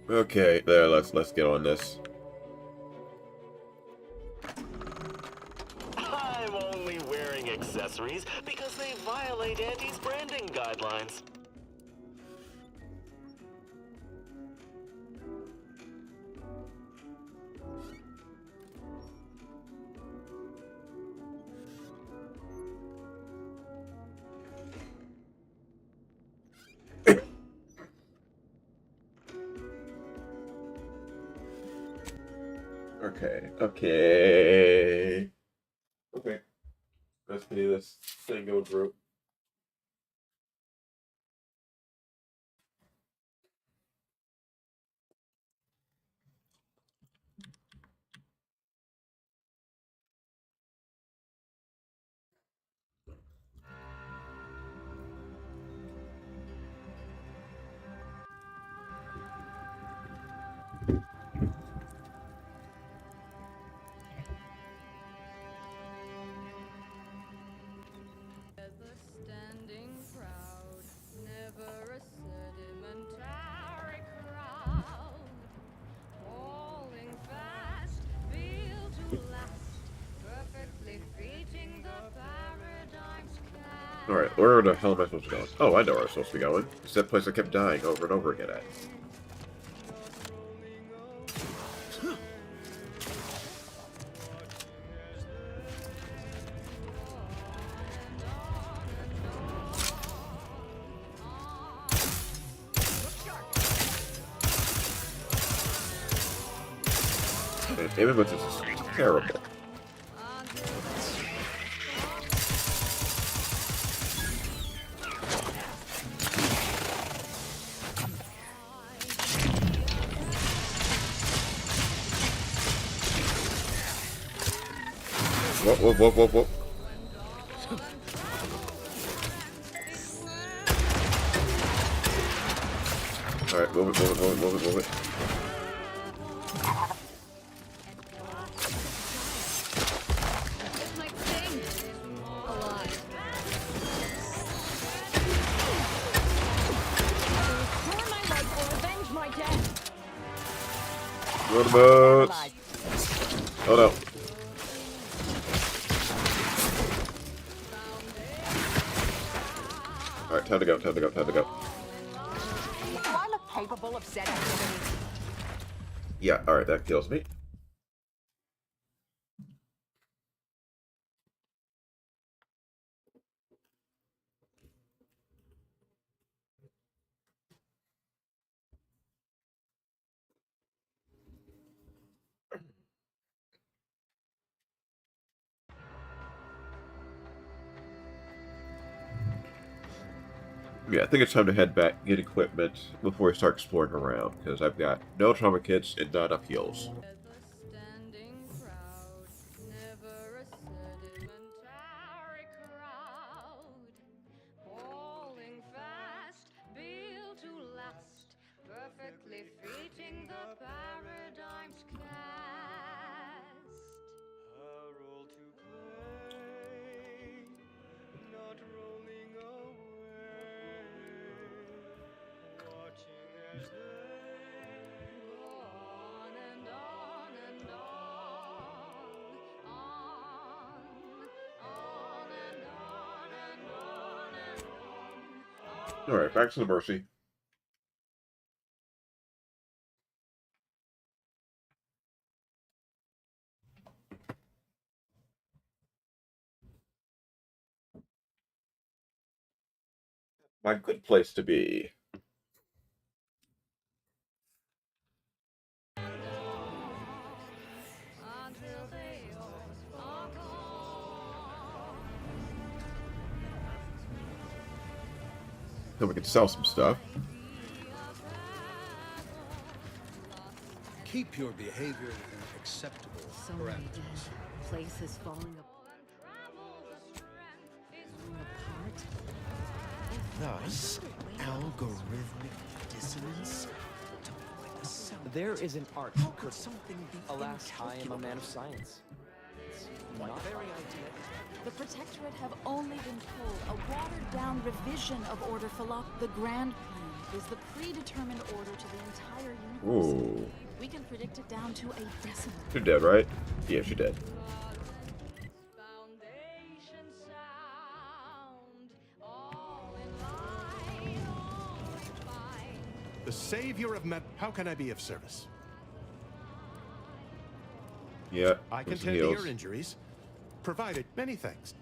Okay, there. Let's get on this. I'm only wearing accessories because they violate Auntie's branding guidelines. Okay. Let's do this thing go through. Standing proud, never a sedimentary crowd. Falling fast, built to last, perfectly fitting the paradigm's cast. Alright, where the hell am I supposed to go? Oh, I know where I'm supposed to be going. It's that place I kept dying over and over again at. And aiming with this is terrible. Whoa. Alright, move it. It's my thing. Alive. Either restore my life or avenge my death. Go to boats. Oh no. Alright, time to go. Do I look capable of said activity? Yeah, alright, that kills me. Yeah, I think it's time to head back, get equipment, before we start exploring around, because I've got no trauma kits and not enough heals. Standing proud, never a sedimentary crowd. Falling fast, built to last, perfectly fitting the paradigm's cast. A role to play, not rolling away, watching as they Go on and on and on and on and on and on. Alright, back to the Mercy. My good place to be. Until they all are gone. Then we can sell some stuff. Keep your behavior within acceptable So many parameters. dead. Place is falling apart. Thus, algorithmic dissonance. There is an art for something. Alas, I am a man of science. My very idea is The Protectorate have only been told a watered-down revision of Order Philop. The Grand Plan is the predetermined order to the entire universe. Ooh. We can predict it down to a decimal. You're dead, right? Yeah, she's dead. Foundation sound, all in line, all refined. The savior of How can I be of service? Yeah. I can there's some tend to heals. your injuries, provided many things.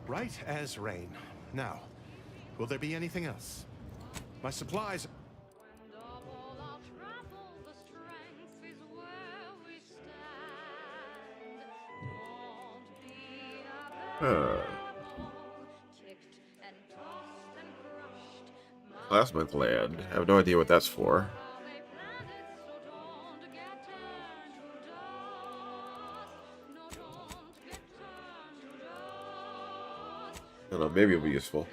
Right as rain. Now, will there be anything else? My supplies. When double our travel, the strength is where we stand. Don't be available, kicked and tossed and crushed. Plasma gland. I have no idea what that's for. Are they planets, so don't get turned to dust. No, don't get turned to dust. I don't know, maybe it'll be useful.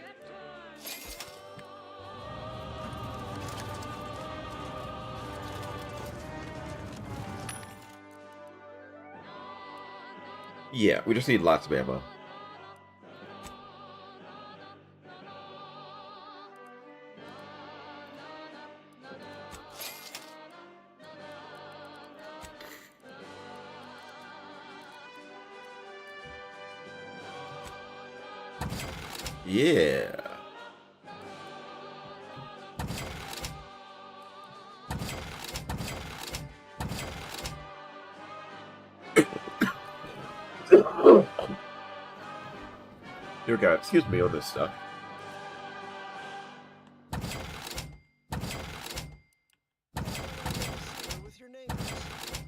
Yeah, we just need lots of ammo. Yeah. Dear God, excuse me on this stuff. with your neighbors.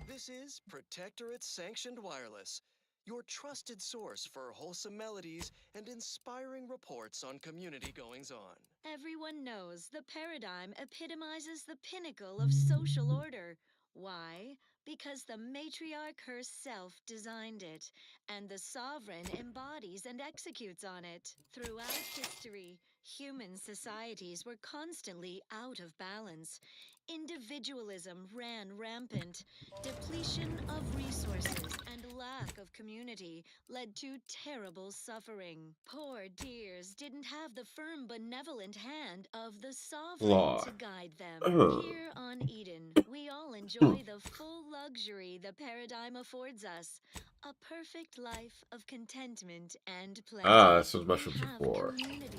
This is Protectorate Sanctioned Wireless, your trusted source for wholesome melodies and inspiring reports on community goings-on. Everyone knows the paradigm epitomizes the pinnacle of social order. Why? Because the matriarch herself designed it, and the sovereign embodies and executes on it. Throughout history, human societies were constantly out of balance. Individualism ran rampant. Depletion of resources and lack of community led to terrible suffering. Poor dears didn't have the firm, benevolent hand of the sovereign Law. to guide them. Ugh. Here on Eden, we all enjoy the full luxury the paradigm affords us. A perfect life of contentment and plenty. Ah, that's what mushrooms We are have for. community,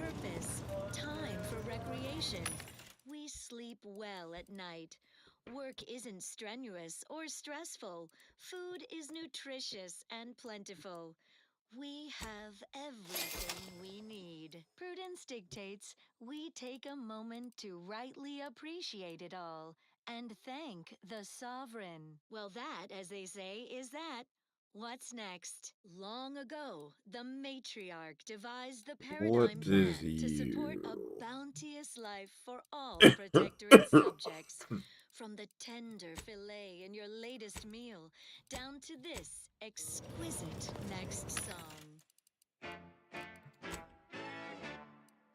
purpose, time for recreation. We sleep well at night. Work isn't strenuous or stressful. Food is nutritious and plentiful. We have everything we need. Prudence dictates we take a moment to rightly appreciate it all and thank the sovereign. Well, that, as they say, is that. What's next? Long ago, the matriarch devised the paradigm What plan is to support a you? bounteous life for all Protectorate subjects. From the tender fillet in your latest meal down to this exquisite next song.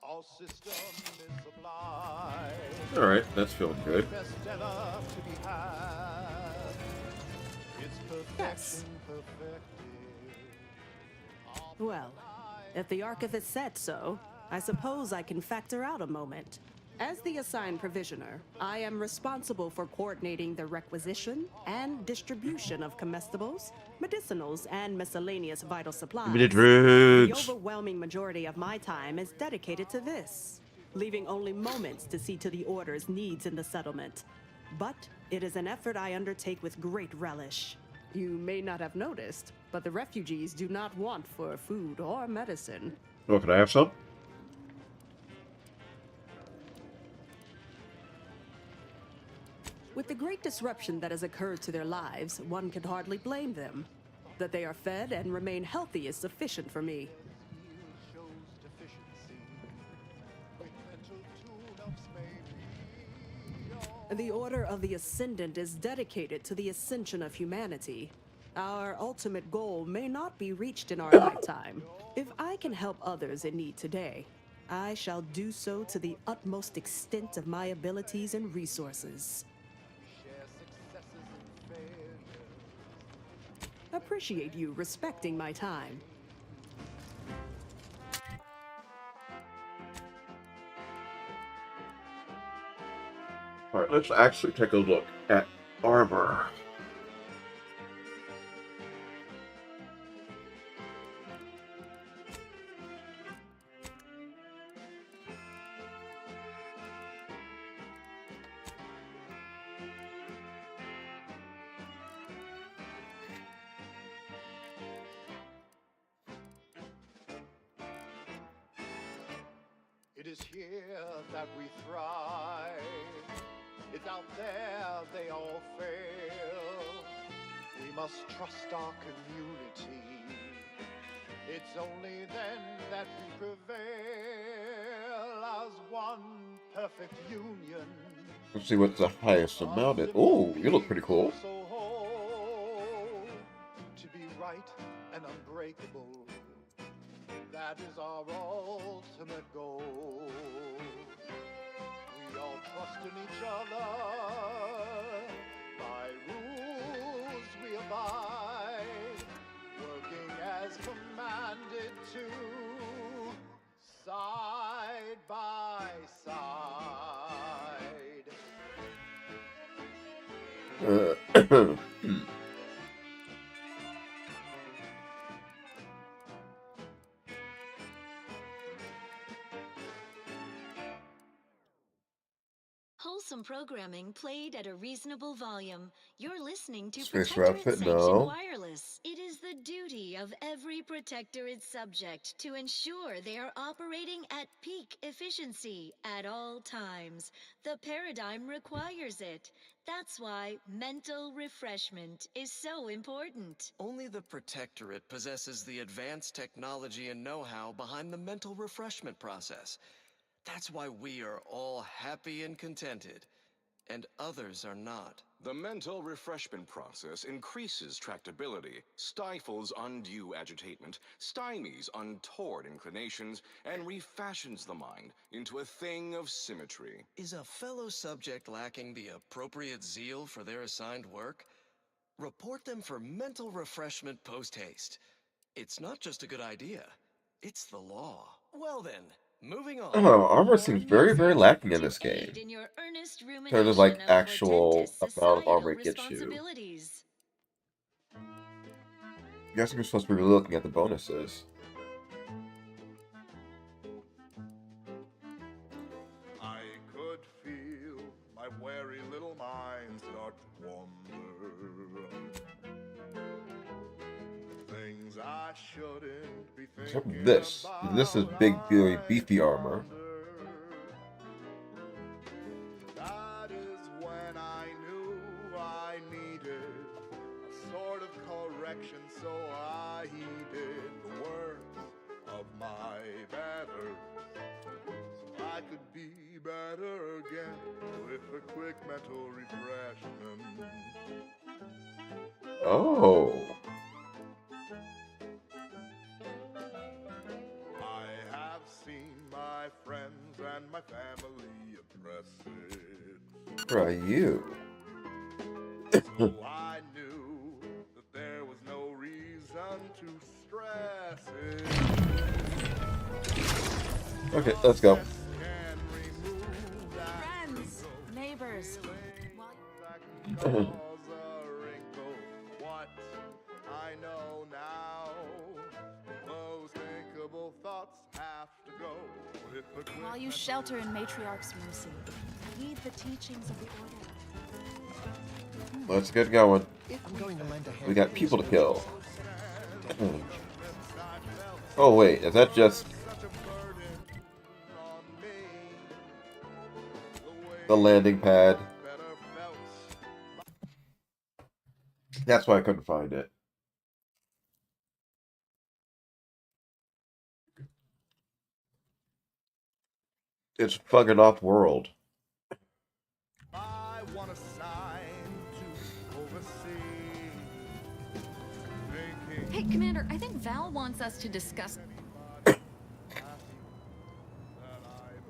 All system is supplied. Alright, that's feeling good. Best enough to be had. It's Yes. perfection perfected. Well, if the archivist said so, I suppose I can factor out a moment. As the assigned provisioner, I am responsible for coordinating the requisition and distribution of comestibles, medicinals, and miscellaneous vital supplies. Give me the The drugs. overwhelming majority of my time is dedicated to this, leaving only moments to see to the Order's needs in the settlement. But it is an effort I undertake with great relish. You may not have noticed, but the refugees do not want for food or medicine. Oh, can I have some? With the great disruption that has occurred to their lives, one can hardly blame them. That they are fed and remain healthy is sufficient for me. Shows deficiency. With mental tune-ups may be The Order of the Ascendant is dedicated to the ascension of humanity. Our ultimate goal may not be reached in our lifetime. If I can help others in need today, I shall do so to the utmost extent of my abilities and resources. share successes and failures. Appreciate you respecting my time. Alright, let's actually take a look at armor. It is here that we thrive. It's out there they all fail. We must trust our community. It's only then that we prevail as one perfect union. Let's see what's the highest amount is. Oh, you look pretty cool. So whole, to be right and unbreakable. That is our ultimate goal. We all trust in each other. By rules we abide. Working as commanded to. Side by side. Wholesome programming played at a reasonable volume. You're listening to Space Protectorate Rapid, Sanctioned no. Wireless. It is the duty of every Protectorate subject to ensure they are operating at peak efficiency at all times. The paradigm requires it. That's why mental refreshment is so important. Only the Protectorate possesses the advanced technology and know-how behind the mental refreshment process. That's why we are all happy and contented, and others are not. The mental refreshment process increases tractability, stifles undue agitation, stymies untoward inclinations, and refashions the mind into a thing of symmetry. Is a fellow subject lacking the appropriate zeal for their assigned work? Report them for mental refreshment post-haste. It's not just a good idea, it's the law. Well then, moving on. Oh, armor seems very, very lacking in this game. In your earnest In terms of like rumination of actual portentous amount of armor societal it gets you. responsibilities. I guess we're supposed to be looking at the bonuses. I could feel my wary little mind start to wander. Things I shouldn't be Except thinking this. about. This is big, really beefy armor. That is when I knew I needed a sort of correction, so I heeded the words of my betters, so I could be better again with a quick mental refreshment. Oh. I have seen my friends and my family address it. Who are you? So I knew that there was no reason to stress it. Okay, let's go. Can remove that Friends, neighbors. that can cause a wrinkle. What I know now, those thinkable thoughts have to go with a quick While you shelter in Matriarch's mercy, heed the teachings of the Order. Let's get going. I'm going to lend a hand. We got people to kill. Oh wait, is that just the landing pad? That's why I couldn't find it. It's fucking off-world. I want a sign to oversee. Thinking Hey, Commander, I think Val wants us to discuss.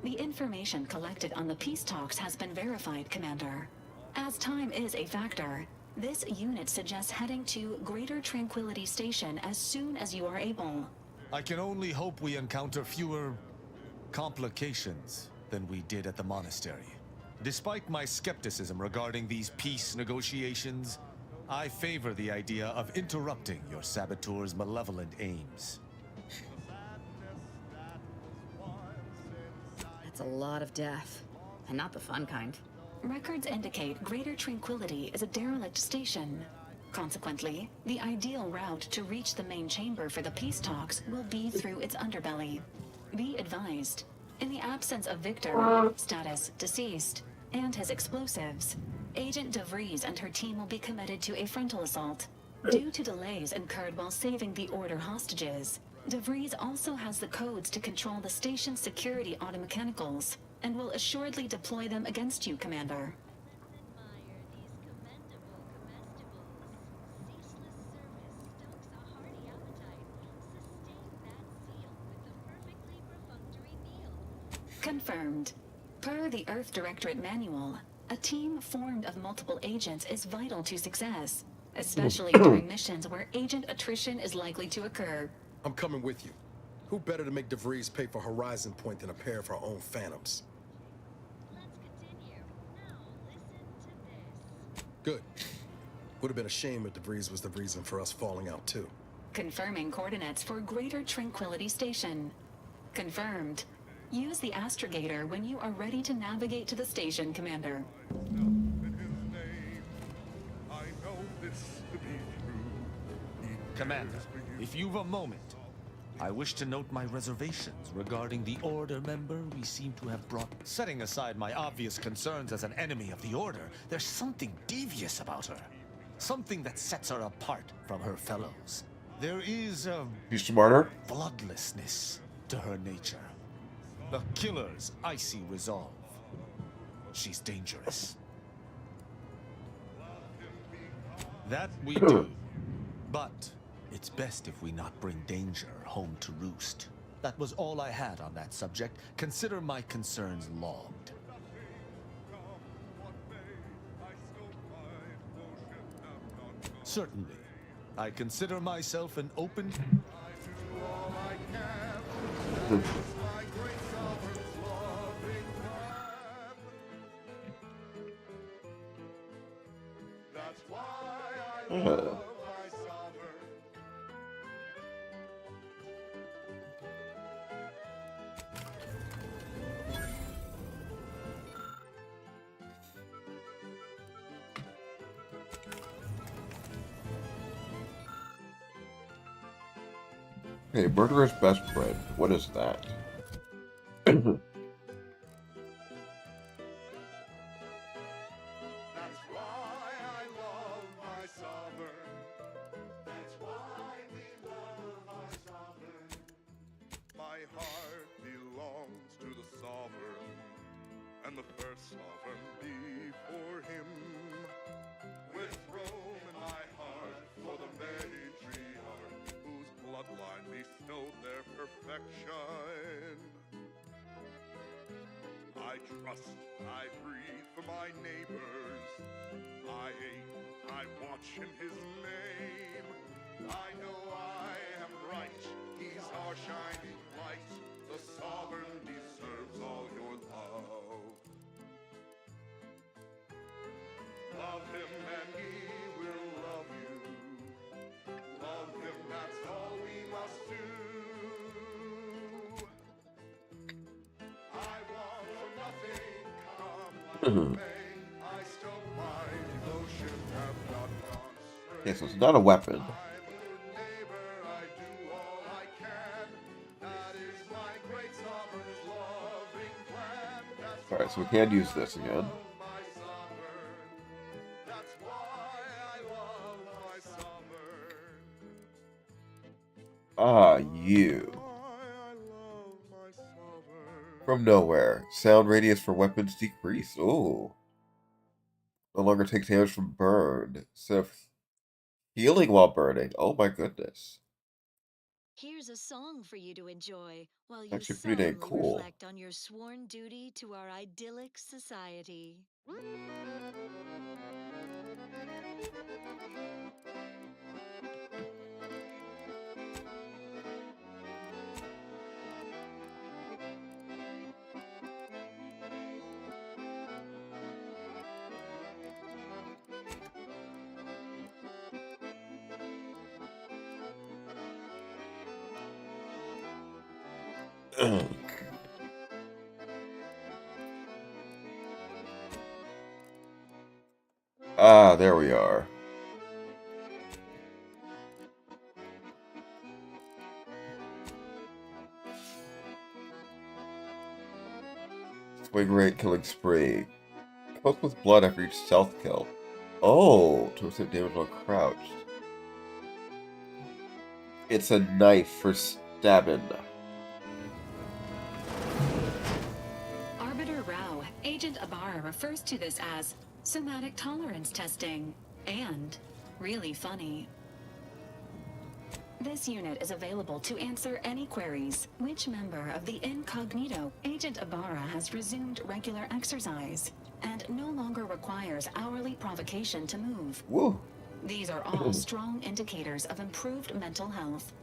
The information collected on the peace talks has been verified, Commander. As time is a factor, This unit suggests heading to Greater Tranquility Station as soon as you are able. I can only hope we encounter fewer complications than we did at the monastery. Despite my skepticism regarding these peace negotiations, I favor the idea of interrupting your saboteur's malevolent aims. That's a lot of death, and not the fun kind. Records indicate Greater Tranquility is a derelict station. Consequently, the ideal route to reach the main chamber for the peace talks will be through its underbelly. Be advised, in the absence of Victor, status deceased, and his explosives, Agent DeVries and her team will be committed to a frontal assault. Due to delays incurred while saving the Order hostages, DeVries also has the codes to control the station's security automechanicals, and will assuredly deploy them against you, Commander. Confirmed. Per the Earth Directorate Manual, a team formed of multiple agents is vital to success, especially during missions where agent attrition is likely to occur. I'm coming with you. Who better to make DeVries pay for Horizon Point than a pair of our own phantoms? Good. Would have been a shame if DeVries was the reason for us falling out too. Confirming coordinates for Greater Tranquility Station. Confirmed. Use the astrogator when you are ready to navigate to the station, Commander. Commander, if you've a moment, I wish to note my reservations regarding the Order member we seem to have brought. Setting aside my obvious concerns as an enemy of the Order, there's something devious about her. Something that sets her apart from her fellows. There is a... He's smarter? bloodlessness to her nature. A killer's icy resolve. She's dangerous. That we do. But it's best if we not bring danger home to roost. That was all I had on that subject. Consider my concerns logged. Certainly. I consider myself an open... Okay, murderer's best friend. What is that? I trust, I breathe for my neighbors. I aim, I watch in his name. I know I am right, he's our shining light. The sovereign deserves all your love. Love him and he will love you. Love him, that's all we must do. I want for nothing, come what may. I stoke my devotion, have not gone astray. Okay, so it's not a weapon. Alright, so we can use this again. Ah, you. From nowhere. Sound radius for weapons decreased. Ooh. No longer take damage from burn. Instead of healing while burning. Oh my goodness. Here's a song for you to enjoy while you Actually pretty dang solemnly cool. reflect on your sworn duty to our idyllic society. Ah, there we are. Swing rate killing spree. Coats with blood after each stealth kill. Oh, to inflict damage while crouched. It's a knife for stabbing. Arbiter Rao, Agent Ibarra refers to this as somatic tolerance testing and really funny. This unit is available to answer any queries. Which member of the Incognito? Agent Ibarra has resumed regular exercise and no longer requires hourly provocation to move. Woo. These are all strong indicators of improved mental health.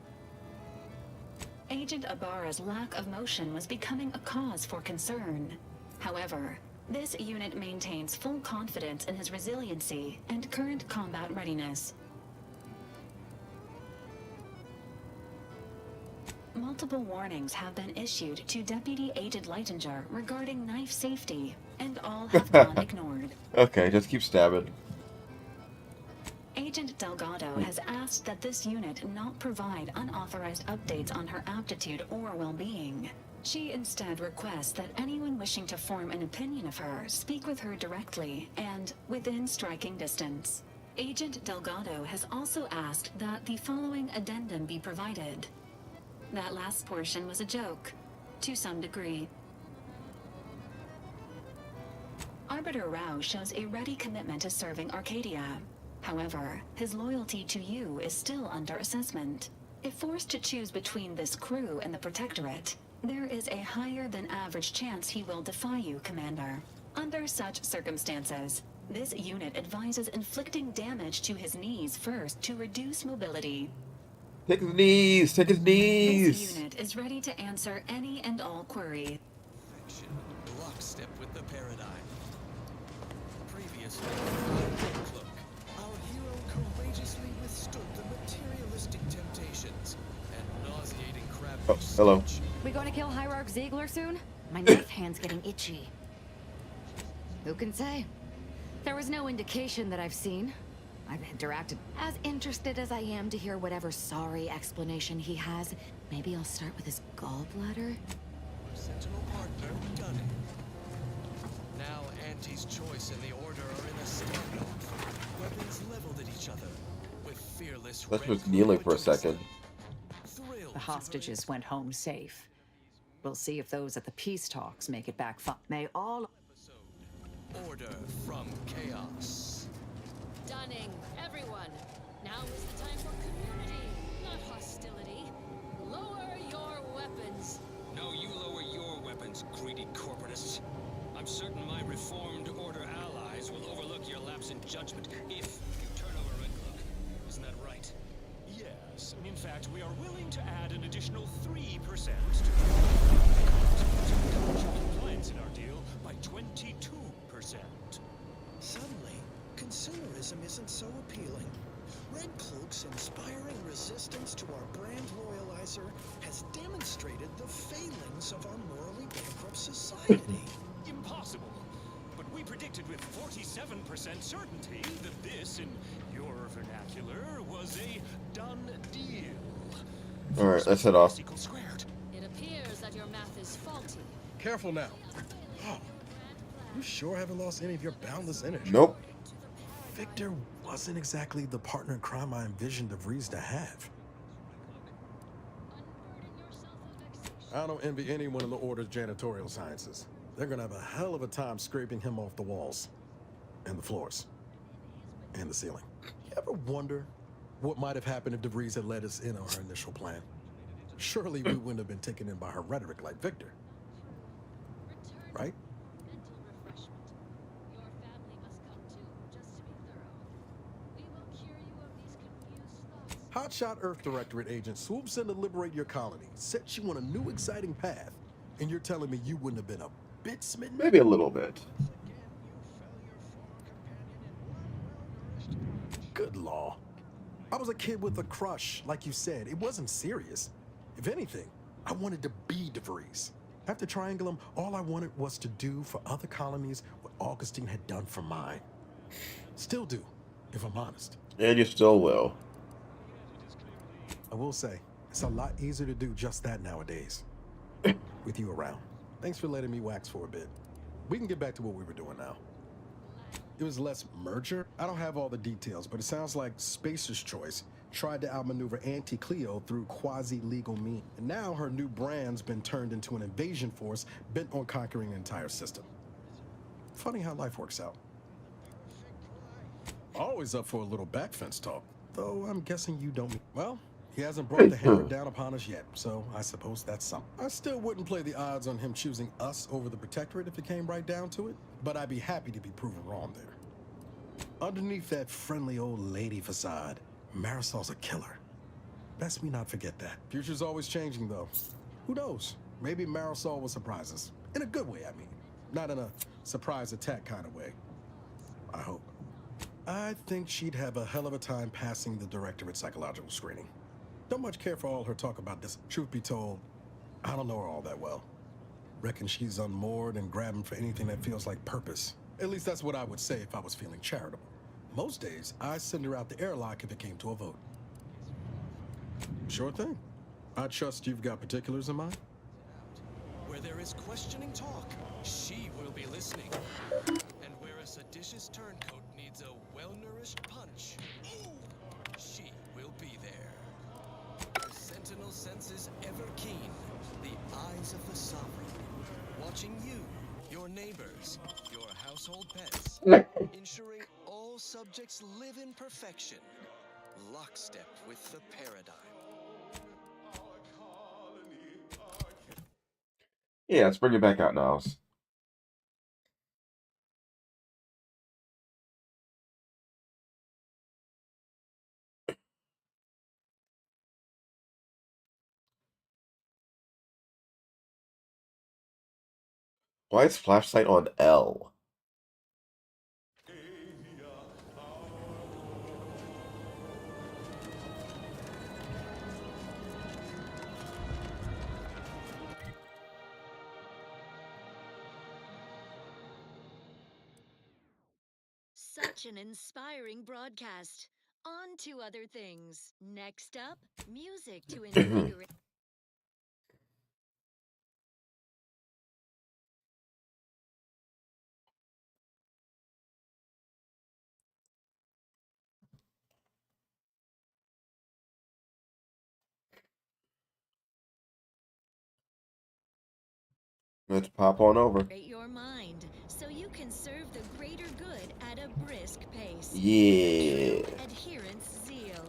Agent Ibarra's lack of motion was becoming a cause for concern. However, this unit maintains full confidence in his resiliency and current combat readiness. Multiple warnings have been issued to Deputy Agent Leitinger regarding knife safety, and all have gone ignored. Okay, just keep stabbing. Agent Delgado has asked that this unit not provide unauthorized updates on her aptitude or well-being. She instead requests that anyone wishing to form an opinion of her speak with her directly and within striking distance. Agent Delgado has also asked that the following addendum be provided. That last portion was a joke, to some degree. Arbiter Rao shows a ready commitment to serving Arcadia. However, his loyalty to you is still under assessment. If forced to choose between this crew and the Protectorate, there is a higher than average chance he will defy you, Commander. Under such circumstances, this unit advises inflicting damage to his knees first to reduce mobility. Take his knees! Take his knees! This unit is ready to answer any and all queries. Lockstep with the paradigm. Previously, Cloak, our hero courageously withstood the materialistic temptations and nauseating crab. Oh, hello. We going to kill Hierarch Ziegler soon? My knife hand's getting itchy. Who can say? There was no indication that I've seen. I've interacted. As interested as I am to hear whatever sorry explanation he has, maybe I'll start with his gallbladder. Sentinel partner, done it. Now Auntie's choice and the Order are in a standoff. Weapons leveled at each other. With fearless Let's just kneeling for a second. The hostages went home safe. We'll see if those at the peace talks make it back. May all... Order from chaos. Stunning, everyone. Now is the time for community, not hostility. Lower your weapons. No, you lower your weapons, greedy corporatists. I'm certain my reformed Order allies will overlook your lapse in judgment if you turn over Red Cloak. Isn't that right? Yes. In fact, we are willing to add an additional 3% to compliance in our deal by 22%. Suddenly, consumerism isn't so appealing. Red Cloak's inspiring resistance to our brand loyalizer has demonstrated the failings of our morally bankrupt society. Impossible. But we predicted with 47% certainty that this, in your vernacular, was a done deal. Alright, let's head off. It appears that your math is faulty. Careful now. Oh, you sure haven't lost any of your boundless energy? Nope. Victor wasn't exactly the partner in crime I envisioned DeVries to have. I don't envy anyone in the Order's janitorial sciences. They're gonna have a hell of a time scraping him off the walls. And the floors. And the ceiling. You ever wonder what might have happened if DeVries had let us in on her initial plan? Surely we wouldn't have been taken in by her rhetoric like Victor. Right? Hotshot Earth Directorate agent swoops in to liberate your colony, sets you on a new exciting path, and you're telling me you wouldn't have been a bit smitten? Maybe a little bit. Good law. I was a kid with a crush, like you said. It wasn't serious. If anything, I wanted to be DeVries. After Triangulum, all I wanted was to do for other colonies what Augustine had done for mine. Still do, if I'm honest. And you still will. I will say, it's a lot easier to do just that nowadays. With you around. Thanks for letting me wax for a bit. We can get back to what we were doing now. It was less merger. I don't have all the details, but it sounds like Spacer's Choice tried to outmaneuver Anti-Cleo through quasi-legal means. And now her new brand's been turned into an invasion force bent on conquering the entire system. Funny how life works out. Always up for a little backfence talk, though I'm guessing you don't. Well, he hasn't brought the hammer down upon us yet, so I suppose that's something. I still wouldn't play the odds on him choosing us over the Protectorate if it came right down to it, but I'd be happy to be proven wrong there. Underneath that friendly old lady facade, Marisol's a killer. Best me not forget that. Future's always changing, though. Who knows? Maybe Marisol will surprise us. In a good way, I mean. Not in a surprise attack kind of way. I hope. I think she'd have a hell of a time passing the Directorate psychological screening. Don't much care for all her talk about this. Truth be told, I don't know her all that well. Reckon she's unmoored and grabbing for anything that feels like purpose. At least that's what I would say if I was feeling charitable. Most days, I send her out the airlock if it came to a vote. Sure thing. I trust you've got particulars in mind. Where there is questioning talk, she will be listening. And where a seditious turncoat needs a well-nourished punch, she will be there. Her sentinel senses ever keen, the eyes of the sovereign, watching you, your neighbors, your household pets, ensuring all subjects live in perfection, lockstep with the paradigm. Yeah, let's bring it back out, Niles. Why is flashlight on L? Such an inspiring broadcast. On to other things. Next up, music to invigorate. Let's pop on over. Your mind so you can serve the greater good at a brisk pace. Yeah. True adherence zeal.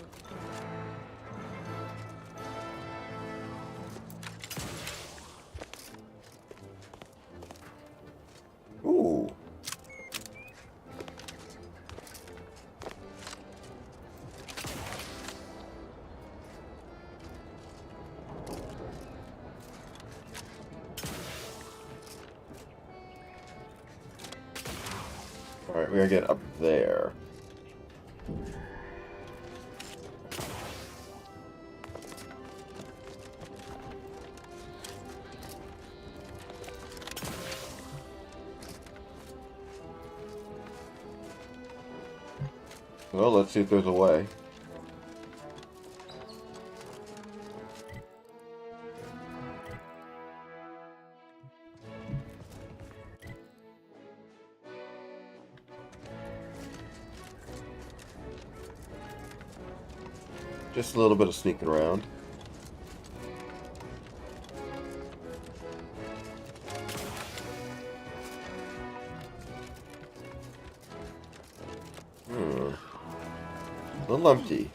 Ooh. Alright, we gotta get up there. Well, let's see if there's a way. Just a little bit of sneaking around. A little empty.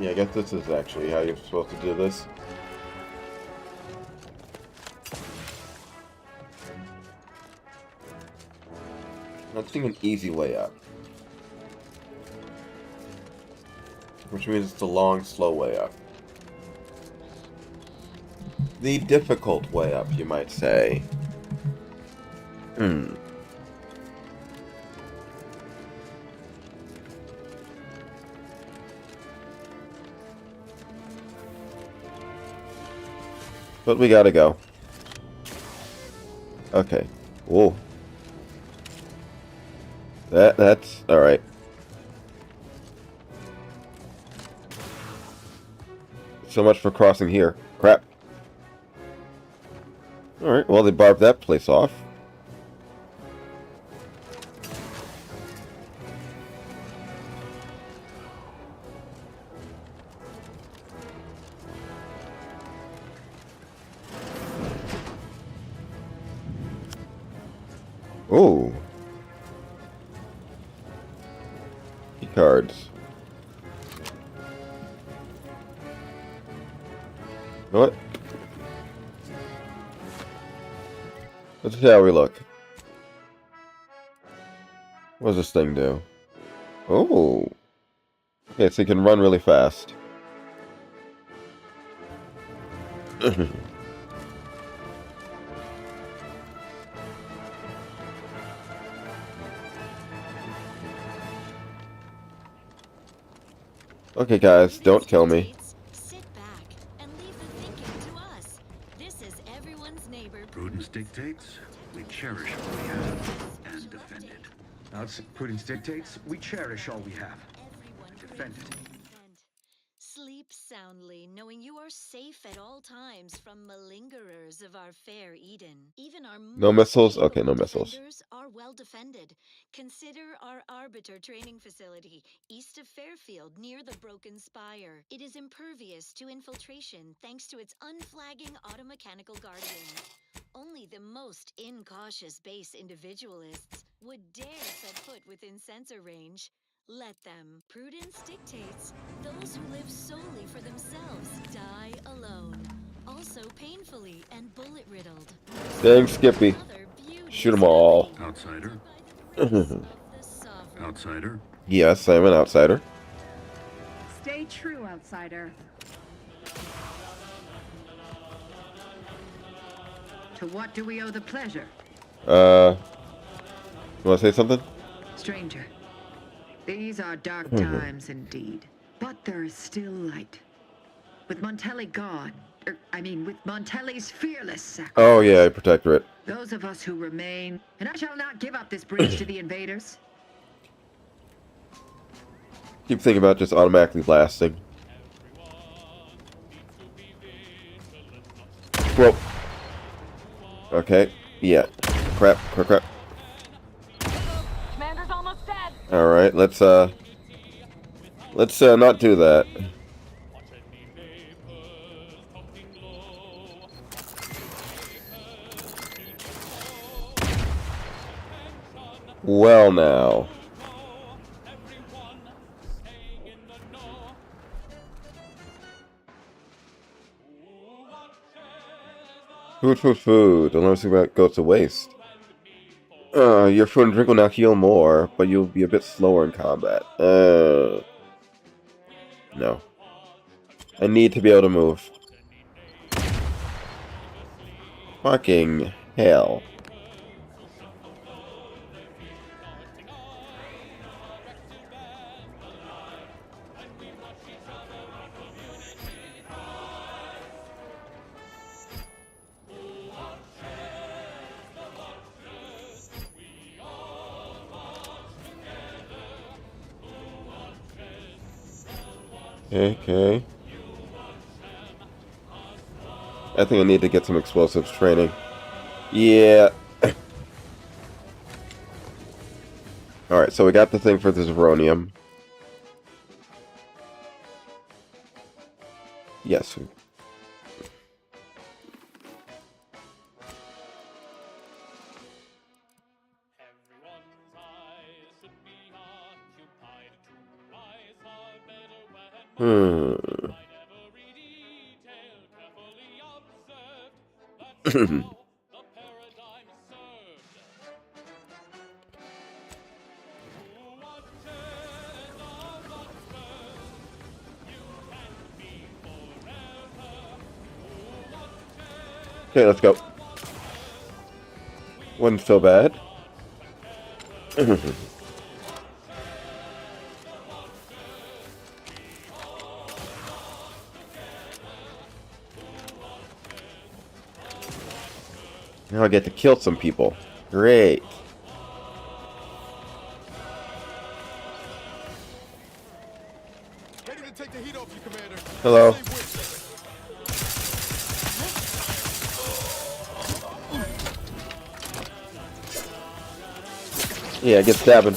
Yeah, I guess this is actually how you're supposed to do this. I'm seeing an easy way up. Which means it's a long, slow way up. The difficult way up, you might say. Hmm. But we gotta go. Okay. Whoa. That's alright. So much for crossing here. Crap. Alright, well they barbed that place off. Oh. Key cards. You know what? Let's see how we look. What does this thing do? Oh. Okay, so you can run really fast. Okay, guys, don't kill me. Sit back and leave the thinking to us. This is everyone's neighbor. Prudence dictates, we cherish all we have and defend it. Prudence dictates, we cherish all we have and defend it. Sleep soundly, knowing you are safe at all times from malingerers of our fair Eden. Even our No most missiles? Okay, no capable missiles. defenders are well defended. Consider our Arbiter training facility east of Fairfield near the Broken Spire. It is impervious to infiltration thanks to its unflagging automechanical guardians. Only the most incautious base individualists would dare set foot within sensor range. Let them. Prudence dictates those who live solely for themselves die alone. Also painfully and bullet-riddled. Dang, Skippy. Shoot them all. Outsider. Outsider. Yes, I'm an outsider. Stay true, outsider. To what do we owe the pleasure? You wanna say something? Stranger, these are dark times indeed. But there is still light. With Montelli gone, with Montelli's fearless sacrifice. Oh yeah, Protectorate. Those of us who remain, and I shall not give up this breach to the invaders. Keep thinking about just automatically blasting. Whoa. Okay. Yeah. Crap. Commander's almost dead. Alright, let's not do that. Well now. Food. Don't let us think about go to waste. Your food and drink will now heal more, but you'll be a bit slower in combat. No. I need to be able to move. Fucking hell. Okay. I think I need to get some explosives training. Yeah. Alright, so we got the thing for the Zeronium. Yes. Okay, let's go. Wasn't so bad. Now I get to kill some people. Great. Ready to take the heat off you, Commander. Hello. Yeah, get stabbing.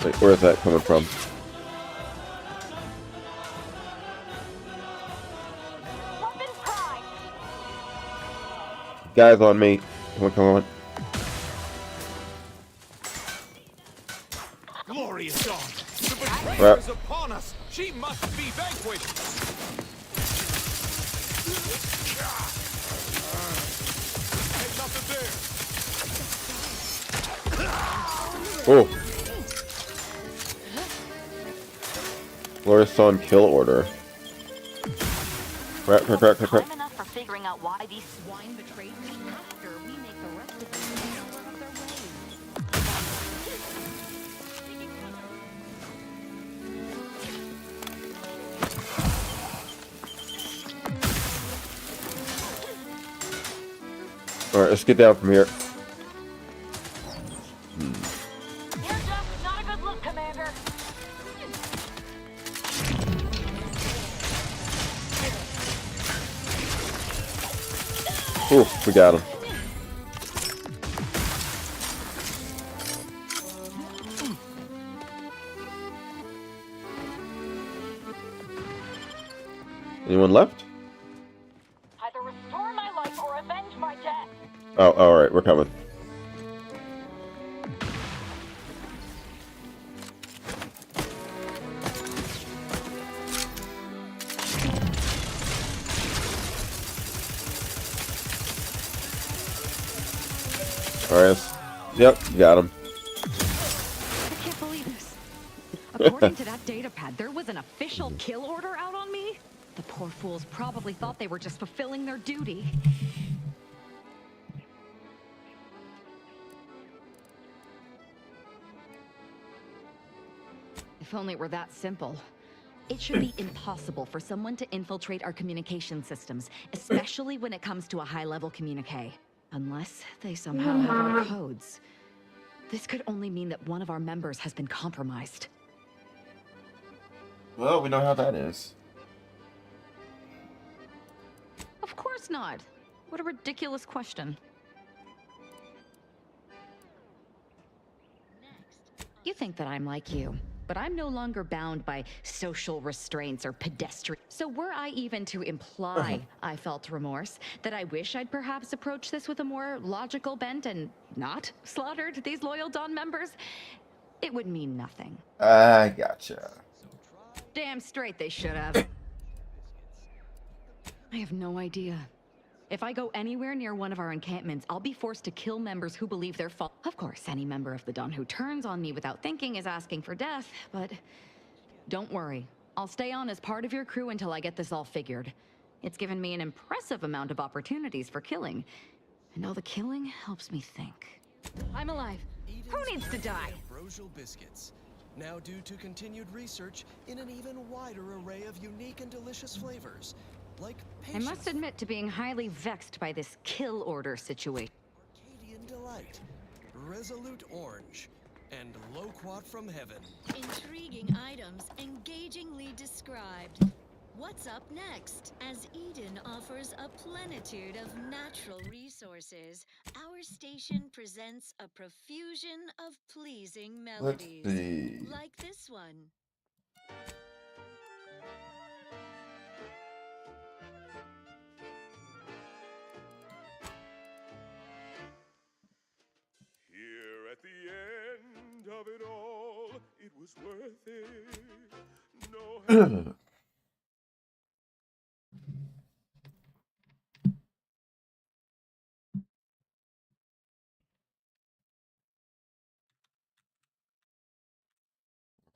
Wait, where is that coming from? Guys on me. Come on, come on. Glorious dawn! The betrayer Right. is upon us! She must be vanquished! Ain't nothing there! Oh. Glorious Dawn kill order. Crap. Time enough for figuring out why these swine betrayed me after we make the rest of them go out of their way. Alright, let's get down from here. Not a good look, Commander. Ooh, we got him. Anyone left? Either restore my life or avenge my death. Oh, alright, we're coming. Alright. Yep, got him. I can't believe this. According to that data pad, there was an official kill order out on me? The poor fools probably thought they were just fulfilling their duty. If only it were that simple. It should be impossible for someone to infiltrate our communication systems, especially when it comes to a high-level communique. Unless they somehow have our codes. This could only mean that one of our members has been compromised. Well, we know how that is. Of course not. What a ridiculous question. You think that I'm like you, but I'm no longer bound by social restraints or pedestrian. So were I even to imply I felt remorse, that I wish I'd perhaps approached this with a more logical bent and not slaughtered these loyal Dawn members, it would mean nothing. I gotcha. Damn straight they should have. I have no idea. If I go anywhere near one of our encampments, I'll be forced to kill members who believe they're fault. Of course, any member of the Dawn who turns on me without thinking is asking for death, but don't worry. I'll stay on as part of your crew until I get this all figured. It's given me an impressive amount of opportunities for killing, and all the killing helps me think. I'm alive. Who needs to die? Ambrosial biscuits. Now due to continued research in an even wider array of unique and delicious flavors. Like I must admit to being highly vexed by this kill order situation. Arcadian Delight, Resolute Orange, and Loquat from Heaven. Intriguing items engagingly described. What's up next? As Eden offers a plenitude of natural resources, our station presents a profusion of pleasing melodies. Let's see. Like this one. Here at the end of it all, it was worth it. No.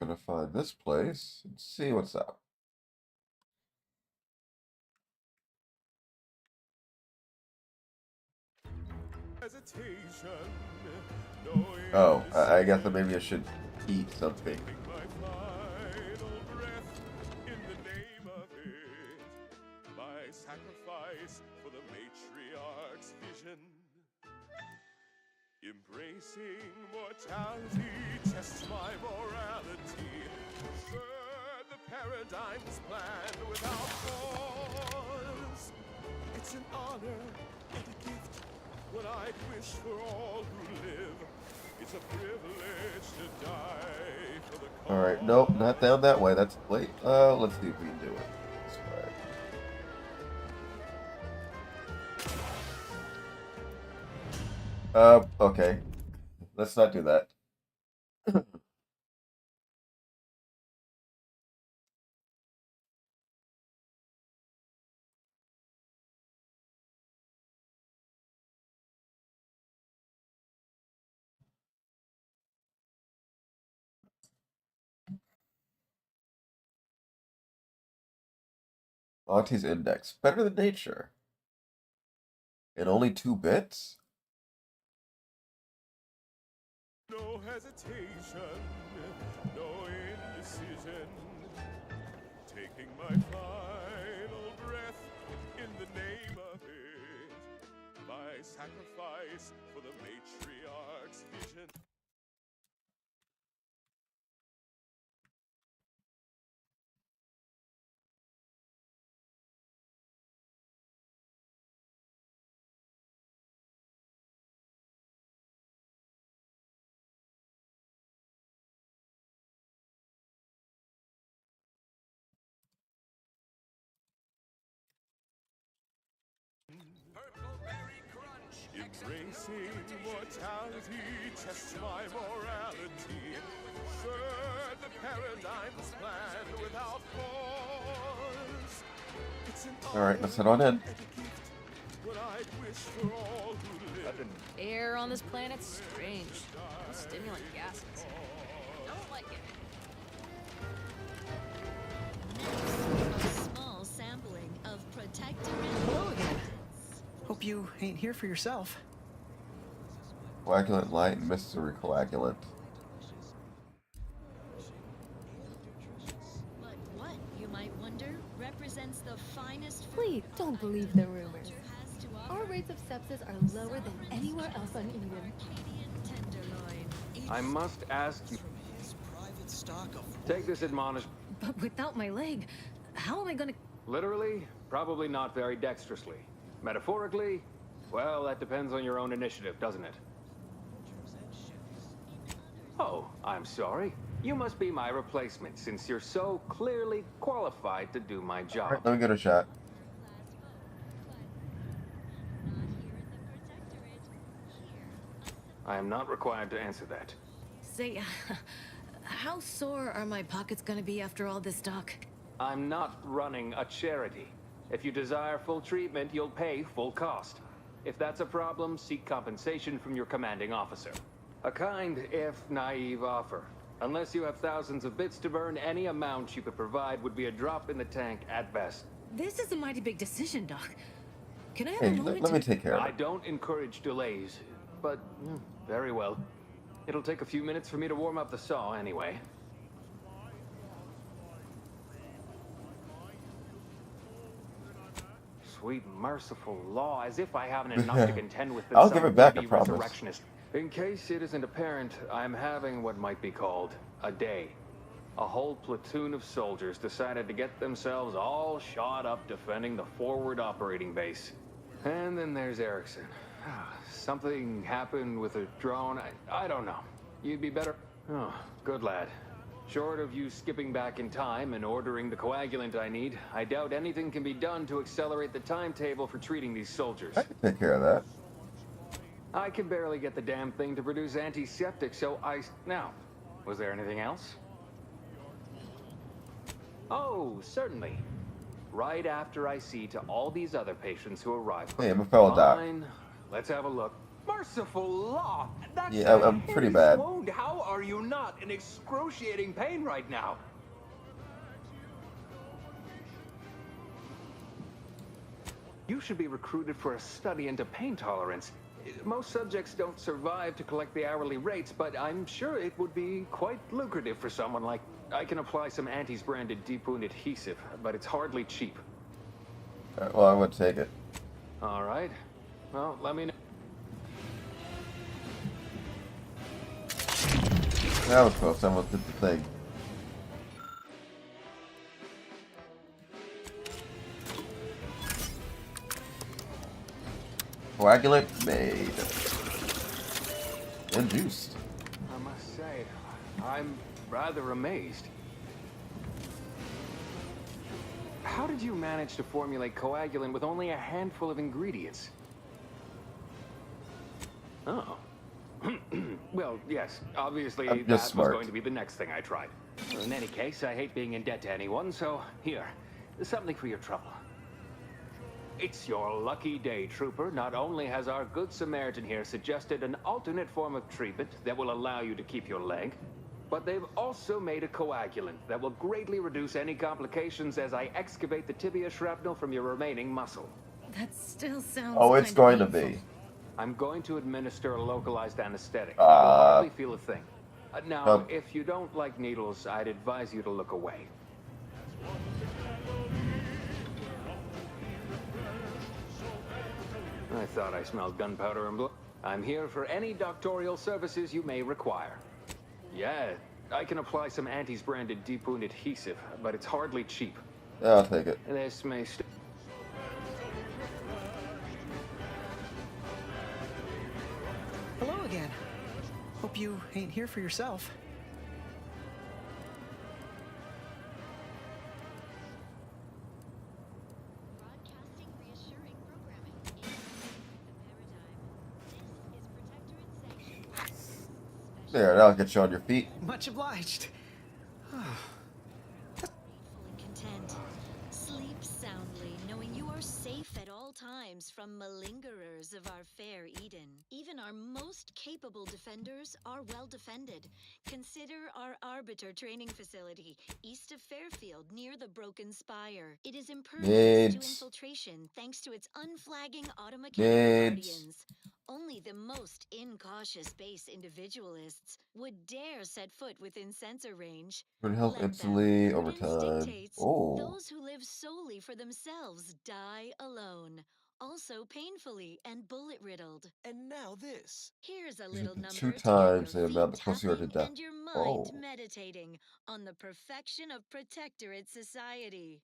Gonna find this place and see what's up. Oh, I guess that maybe I should eat something. Sacrifice for the matriarch's vision. Embracing mortality tests my morality. Third, the paradigm's planned without cause. It's an honor and a gift when I'd wish for all who live. It's a privilege to die for the cause. Alright, nope, not down that way. That's late. Let's see if we can do it this way. Okay. Let's not do that. Monty's index. Better than nature. In only 2 bits? No hesitation, no indecision. Taking my final breath in the name of it. My sacrifice for the matriarch's vision. Embracing mortality tests my morality. Third, the paradigm's planned without cause. It's an Alright, let's head on in. what I'd wish for all who live. Air on this planet's strange. No stimulant gases. Don't like it. A small sampling of protective. Hello again. Hope you ain't here for yourself. Coagulant light and mystery coagulant. But what, you might wonder, represents the finest. Please don't believe the rumors. Our rates of sepsis are lower than anywhere else on Eden. I must ask you. Take this admonition. But without my leg, how am I gonna... Literally, probably not very dexterously. Metaphorically, well, that depends on your own initiative, doesn't it? Oh, I'm sorry. You must be my replacement, since you're so clearly qualified to do my job. Alright, let me get a shot. I am not required to answer that. Say, how sore are my pockets gonna be after all this talk? I'm not running a charity. If you desire full treatment, you'll pay full cost. If that's a problem, seek compensation from your commanding officer. A kind, if naive, offer. Unless you have thousands of bits to burn, any amount you could provide would be a drop in the tank at best. This is a mighty big decision, Doc. Can I have Hey, a moment let me take care of I it. don't encourage delays, but very well. It'll take a few minutes for me to warm up the saw anyway. Sweet merciful law, as if I haven't enough to contend with I'll give it back, I promise. resurrectionist. In case it isn't apparent, I'm having what might be called a day. A whole platoon of soldiers decided to get themselves all shot up defending the forward operating base. And then there's Erickson. Something happened with a drone. I don't know. You'd be better. Oh, good lad. Short of you skipping back in time and ordering the coagulant I need, I doubt anything can be done to accelerate the timetable for treating these soldiers. I can take care of that. I can barely get the damn thing to produce antiseptic, so Now, was there anything else? Oh, certainly. Right after I see to all these other patients who arrive. Hey, I'm a fellow doc. Fine. Let's have a look. Merciful law! That's Yeah, a I'm pretty hideous bad. wound. How are you not in excruciating pain right now? You should be recruited for a study into pain tolerance. Most subjects don't survive to collect the hourly rates, but I'm sure it would be quite lucrative for someone like... I can apply some Antis branded deep wound adhesive, but it's hardly cheap. Well, I would take it. All right. Well, let me know. That was close. I almost did the thing. Coagulant made. And juiced. I must say, I'm rather amazed. How did you manage to formulate coagulant with only a handful of ingredients? Oh. Well, yes, obviously that was going to be the next thing I tried. In any case, I hate being in debt to anyone, so here, something for your trouble. It's your lucky day, Trooper. Not only has our good Samaritan here suggested an alternate form of treatment that will allow you to keep your leg, but they've also made a coagulant that will greatly reduce any complications as I excavate the tibia shrapnel from your remaining muscle. That still sounds Oh, it's going to be. I'm going to administer a localized anesthetic. You'll hardly feel a thing. Now, if you don't like needles, I'd advise you to look away. I thought I smelled gunpowder and blood. I'm here for any doctorial services you may require. Yeah, I can apply some Antis branded deep wound adhesive, but it's hardly cheap. I'll take it. This may Hello again. Hope you ain't here for yourself. There, that'll get you on your feet. Much obliged. Content. Sleep soundly, knowing you are safe at all times from malingerers of our fair Eden. Even our most capable defenders are well defended. Consider our Arbiter training facility, east of Fairfield, near the Broken Spire. It is impervious to infiltration thanks to its unflagging automechanical guardians. Only the most incautious base individualists would dare set foot within sensor range. Good health instantly over time. Oh. Those who live solely for themselves die alone, also painfully and bullet-riddled. And now this. Here's a little number 2 to times get the your amount feet the closer you are to tapping death. and your mind Oh. meditating on the perfection of Protectorate society.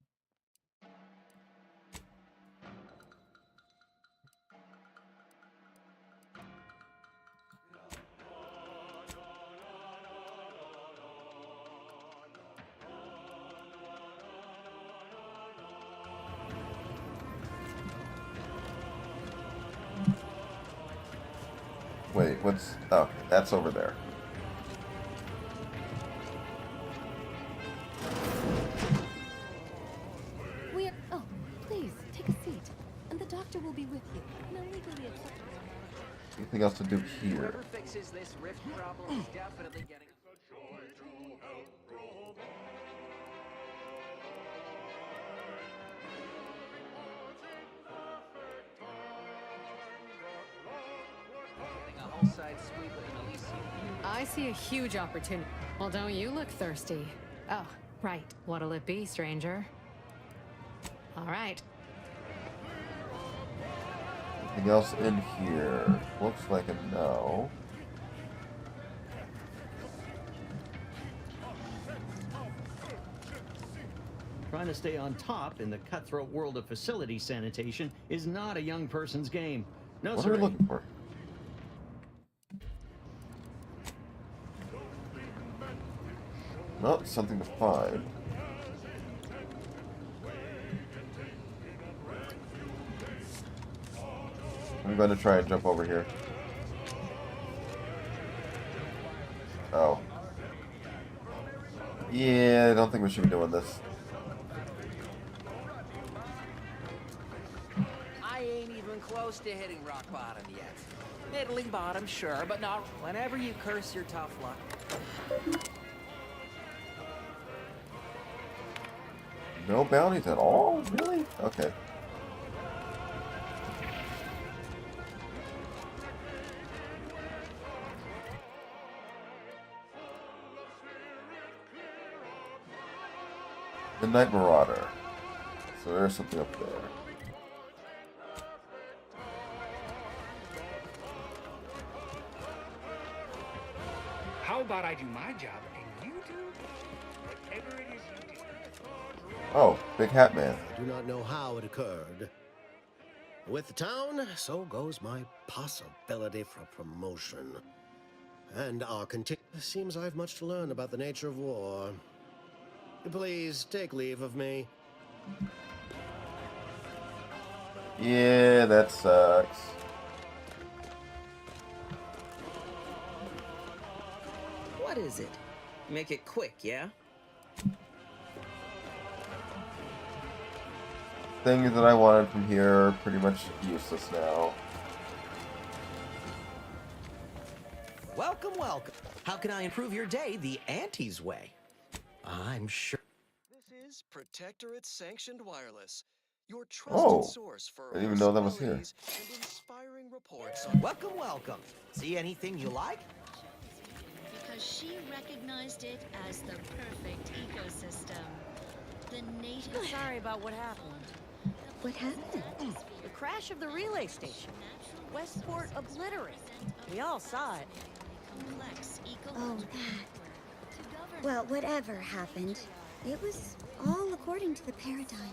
Wait, what's... Oh, that's over there. We are... Oh, please, take a seat. And the doctor will be with you. No legally acceptable. Anything else to do here? Whoever fixes this rift problem is definitely getting... I see a huge opportunity. Well, don't you look thirsty? Oh, right. What'll it be, stranger? All right. Anything else in here? Looks like a no. Trying to stay on top in the cutthroat world of facility sanitation is not a young person's game. No, What sir. are we looking for? Well, something to find. I'm going to try and jump over here. Oh. Yeah, I don't think we should be doing this. I ain't even even close to hitting rock bottom yet. Middling bottom, sure, but not whenever you curse your tough luck. No bounties at all? Really? Okay. The Night Marauder. So there's something up there. How about I do my job and you do whatever it is you do? Oh, Big Hat Man. I do not know how it occurred. With the town, so goes my possibility for promotion. And our seems I've much to learn about the nature of war. Please take leave of me. Yeah, that sucks. What is it? Make it quick, yeah? Things that I wanted from here are pretty much useless now. Welcome, welcome. How can I improve your day the Auntie's way? I'm sure. This is Protectorate Sanctioned Wireless, your Oh, trusted source for I didn't even know that was here. abilities and inspiring reports on Welcome, welcome. See anything you like? Because she recognized it as the perfect ecosystem. The native. Sorry about what happened. What happened? The crash of the relay station. Westport obliterated. We all saw it. Complex Oh, that. Well, whatever happened, it was all according to the paradigm.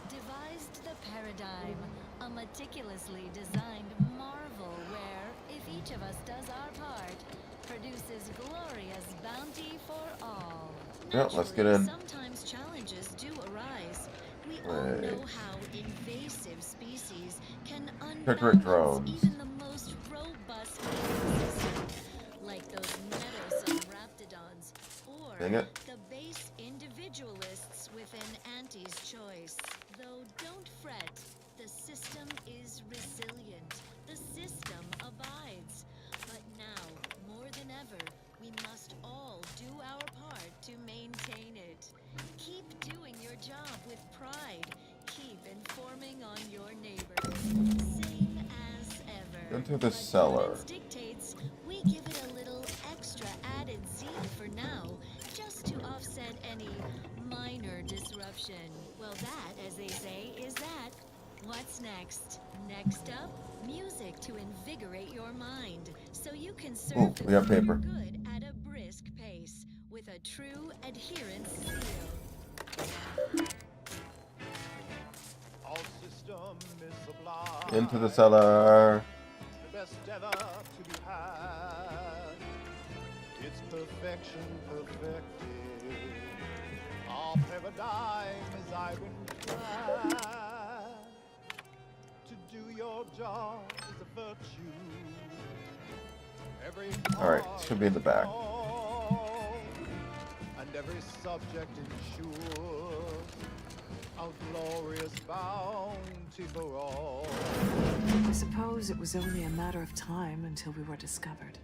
Devised the paradigm, a meticulously designed marvel where, if each of us does our part, produces glorious bounty for all. Yep, let's get in. Sometimes challenges do arise. We all know how invasive species can Protectorate unbalance drones. even the most robust ecosystem, like those meddlesome raptidons, or Dang it. the base individualists within Auntie's choice. Though don't fret, the system is resilient. The system abides. But now, more than ever, we must all do our part to maintain it. Keep doing your job with pride. Keep informing on your neighbors. Same as ever. Into the cellar. Dictates we give it a little extra added zeal for now, just to offset any minor disruption. Well, that, as they say, is that. What's next? Next up, music to invigorate your mind, so you can serve Oh, the we got greater paper. good at a brisk pace, with a true adherence zeal. All system is sublime. Into the cellar. The best ever to be had. Its perfection perfected. Our paradigm is ironclad. To do your job is a virtue. Every Alright, should be in the back. and every subject ensures a glorious bounty for all. I suppose it was only a matter of time until we were discovered.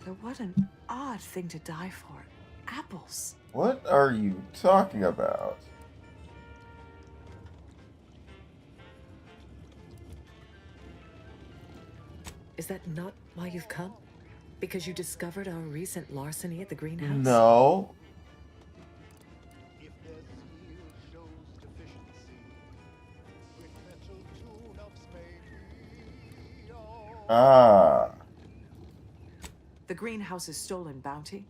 Though what an odd thing to die for. Apples. What are you talking about? Is that not why you've come? Because you discovered our recent larceny at the greenhouse? No. If their zeal shows deficiency, potential tune-ups may be all. Ah. The greenhouse's stolen bounty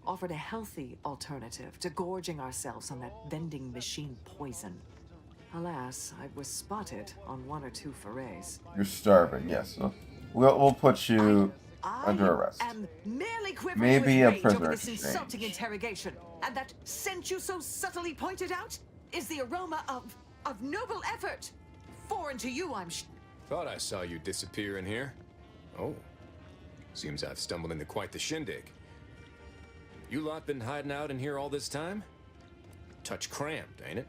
offered a healthy alternative to gorging ourselves on that vending machine poison. Alas, I was spotted on 1 or 2 forays. You're starving, yes. We'll put you under arrest. I am merely quivering Maybe with a rage prisoner over this exchange. insulting interrogation. And that scent you so subtly pointed out is the aroma of noble effort. Foreign to you, I'm Thought I saw you disappear in here. Oh. Seems I've stumbled into quite the shindig. You lot been hiding out in here all this time? Touch cramped, ain't it?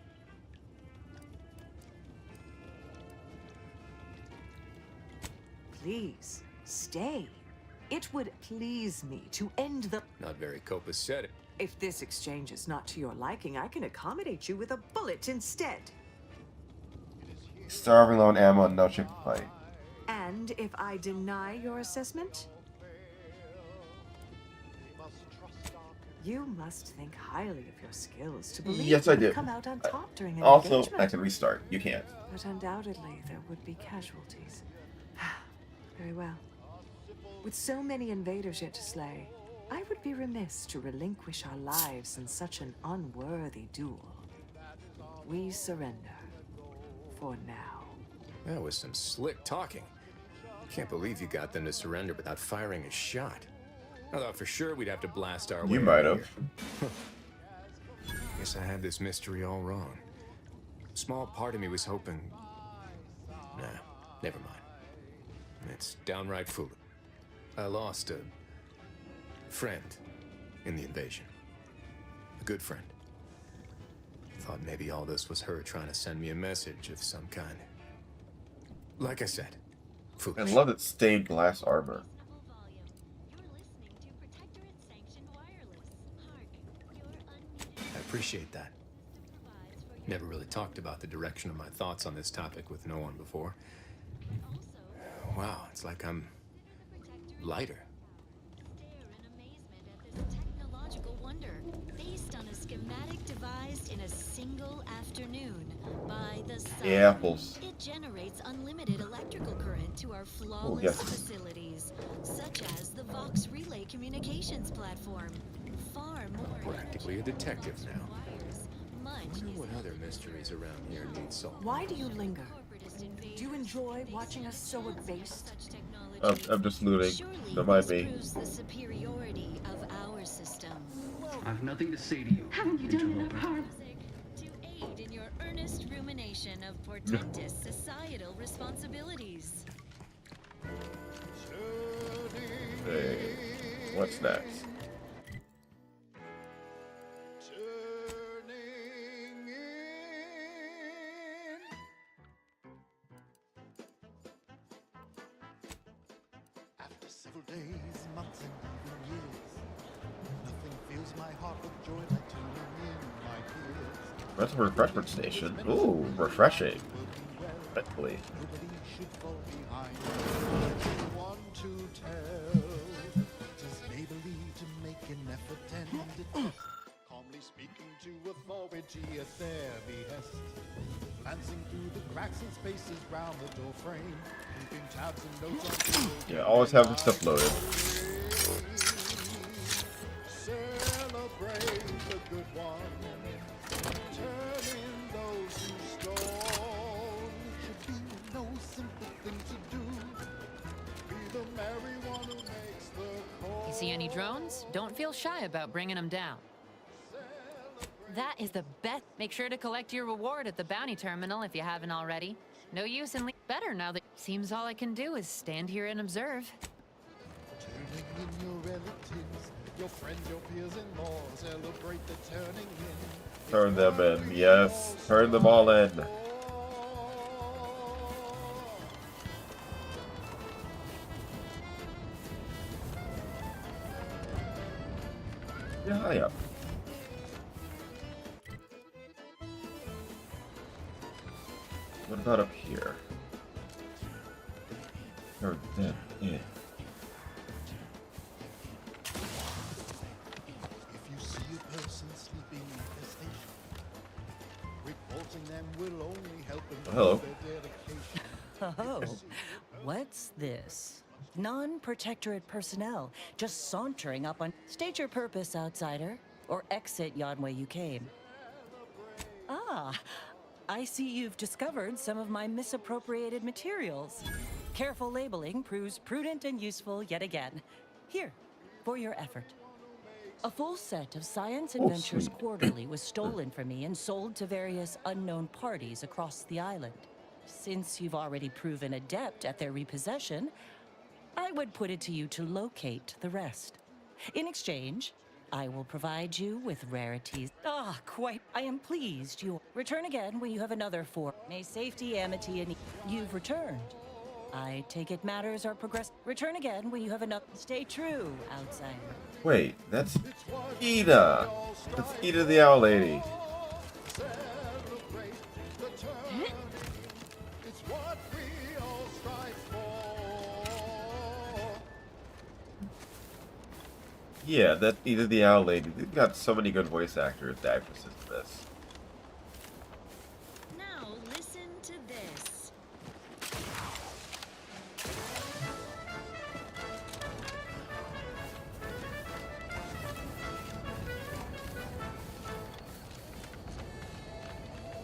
Please, stay. It would please me to end the... Not very copacetic. If this exchange is not to your liking, I can accommodate you with a bullet instead. Starving, low on ammo, and no chip to fight. And if I deny your assessment, you must think highly of your skills to believe Yes, I you'll do. come out on top during an Also, engagement. I can restart. You can't. But undoubtedly, there would be casualties. Very well. With so many invaders yet to slay, I would be remiss to relinquish our lives in such an unworthy duel. We surrender. For now. That was some slick talking. Can't believe you got them to surrender without firing a shot. I thought for sure we'd have to blast our way. You might out have. here. Guess I had this mystery all wrong. A small part of me was hoping... Nah, never mind. It's downright foolish. I lost a friend in the invasion. A good friend. Thought maybe all this was her trying to send me a message of some kind. Like I said, I foolish. love that stained glass armor. I appreciate that. Never really talked about the direction of my thoughts on this topic with no one before. Wow, it's like I'm lighter. Technological wonder based on a schematic devised in a single afternoon by the sun. Yeah, apples. It generates unlimited electrical current to our flawless yes. facilities, such as the Vox Relay Communications platform. Far more Practically a detective now. much Wonder what other mysteries around here need solving. Why do you linger? Do you enjoy watching us so abased? I'm just looting. Don't mind me. proves the superiority of our system. I've nothing to say to you. Haven't you done enough interloper. harm? To aid in your earnest rumination of portentous societal responsibilities. Hey, what's next? After several days, months, and even years, nothing fills my heart with joy like turning in my gears. That's a refreshment station. Ooh, refreshing. Mentally. Nobody should fall behind. I want to tell. Does Maybelline to make an effort and detest? Calmly speaking to authority at their behest. Glancing through the cracks and spaces round the door frame. Keeping tabs and notes on the Yeah, always have this stuff loaded. Celebrate the good one. Turn in those who scorn. Should be no simple thing to do. Be the merry one who makes the call. You see any drones? Don't feel shy about bringing them down. That is the best. Make sure to collect your reward at the bounty terminal if you haven't already. No use in better now that seems all I can do is stand here and observe. Turning in your relatives, your friends, your peers-in-law. Celebrate the turning in. Turn them in. Yes. Turn them all in. Yeah, yeah. What about up here? Or then, yeah. If you see a person sleeping at the station, reporting them will only help them Hello. their dedication. Oh, what's this? Non-protectorate personnel just sauntering up on... State your purpose, outsider, or exit yon way you came. Ah, I see you've discovered some of my misappropriated materials. Careful labeling proves prudent and useful yet again. Here, for your effort. A full set of Science Adventures sweet. Quarterly was stolen from me and sold to various unknown parties across the island. Since you've already proven adept at their repossession, I would put it to you to locate the rest. In exchange, I will provide you with rarities. Ah, quite. I am pleased you return again when you have another four. May safety, amity, and you've returned. I take it matters are progress. Return again when you have enough. Stay true, outsider. Wait, that's Ida. That's Ida the Owl Lady. It's what we all strive for. Yeah, that's Ida the Owl Lady. They've got so many good voice actors, actresses in this. Now listen to this.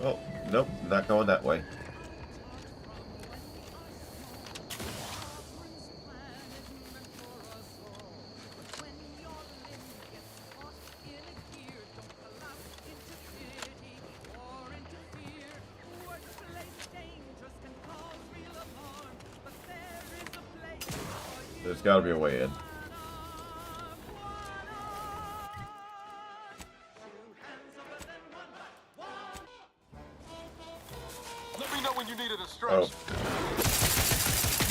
Oh, nope, not going that way. There's gotta be a way in. Let me know when you needed a stretch. Oh.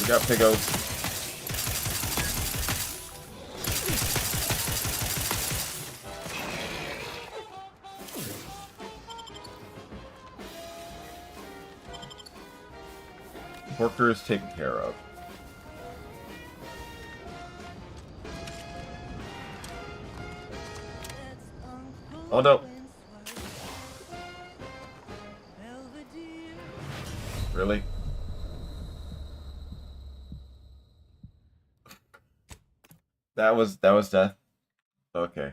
We got Pigos. Porker is taken care of. Oh no. Really? That was death. Okay.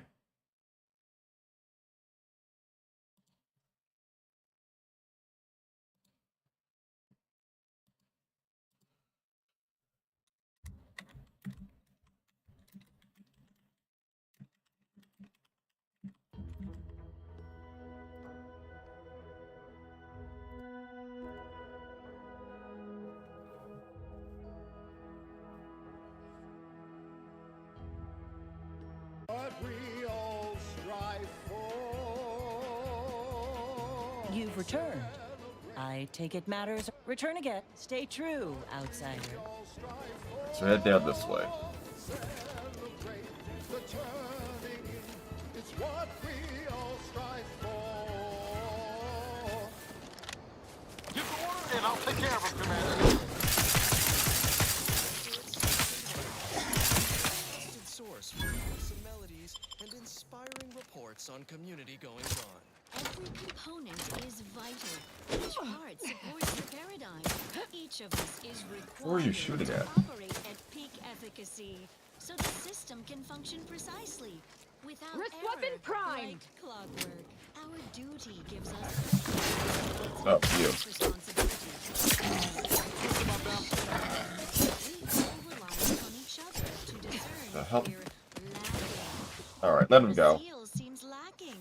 What we all strive for. You've returned. I take it matters. Return again. Stay true, outsider. So head down this way. Celebrate the turning in. It's what we all strive for. Give the order and I'll take care of him, Commander. Source for awesome melodies and inspiring reports on community goings-on. Every component is vital. Each part supports the paradigm. Each of us is Who are you required shooting to at? operate at peak efficacy, so the system can function precisely, without Wrist error, weapon prime! like clockwork. Our duty gives us Oh, you. responsibility. We all rely on each other to discern The hell? where Alright, let him go. seal seems lacking,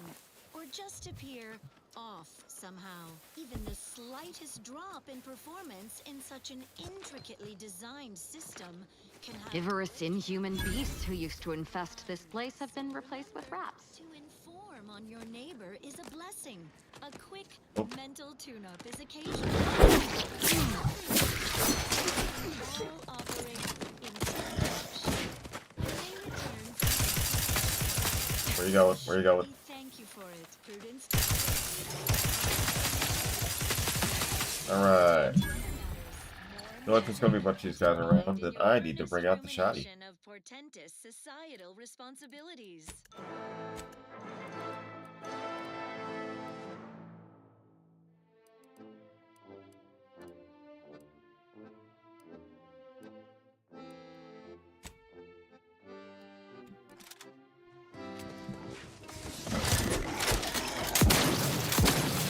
or just appear off somehow. Even the slightest drop in performance in such an intricately designed system can have Ivorous inhuman beasts who used to infest this place have been replaced with rats. to inform on your neighbor is a blessing. A quick mental tune-up is occasional. All operate in touch. They return. Where you going? Where you going? We thank you for it, Prudence. Alright. Feel like there's gonna be a bunch of these guys around, then I need to bring out the shotty. Of portentous societal responsibilities.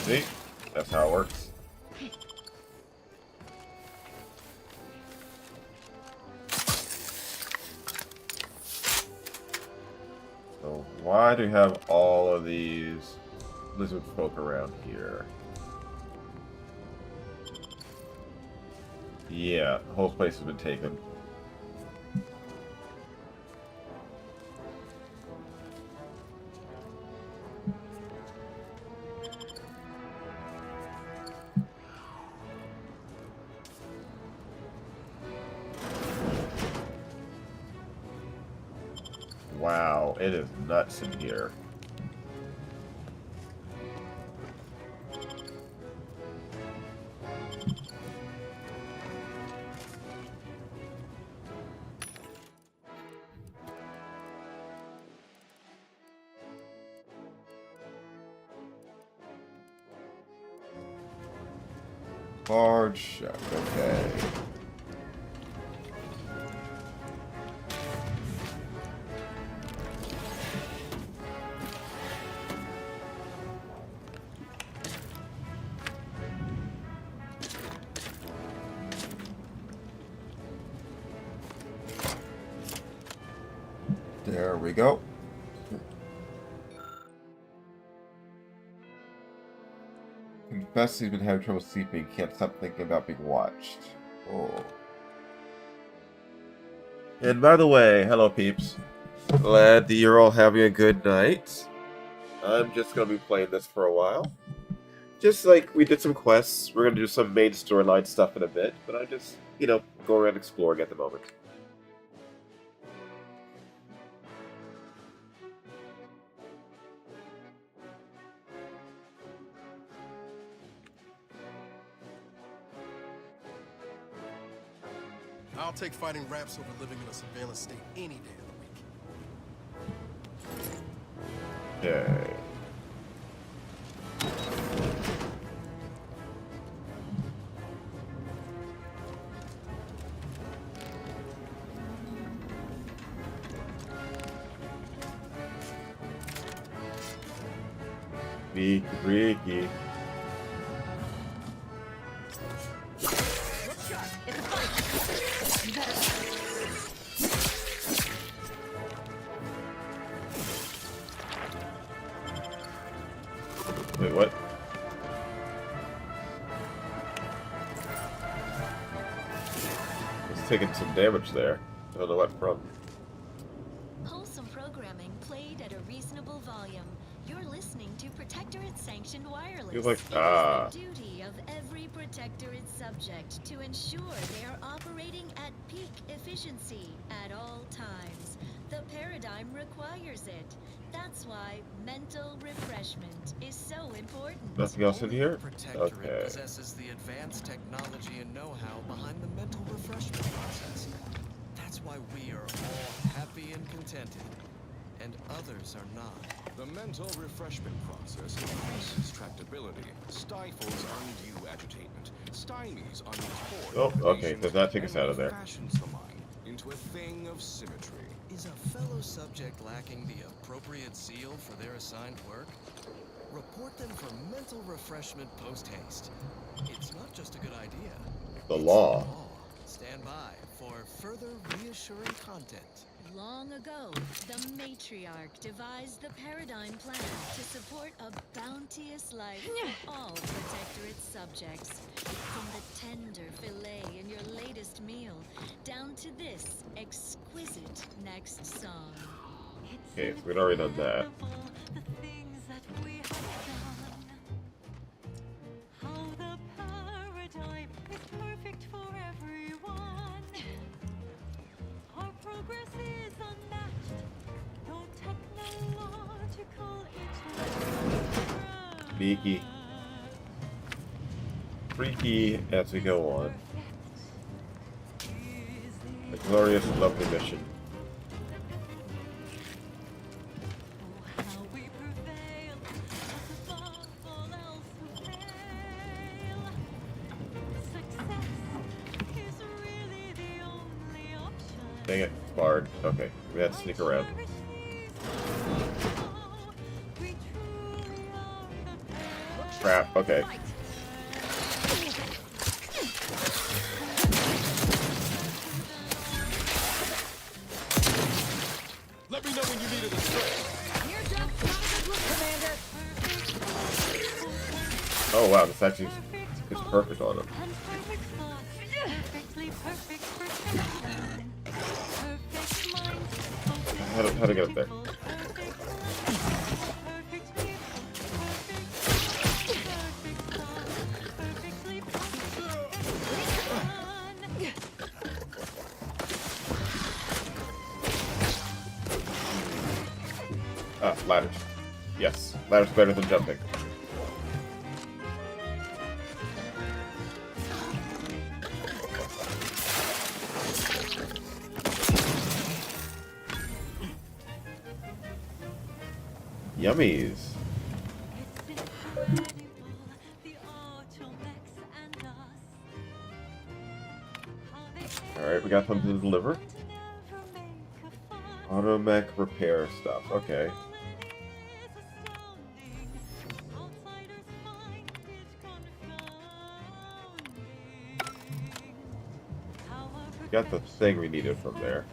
See? That's how it works. So why do you have all of these lizard folk around here? Yeah, the whole place has been taken. Wow, it is nuts in here. Large shack, okay. There we go. Confess he's been having trouble sleeping. Can't stop thinking about being watched. Oh. And by the way, hello peeps. Glad that you're all having a good night. I'm just gonna be playing this for a while. Just like we did some quests, we're gonna do some main storyline stuff in a bit, but I'm just, going around exploring at the moment. I'll take fighting raps over living in a surveillance state any day of the week. Okay. Ricky. Wait, what? It's taking some damage there. I don't know what from. Wholesome programming played at a reasonable volume. You're listening to Protectorate Sanctioned Wireless. You're like, It is the duty of every Protectorate subject to ensure they are operating at peak efficiency at all times. The paradigm requires it. That's why mental refreshment is so important. Nothing else in here? Protectorate Okay. possesses the advanced technology and know-how behind the mental refreshment process. That's why we are all happy and contented, and others are not. The mental refreshment process increases tractability, stifles undue agitation, stymies untoward. Oh, okay. Does that take us out of there? Fashions the mind into a thing of symmetry. Is a fellow subject lacking the appropriate zeal for their assigned work? Report them for mental refreshment post-haste. It's not just a good idea. The law. Stand by for further reassuring content. Long ago, the matriarch devised the paradigm plan to support a bounteous life for all Protectorate subjects. From the tender fillet in your latest meal, down to this exquisite next song. Okay, so we'd already done that. The things that we have done. How the paradigm is perfect for everyone. Our progress is unmatched. No technological intellect. Beaky. Freaky as we go on. A glorious, lovely mission. Dang it, it's barred. Okay, we had to sneak around. Crap, okay. Let me know when you needed a Oh wow, this actually is perfect on him. How to get up there? Ah, ladders. Yes, ladders better than jumping. Yummies. Alright, we got something to deliver. Automech repair stuff, okay. Got the thing we needed from there.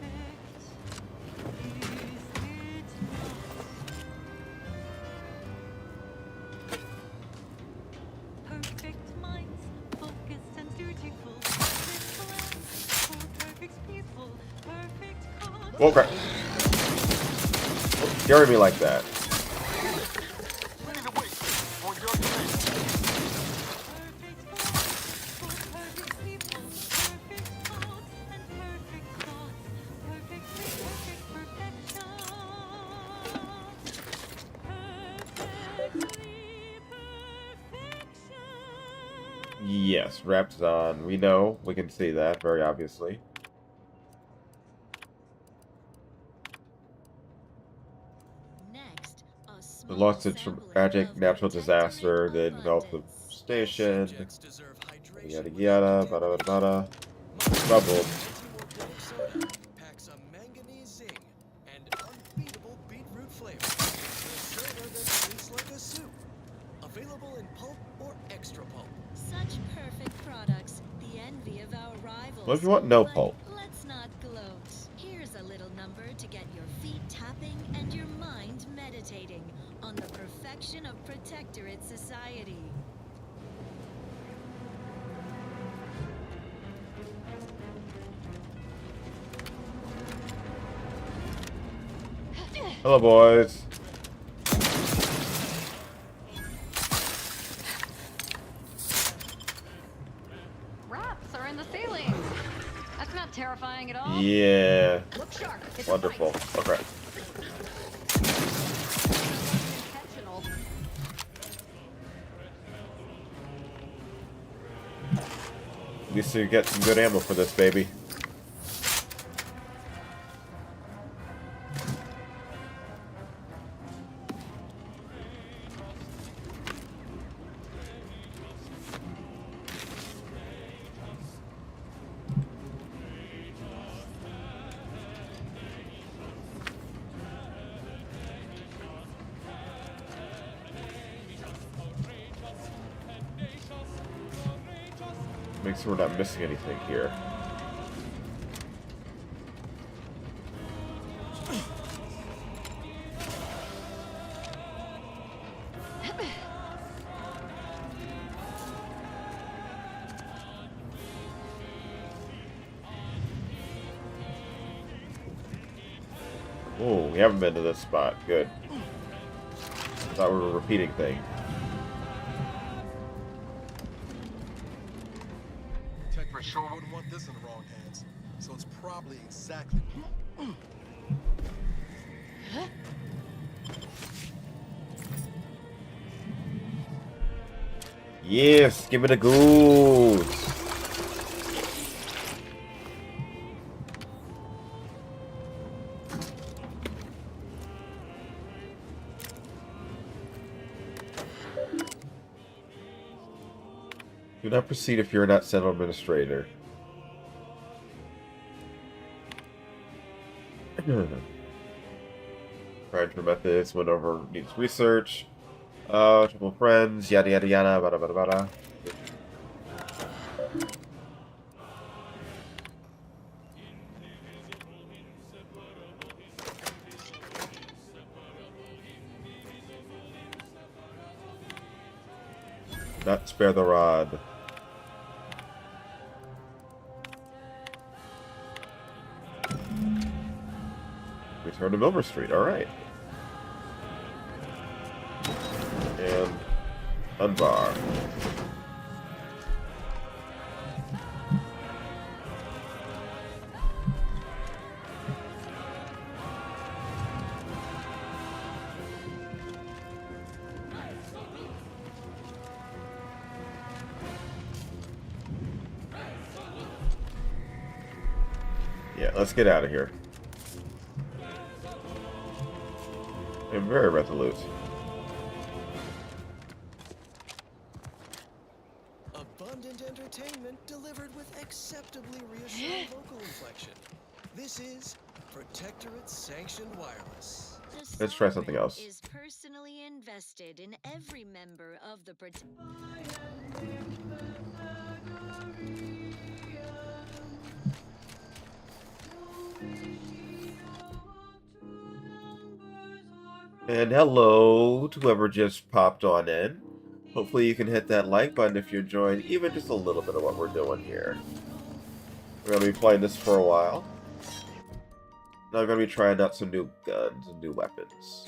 Oh crap! Don't scare me like that. Yes, wrapped on. We know. We can see that very obviously. The loss of tragic natural disaster that developed the station. Yada yada, bada bada. Trouble. Packs a manganese zing and unbeatable beetroot flavor. The soda that tastes like a soup. Available in pulp or extra pulp. Such perfect products, the envy of our rivals. What if you want no pulp? Let's not gloat. Here's a little number to get your feet tapping and your mind meditating on the perfection of Protectorate society. Hello, boys. Rats are in the ceiling. That's not terrifying at all. Yeah. Look sharp. It's Wonderful. Okay. intentional. At least you get some good ammo for this, baby. Make sure we're not missing anything here. Oh, we haven't been to this spot. Good. Thought we were repeating things. Tech sure wouldn't want this in the wrong hands, so it's probably exactly. Yes, give it a goose. Do not proceed if you're not Sentinel Administrator. Tried methods, went over, needs research. Triple friends, yada yada yada, bada bada bada. Not spare the rod. Return to Milver Street, alright. And unbar. Yeah, let's get out of here. I'm very resolute. Abundant entertainment delivered with acceptably reassuring vocal inflection. This is Protectorate Sanctioned Wireless. Let's try something else. Is personally invested in every member of the And hello to whoever just popped on in. Hopefully you can hit that like button if you're enjoying even just a little bit of what we're doing here. We're going to be playing this for a while. Now we're going to be trying out some new guns and new weapons.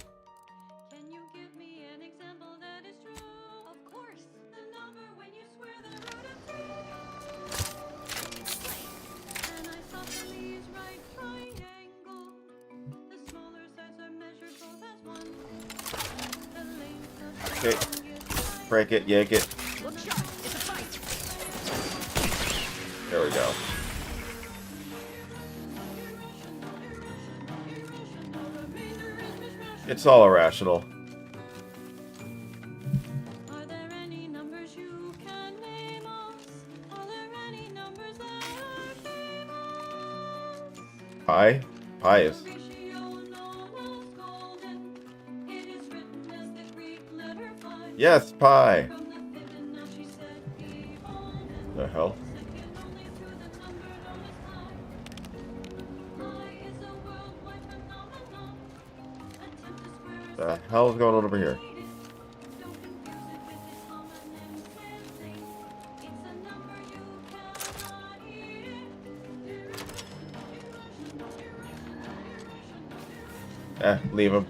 Okay. Break it, yank it. There we go. It's all irrational. Pi? Pi is. Yes, pi. The hell? The hell is going on over here? Leave him.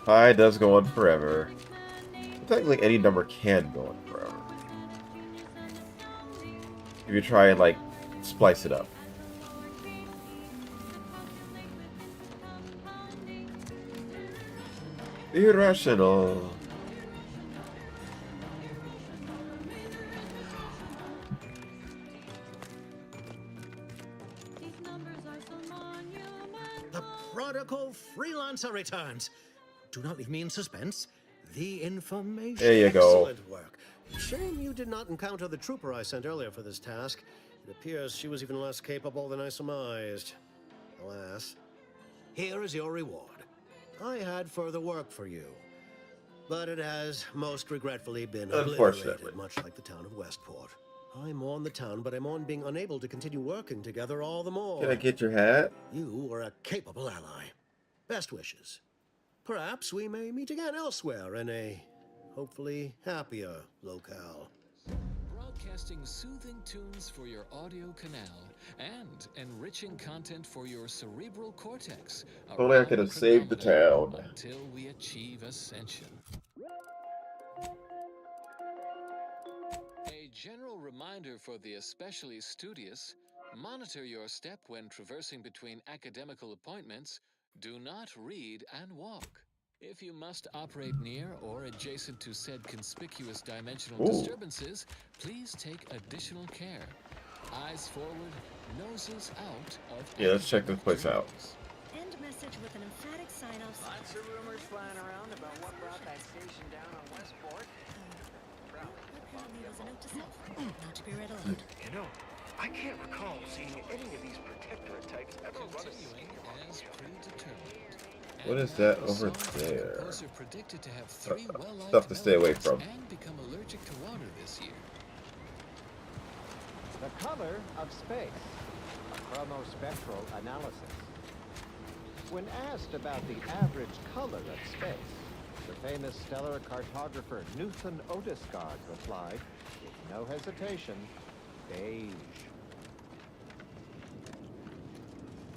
Pi does go on forever. Technically, any number can go on forever. If you try and, like, splice it up. Irrational. The prodigal freelancer returns. Do not leave me in suspense. The information. There you go. Excellent work. Shame you did not encounter the trooper I sent earlier for this task. It appears she was even less capable than I surmised. Alas. Here is your reward. I had further work for you, but it has most regretfully been obliterated, much like the town of Westport. I mourn the town, but I mourn being unable to continue working together all the more. Can I get your hat? You were a capable ally. Best wishes. Perhaps we may meet again elsewhere in a, hopefully, happier locale. Broadcasting soothing tunes for your audio canal and enriching content for your cerebral cortex. Only I could have saved the town. Until we achieve ascension. A general reminder for the especially studious: monitor your step when traversing between academical appointments. Do not read and walk. If you must operate near or adjacent to said conspicuous dimensional disturbances, please take additional care. Eyes forward, noses out of... Yeah, let's check this place out. End message with an emphatic sign-off. Lots of rumors flying around about what brought that station down on Westport. Apparently it was a note to self, not to be read aloud. You know, I can't recall seeing any of these protectorate types ever run a scheme as predetermined. What is that over there? Predicted to have 3 Stuff to stay away from. And become allergic to water this year. The color of space, a chromospectral analysis. When asked about the average color of space, the famous stellar cartographer Newton Otisgard replied, with no hesitation, beige.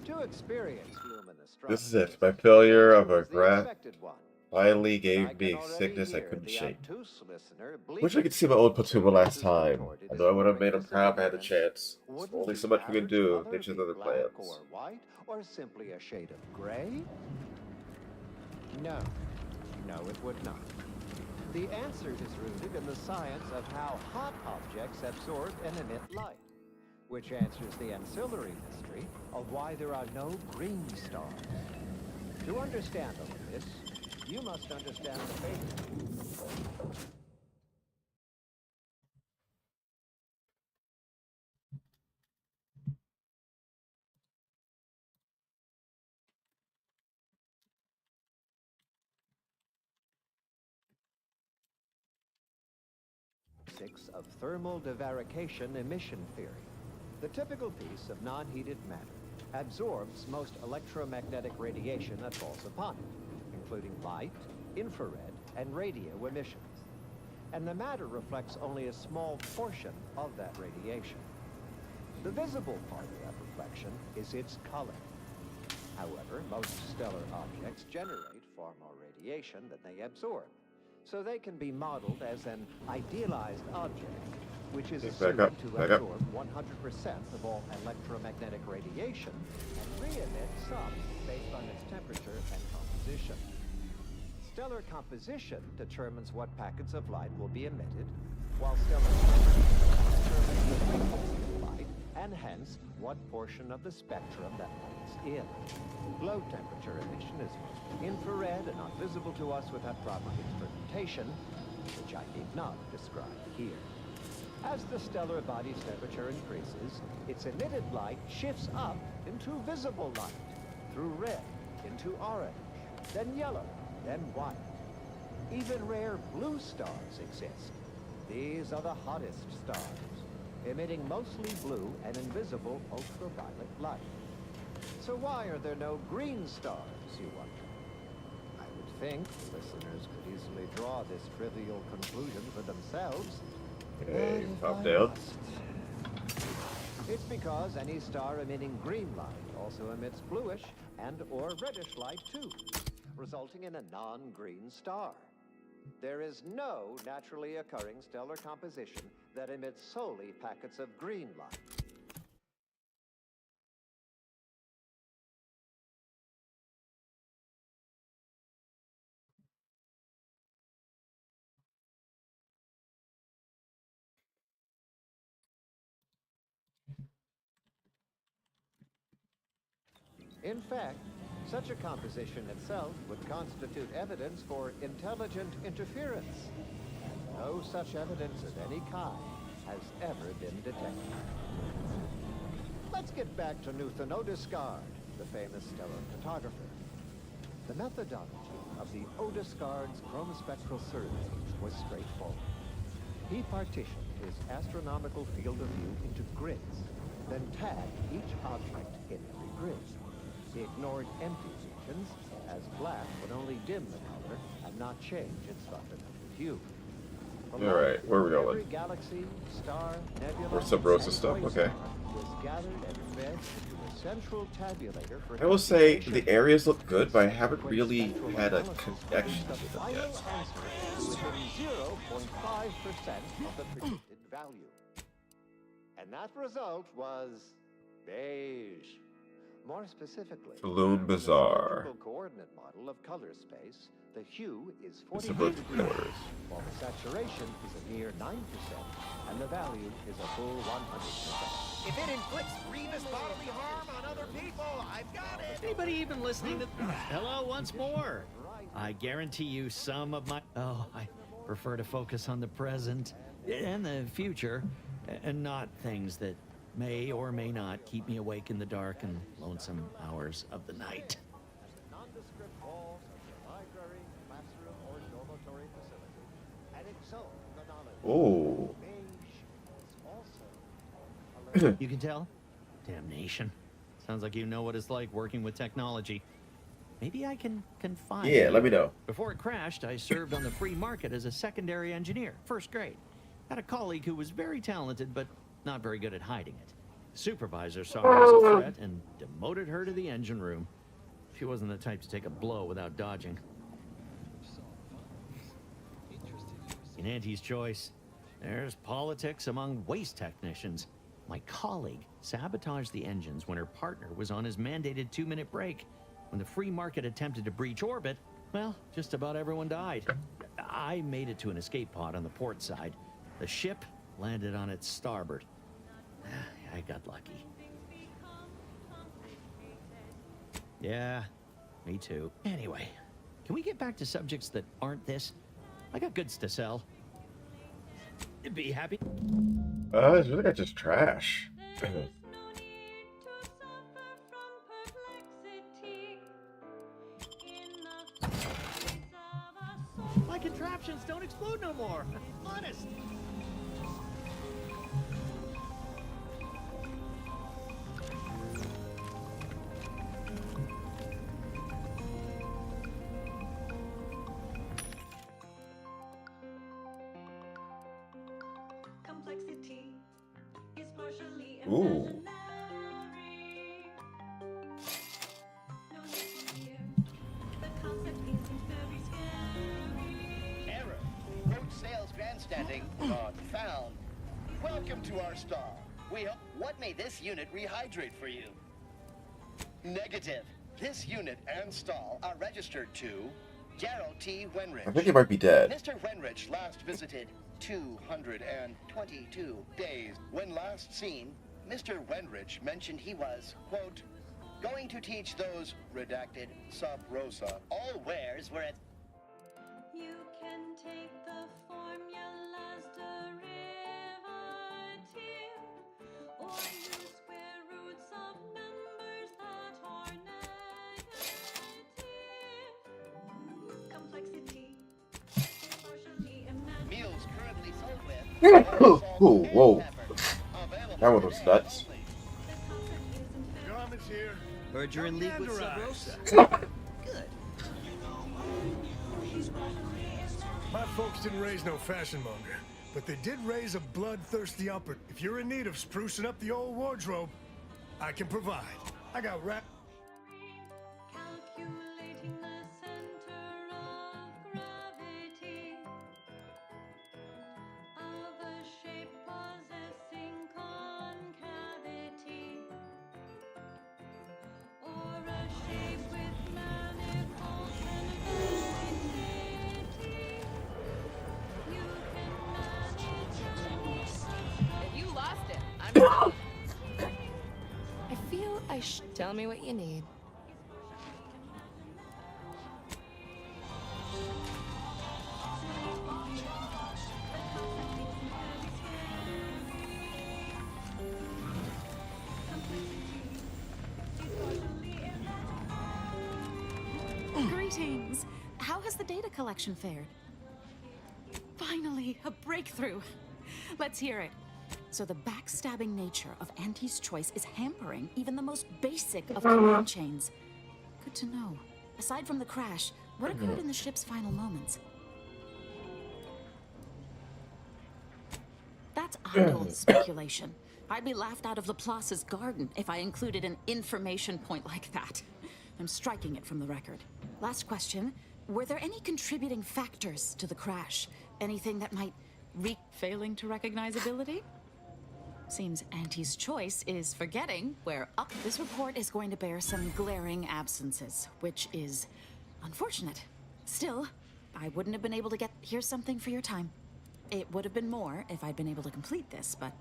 To experience luminous This is it. My failure of a graph. Finally gave me sickness I couldn't shake. Wish I could see my old platoon one last time. I know I would have made him proud if I had the chance. There's only so much we can do. Nature's other plans. Or white, or simply a shade of gray? No. No, it would not. The answer is rooted in the science of how hot objects absorb and emit light, which answers the ancillary mystery of why there are no green stars. To understand all of this, you must understand the fate. 6 of thermal divarication emission theory. The typical piece of non-heated matter absorbs most electromagnetic radiation that falls upon it, including light, infrared, and radio emissions. And the matter reflects only a small portion of that radiation. The visible part of that reflection is its color. However, most stellar objects generate far more radiation than they absorb, so they can be modeled as an idealized object, which is assumed to absorb 100% of all electromagnetic radiation and re-emit some based on its temperature and composition. Stellar composition determines what packets of light will be emitted, while stellar temperature determines the frequency of light, and hence what portion of the spectrum that light's in. Low temperature emission is mostly infrared and not visible to us without proper instrumentation, which I need not describe here. As the stellar body's temperature increases, its emitted light shifts up into visible light, through red, into orange, then yellow, then white. Even rare blue stars exist. These are the hottest stars, emitting mostly blue and invisible ultraviolet light. So why are there no green stars, you wonder? I would think the listeners could easily draw this trivial conclusion for themselves. Okay, top down. It's because any star emitting green light also emits bluish and or reddish light too, resulting in a non-green star. There is no naturally occurring stellar composition that emits solely packets of green light. In fact, such a composition itself would constitute evidence for intelligent interference. And no such evidence of any kind has ever been detected. Let's get back to Newton Odescard, the famous stellar photographer. The methodology of the Odescard's chromospectral survey was straightforward. He partitioned his astronomical field of view into grids, then tagged each object in every grid. He ignored empty regions, as black would only dim the color and not change its fundamental hue. Alright, where are we going? Every galaxy, star, nebula, Or sub rosa stuff, okay. was gathered and fed into a central tabulator for I will say the areas look good, but I haven't really had a connection the to them final yet. answer to within 0.5% of the predicted value. And that result was beige. More specifically, Balloon Bazaar. the coordinate model of color space, the hue is It's 49 about degrees, colors. while the saturation is a mere 9%, and the value is a full 100%. If it inflicts grievous bodily harm on other people, I've got it. Anybody even listening to... Hello once more. I guarantee you some of my... Oh, I prefer to focus on the present and the future, and not things that may or may not keep me awake in the dark and lonesome hours of the night. Nondescript walls of your library, classroom, or dormitory facility, and exalt the knowledge. Oh. Beige is also You can tell? Damnation. Sounds like you know what it's like working with technology. Maybe I can confide. Yeah, in let you. me know. Before it crashed, I served on the free market as a secondary engineer, first grade. Had a colleague who was very talented, but not very good at hiding it. Supervisor saw her as a threat and demoted her to the engine room. She wasn't the type to take a blow without dodging. In Auntie's Choice, there's politics among waste technicians. My colleague sabotaged the engines when her partner was on his mandated 2-minute break. When the free market attempted to breach orbit, well, just about everyone died. I made it to an escape pod on the port side. The ship landed on its starboard. I got lucky. Yeah, me too. Anyway, can we get back to subjects that aren't this? I got goods to sell. Be happy. It's really got just trash. My contraptions don't explode no more. Honest. Complexity is partially Ooh. imaginary. No need to fear. The concept isn't very scary. Error. Road sales grandstanding not found. Welcome to our stall. What made this unit rehydrate for you? Negative. This unit and stall are registered to Gerald T. Wenrich. I think he might be dead. Mr. Wenrich last visited 222 days. When last seen, Mr. Wenrich mentioned he was, quote, going to teach those redacted sub rosa. All wares were at... You can take the formula's derivative or use square roots of numbers that are negative. Complexity is partially imaginary. Meals currently sold with... Ooh, whoa. That one was nuts. Garment's here. Heard you're in league with Sub Rosa. Good. My folks didn't raise no fashion monger, but they did raise a bloodthirsty upper. If you're in need of sprucing up the old wardrobe, I can provide. I got Calculating the center of gravity of a shape possessing concavity or a shape with manifold convexity. You can manage If you lost it, I'm I feel I should tell me what you need. Greetings. How has the data collection fared? Finally, a breakthrough. Let's hear it. So the backstabbing nature of Auntie's Choice is hampering even the most basic of command chains. Good to know. Aside from the crash, what occurred in the ship's final moments? That's idle speculation. I'd be laughed out of Laplace's garden if I included an information point like that. I'm striking it from the record. Last question. Were there any contributing factors to the crash? Anything that might failing to recognizability? Seems Auntie's Choice is forgetting where up. This report is going to bear some glaring absences, which is unfortunate. Still, I wouldn't have been able to get... Here's something for your time. It would have been more if I'd been able to complete this, but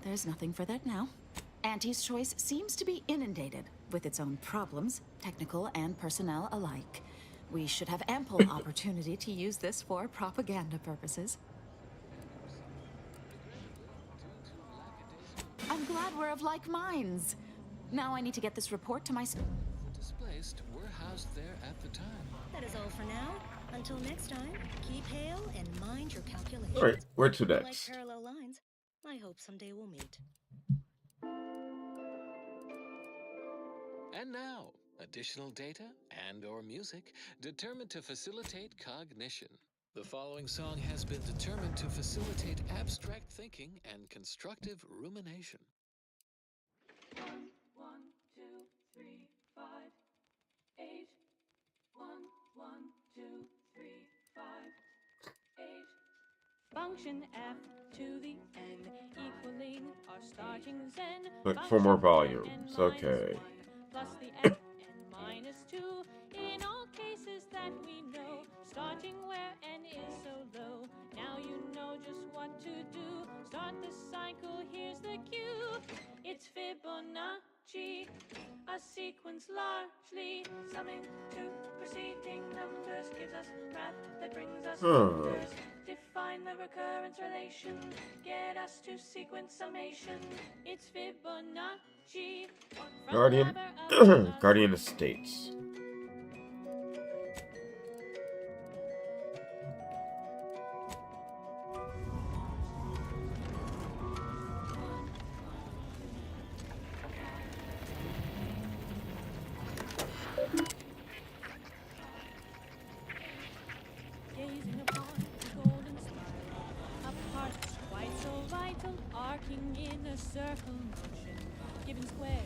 there's nothing for that now. Auntie's Choice seems to be inundated with its own problems, technical and personnel alike. We should have ample opportunity to use this for propaganda purposes. I'm glad we're of like minds. Now I need to get this report to my... Displaced were housed there at the time. That is all for now. Until next time, keep hail and mind your calculations. All right, where to Like next? parallel lines, I hope someday we'll meet. And now, additional data and/or music determined to facilitate cognition. The following song has been determined to facilitate abstract thinking and constructive rumination. 1, 2, 3, 5, 8. 1, 1, 2, 3, 5, 8. fraction f to the n equaling our starting zen. Look for more volumes. Okay. Plus the f n minus 2 in all cases that we know, starting where n is so low. Now you know just what to do. Start the cycle, here's the cue. It's Fibonacci, a sequence largely summing to preceding numbers gives us math that brings us wonders. Define the recurrence relation, get us to sequence summation. It's Fibonacci. Guardian, Guardian Estates. Gazing upon the golden spiral, a part that's quite so vital, arcing in a circle motion, giving squares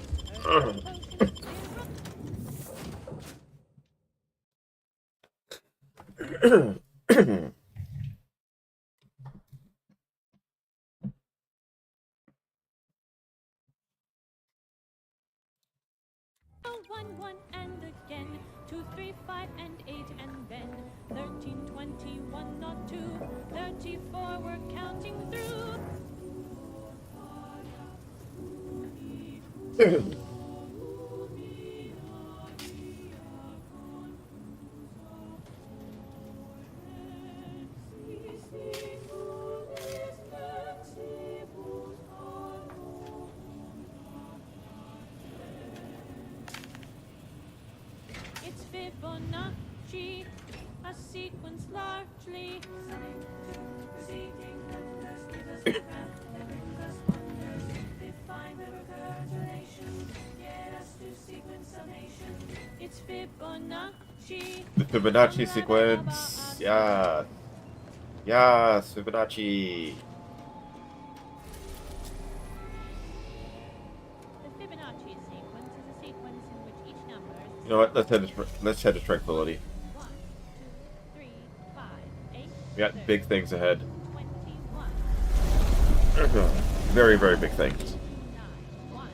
one, one, and again 2, 3, 5, and 8, and then 13, 21, not 2, 34, we're counting through. It's Fibonacci, a sequence largely summing to preceding numbers gives us the graph that brings us wonders. Define the recurrence relation, get us to sequence summation. It's Fibonacci. The Fibonacci sequence. Yeah. Yes, Fibonacci. The Fibonacci sequence is a sequence in which each number is You know what? Let's head to Tranquility. 1, 2, 3, 5, 8. We got big things ahead. 21. Very, very big things. 1,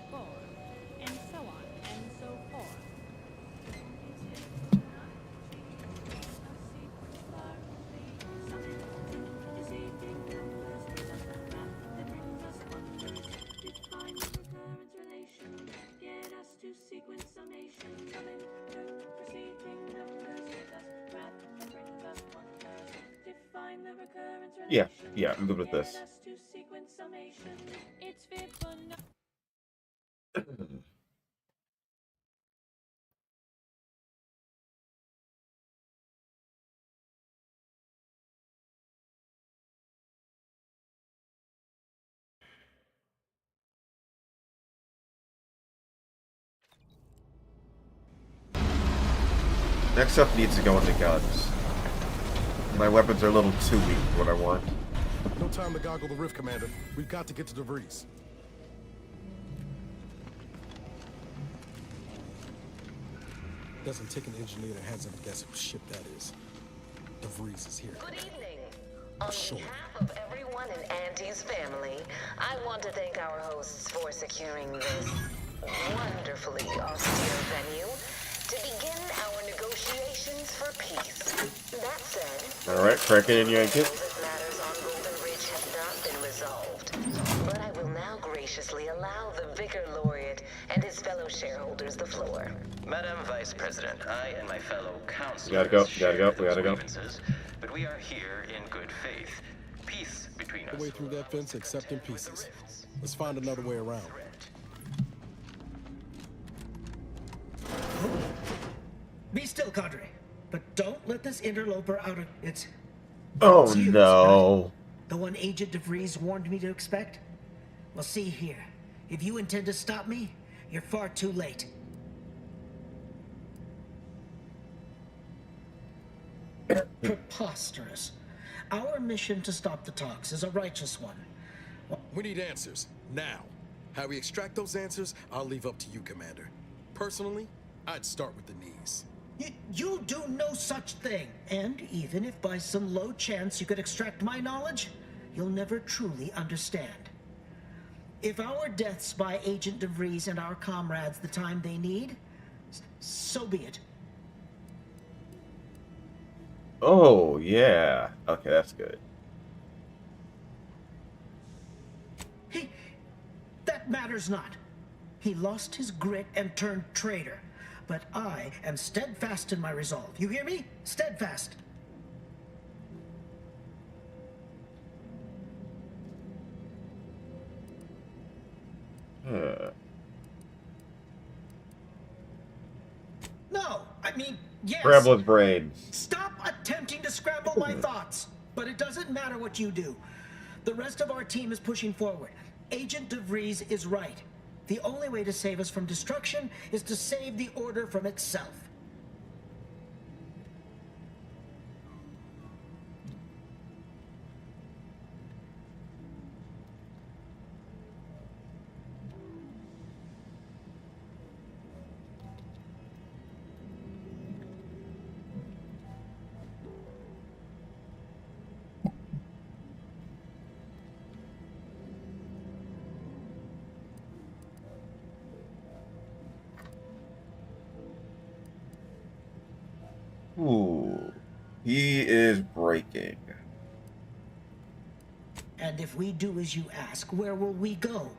44, and so on and so forth. Sequence summation coming to preceding numbers give us math that brings us wonders. Define the recurrence relation. Yeah, I'm good with this. Get us to sequence summation. It's Fibonacci. Next up needs to go into guns. My weapons are a little too weak for what I want. No time to goggle the rift, Commander. We've got to get to DeVries. Doesn't take an engineer to hands up and guess whose ship that is. DeVries is here. Good evening. On behalf of everyone in Auntie's family, I want to thank our hosts for securing this wonderfully austere venue to begin our negotiations for peace. That said, Alright, crack it and yank it. matters on Golden Ridge have not been resolved. But I will now graciously allow the Vicar Laureate and his fellow shareholders the floor. Madam Vice President, I and my fellow councilors We gotta share go, those we gotta go. grievances, but we are here in good faith. Peace between us. The way through that fence except in pieces. Let's find another way around. Be still, Cadre. But don't let this interloper out of its... Oh It's you, no. right? The one Agent DeVries warned me to expect? Well, see here. If you intend to stop me, you're far too late. Preposterous. Our mission to stop the talks is a righteous one. We need answers, now. How we extract those answers, I'll leave up to you, Commander. Personally, I'd start with the knees. You'll do no such thing. And even if by some low chance you could extract my knowledge, you'll never truly understand. If our deaths buy Agent DeVries and our comrades the time they need, so be it. Oh, yeah. Okay, that's good. That matters not. He lost his grit and turned traitor. But I am steadfast in my resolve. You hear me? Steadfast. No, I mean, yes. Scramble his brains. Stop attempting to scramble my thoughts. But it doesn't matter what you do. The rest of our team is pushing forward. Agent DeVries is right. The only way to save us from destruction is to save the Order from itself. Ooh, he is breaking. And if we do as you ask, where will we go?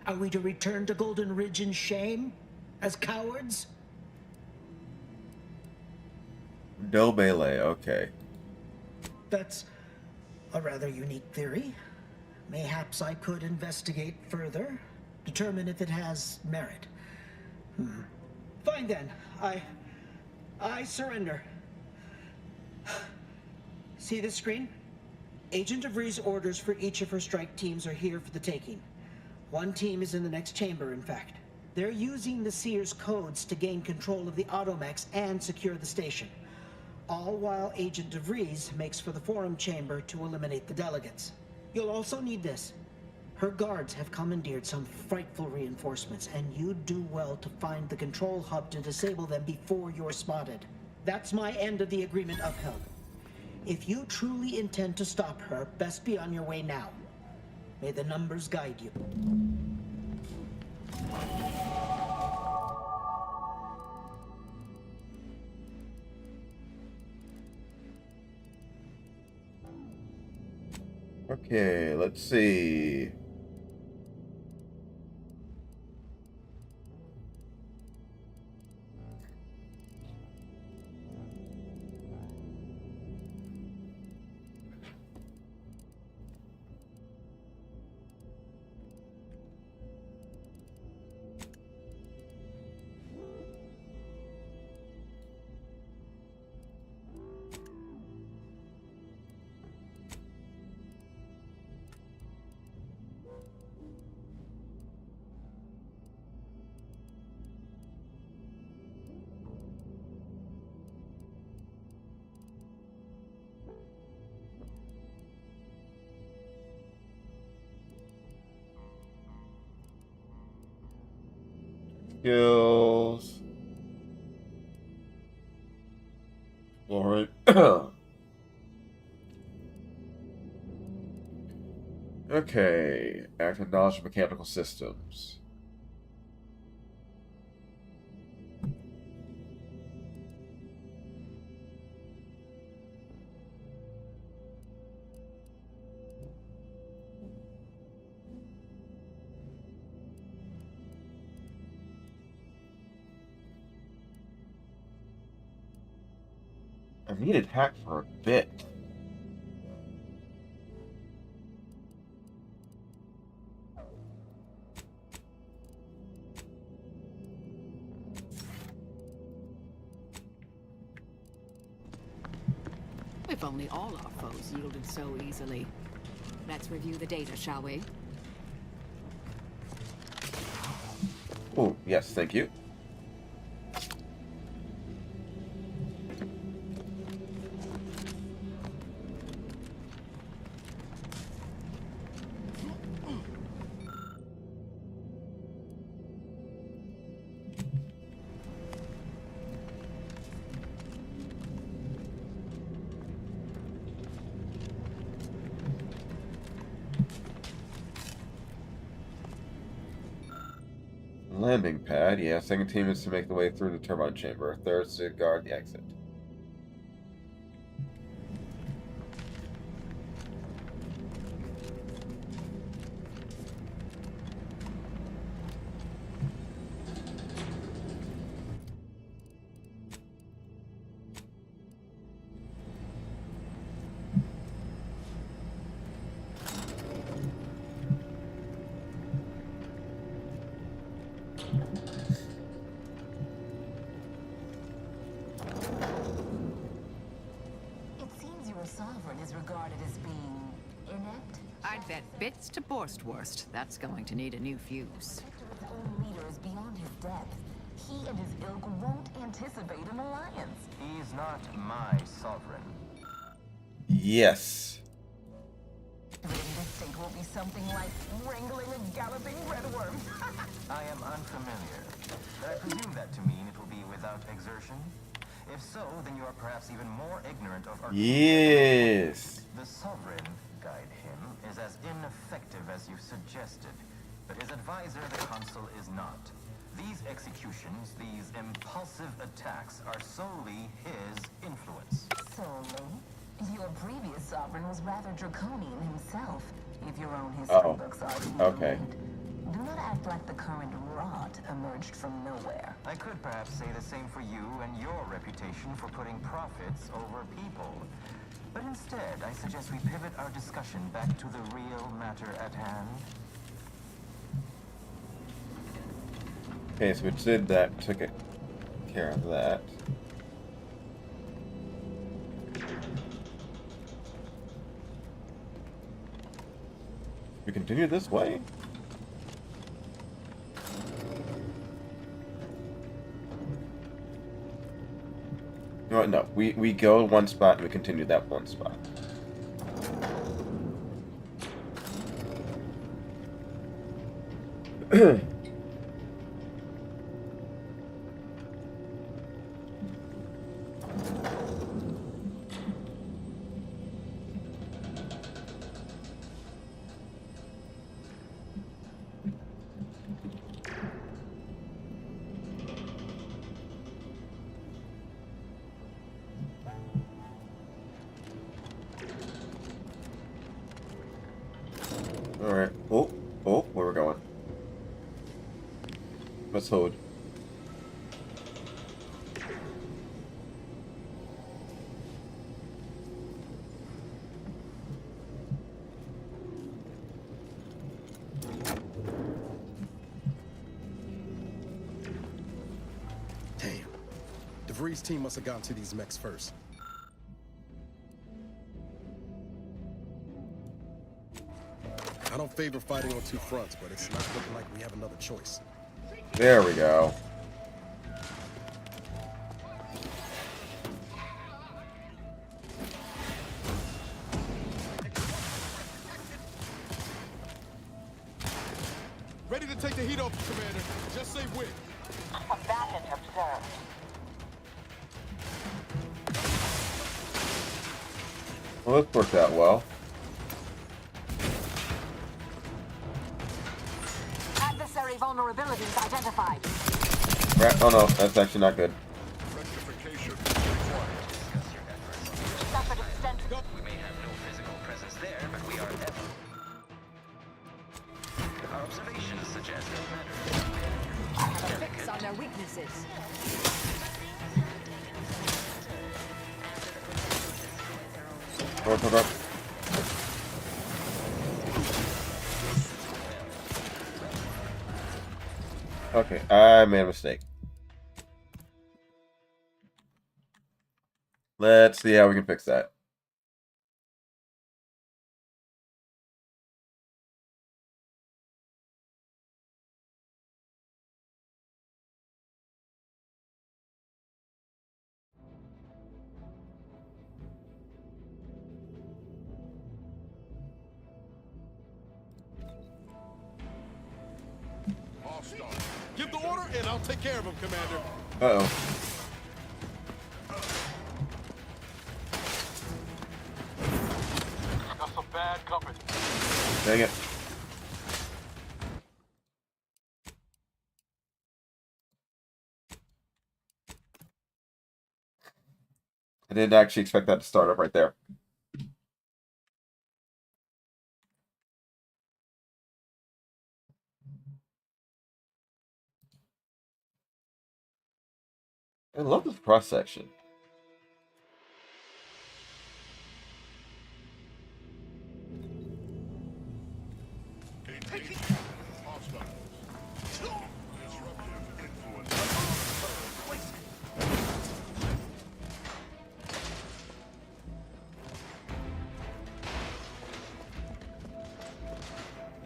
Are we to return to Golden Ridge in shame? As cowards? No melee, okay. That's a rather unique theory. Mayhaps I could investigate further, determine if it has merit. Fine then. I surrender. See this screen? Agent DeVries' orders for each of her strike teams are here for the taking. One team is in the next chamber, in fact. They're using the Seer's codes to gain control of the automechs and secure the station. All while Agent DeVries makes for the forum chamber to eliminate the delegates. You'll also need this. Her guards have commandeered some frightful reinforcements, and you'd do well to find the control hub to disable them before you're spotted. That's my end of the agreement upheld. If you truly intend to stop her, best be on your way now. May the numbers guide you. Okay, let's see. Skills. Alright. Okay. Active knowledge of mechanical systems. I've needed hack for a bit. If only all our foes yielded so easily. Let's review the data, shall we? Oh, yes, thank you. Landing pad. Yeah, second team is to make the way through the turbine chamber. Third is to guard the exit. Sovereign is regarded as being inept. I'd bet bits to Borstwurst that's going to need a new fuse. His own leader is beyond his depth. He and his ilk won't anticipate an alliance. He's not my sovereign. Yes. This state will be something like wrangling a galloping redworm. I am unfamiliar, but I presume that to mean it will be without exertion. If so, then you are perhaps even more ignorant of our... Yes. The Sovereign, guide him, is as ineffective as you suggested. But his advisor, the Consul, is not. These executions, these impulsive attacks, are solely his influence. Solely? Your previous Sovereign was rather draconian himself, if your own history books are to be believed. Do not act like the current rot emerged from nowhere. I could perhaps say the same for you and your reputation for putting profits over people. But instead, I suggest we pivot our discussion back to the real matter at hand. Okay, so we did that, took care of that. We continue this way? No, we go one spot and we continue that one spot. Alright. Oh, where we're going. Let's hold. Damn. DeVries' team must have gotten to these mechs first. I don't favor fighting on two fronts, but it's not looking like we have another choice. There we go. Ready to take the heat off, Commander. Just say when. Combatant observed. Well, this worked out well. Adversary vulnerabilities identified. Right. Oh no, that's actually not good. Suffered extensive. We may have no physical presence there, but we are ever. Our observations suggest it matters. I have a fix on their weaknesses. Go. Okay, I made a mistake. Let's see how we can fix that. All start. Give the order and I'll take care of him, Commander. Uh-oh. Got some bad company. Dang it. I didn't actually expect that to start up right there. I love this cross section.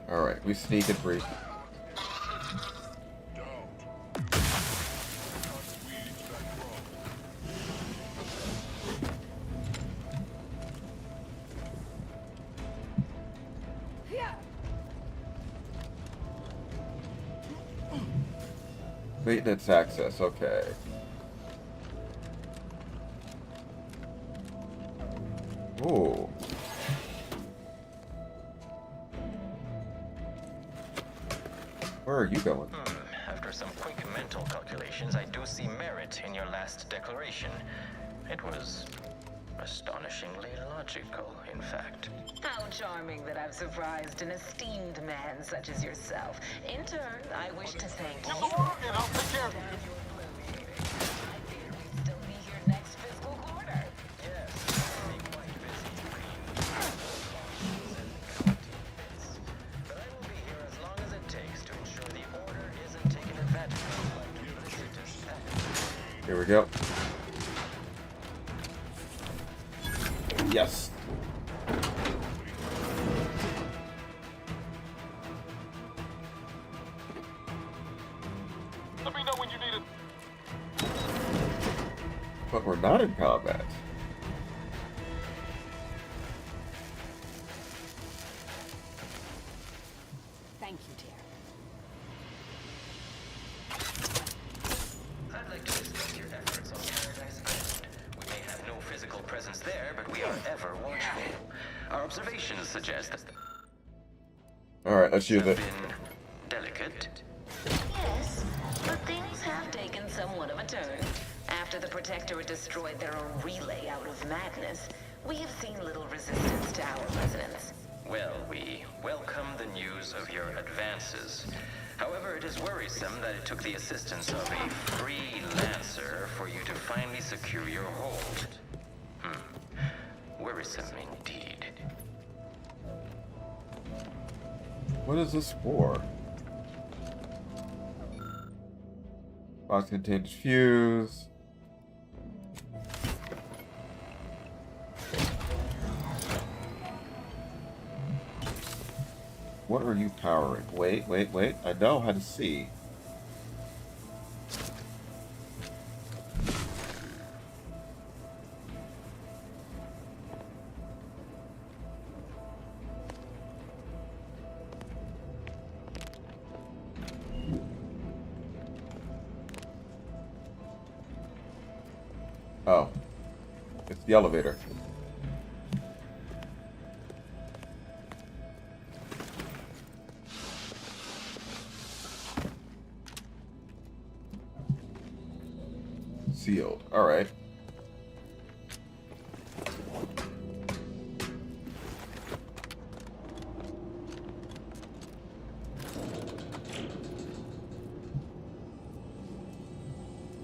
Alright, we sneak and free. Maintenance access, okay. Ooh. Where are you going? After some quick mental calculations, I do see merit in your last declaration. It was astonishingly logical, in fact. How charming that I've surprised an esteemed man such as yourself. In turn, I wish to thank you. And I'll take care of you. Still be here next fiscal quarter. Yes, be quite busy. But I will be here as long as it takes to ensure the order isn't taken advantage of by duplicitous actors. Here we go. Yes. Let me know when you need it. But we're not in combat. Thank you, dear. I'd like to discuss your efforts on Paradise Island. We may have no physical presence there, but we are ever watchful. Our observations suggest that Alright, let's use it. delicate. Yes, but things have taken somewhat of a turn. After the Protectorate destroyed their own relay out of madness, we have seen little resistance to our residents. Well, we welcome the news of your advances. However, it is worrisome that it took the assistance of a freelancer for you to finally secure your hold. Worrisome indeed. What is this for? Box contains fuse. What are you powering? Wait. I know how to see. Oh. It's the elevator. Sealed. Alright.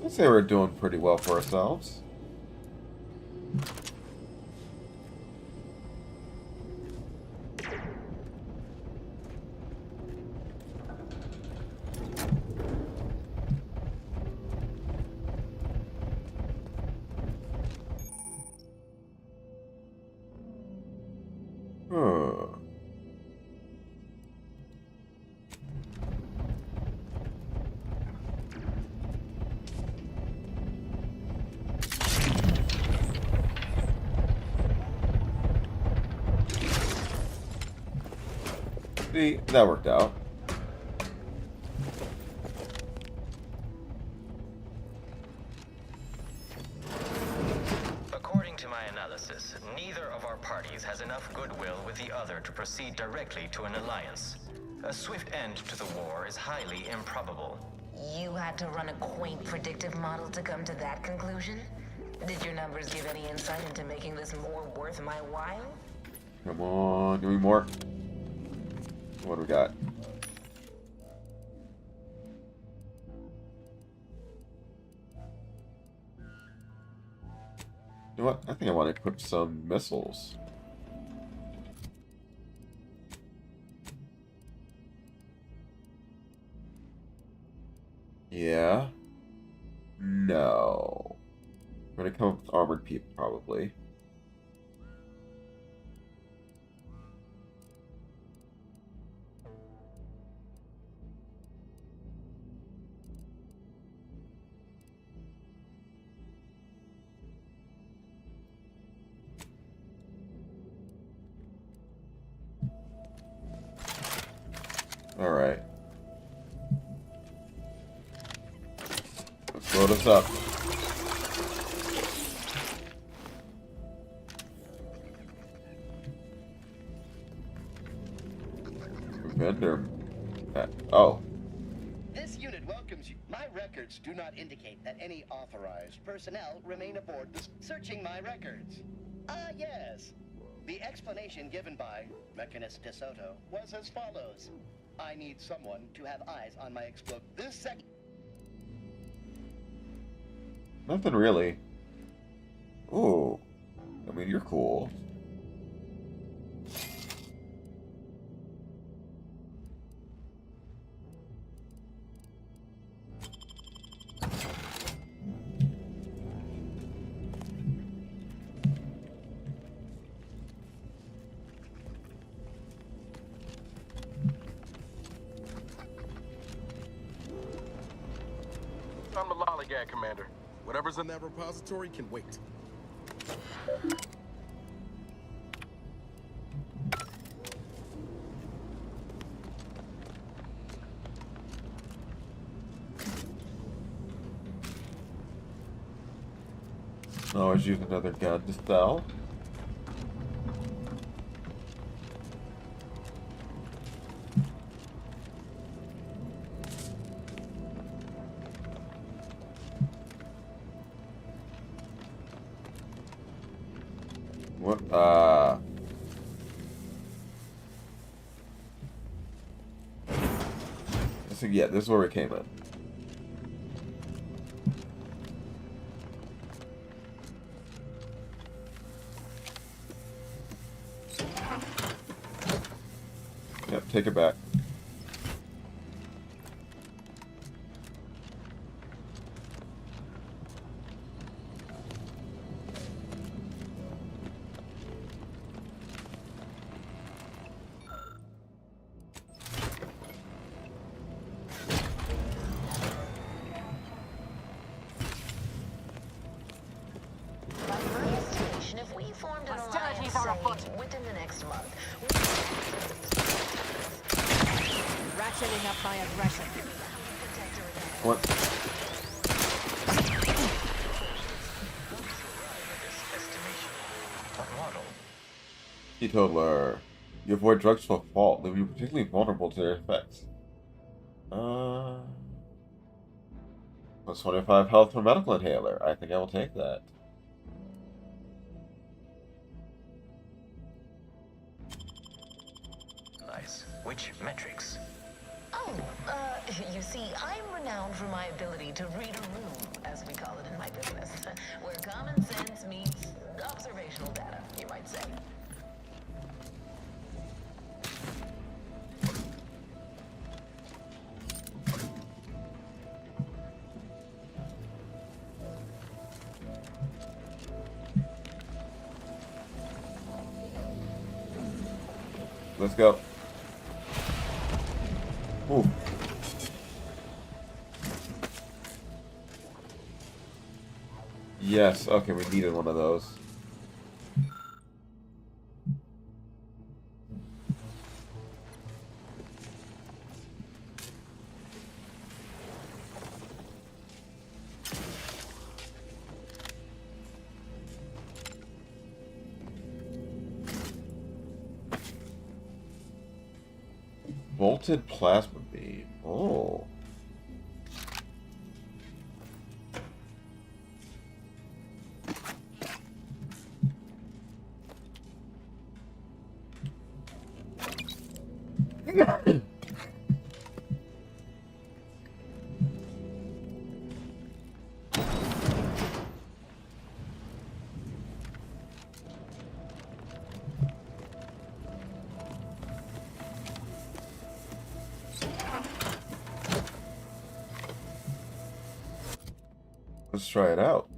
I'd say we're doing pretty well for ourselves. See, that worked out. According to my analysis, neither of our parties has enough goodwill with the other to proceed directly to an alliance. A swift end to the war is highly improbable. You had to run a quaint predictive model to come to that conclusion? Did your numbers give any insight into making this more worth my while? Come on, give me more. What do we got? You know what? I think I want to equip some missiles. Yeah. No. I'm gonna come up with armored people, probably. Alright. Let's load us up. Vendor. Oh. This unit welcomes you. My records do not indicate that any authorized personnel remain aboard this. Searching my records. Yes. The explanation given by Mechanist DeSoto was as follows. I need someone to have eyes on my explode. This second. Nothing really. Ooh. I mean, you're cool. I'm the lollygag, Commander. Whatever's in that repository can wait. Always use another gun to sell. What? So yeah, this is where we came in. Yep, take it back. By my estimation, if we formed an alliance, say, within the next month, Ratcheting up my aggression. What? Teetotaler. You avoid drugs to a fault, leaving you particularly vulnerable to their effects. Plus 25 health for medical inhaler. I think I will take that. Nice. Which metrics? Oh, you see, I'm renowned for my ability to read a room, as we call it in my business, where common sense meets observational data, you might say. Let's go. Ooh. Yes, okay, we needed one of those. Bolted plasma beam. Oh. Let's try it out.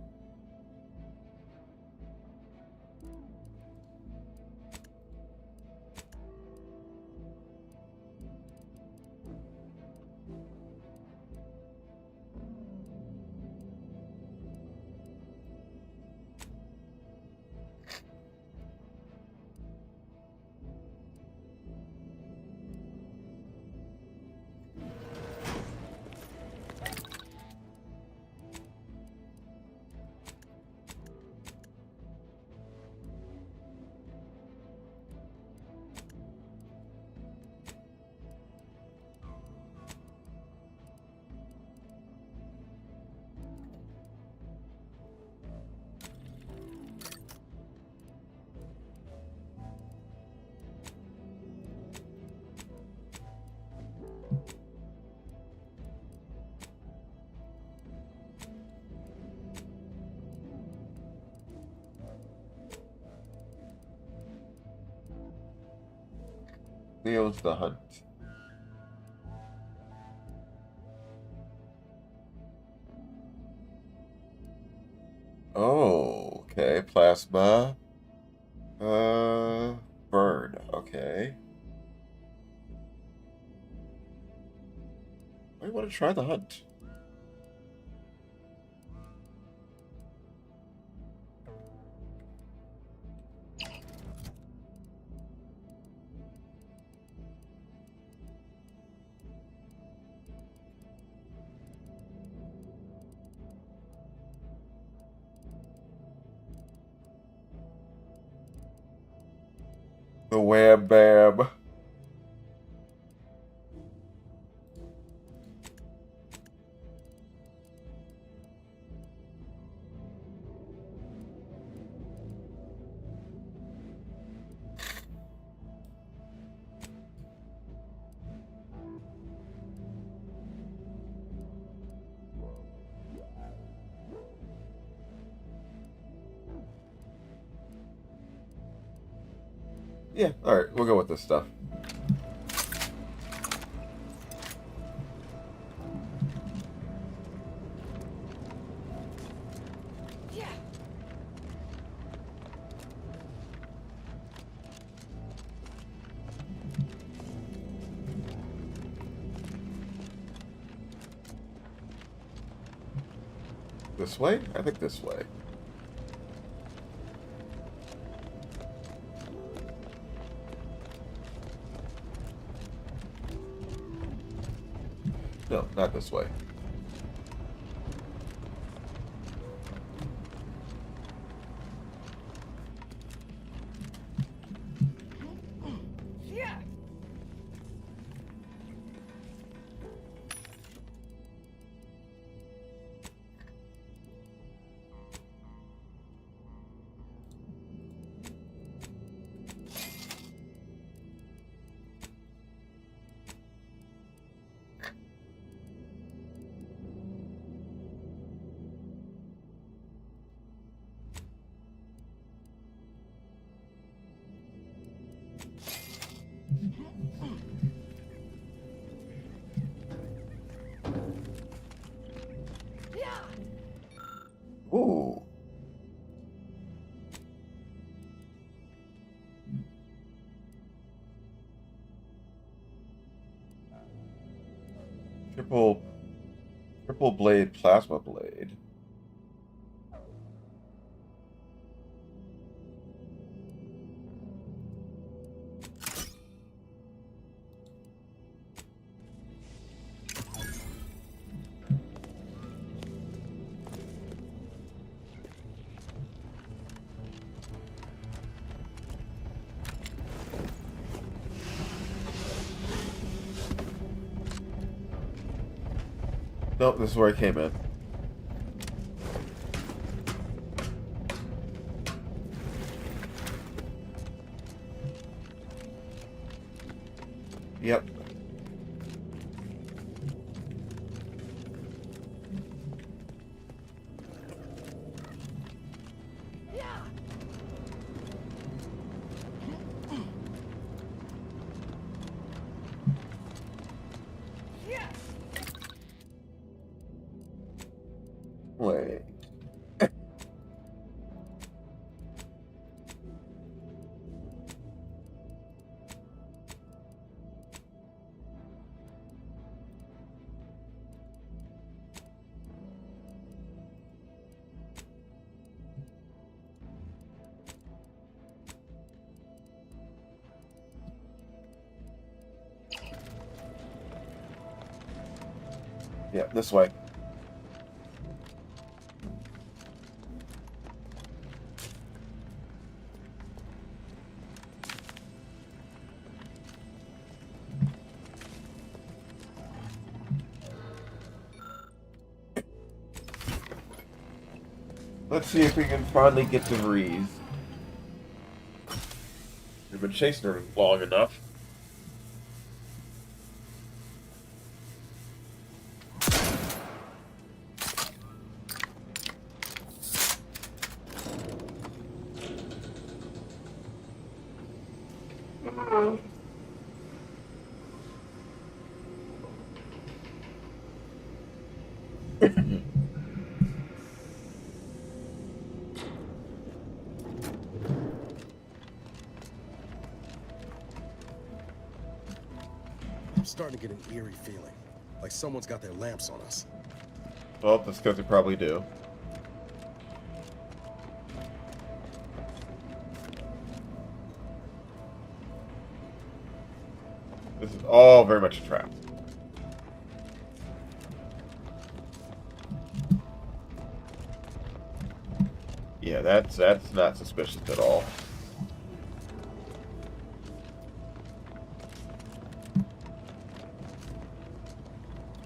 Leo's the hunt. Oh, okay. Plasma. Burn. Okay. I want to try the hunt. The wham bam. Yeah, alright, we'll go with this stuff. This way? I think this way. No, not this way. Ooh. Triple blade plasma blade. Nope, this is where I came in. Yep. Wait. Yeah, this way. Let's see if we can finally get to Reese. We've been chasing her long enough. I'm starting to get an eerie feeling, like someone's got their lamps on us. Well, that's because they probably do. This is all very much a trap. Yeah, that's not suspicious at all.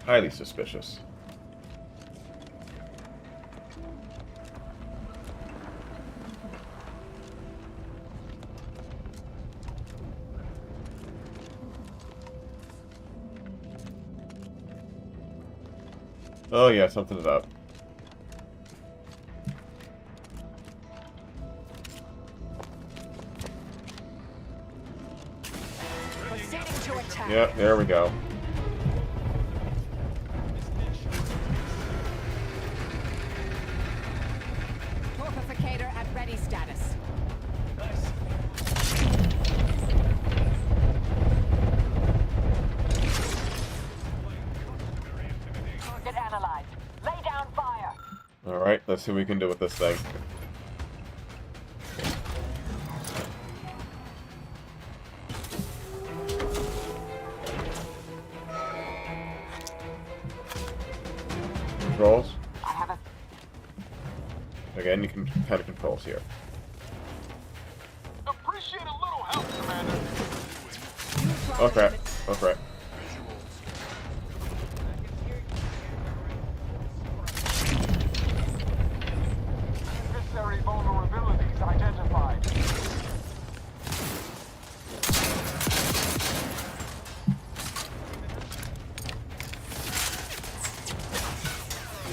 Highly suspicious. Oh yeah, something's up. Proceeding to attack. Yep, there we go. Torpificator at ready status. Target analyzed. Lay down fire. Alright, let's see what we can do with this thing. Controls. I have a Again, you can kind of controls here. Appreciate a little help, Commander. Oh crap. Oh crap. Necessary vulnerabilities identified.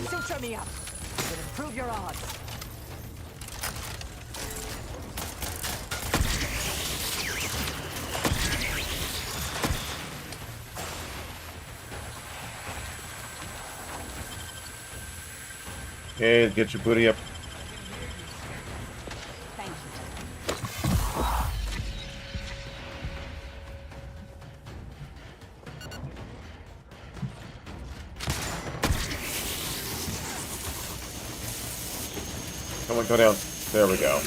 suture me up. It will improve your odds. Okay, get your booty up. Thank you. Come on, go down. There we go.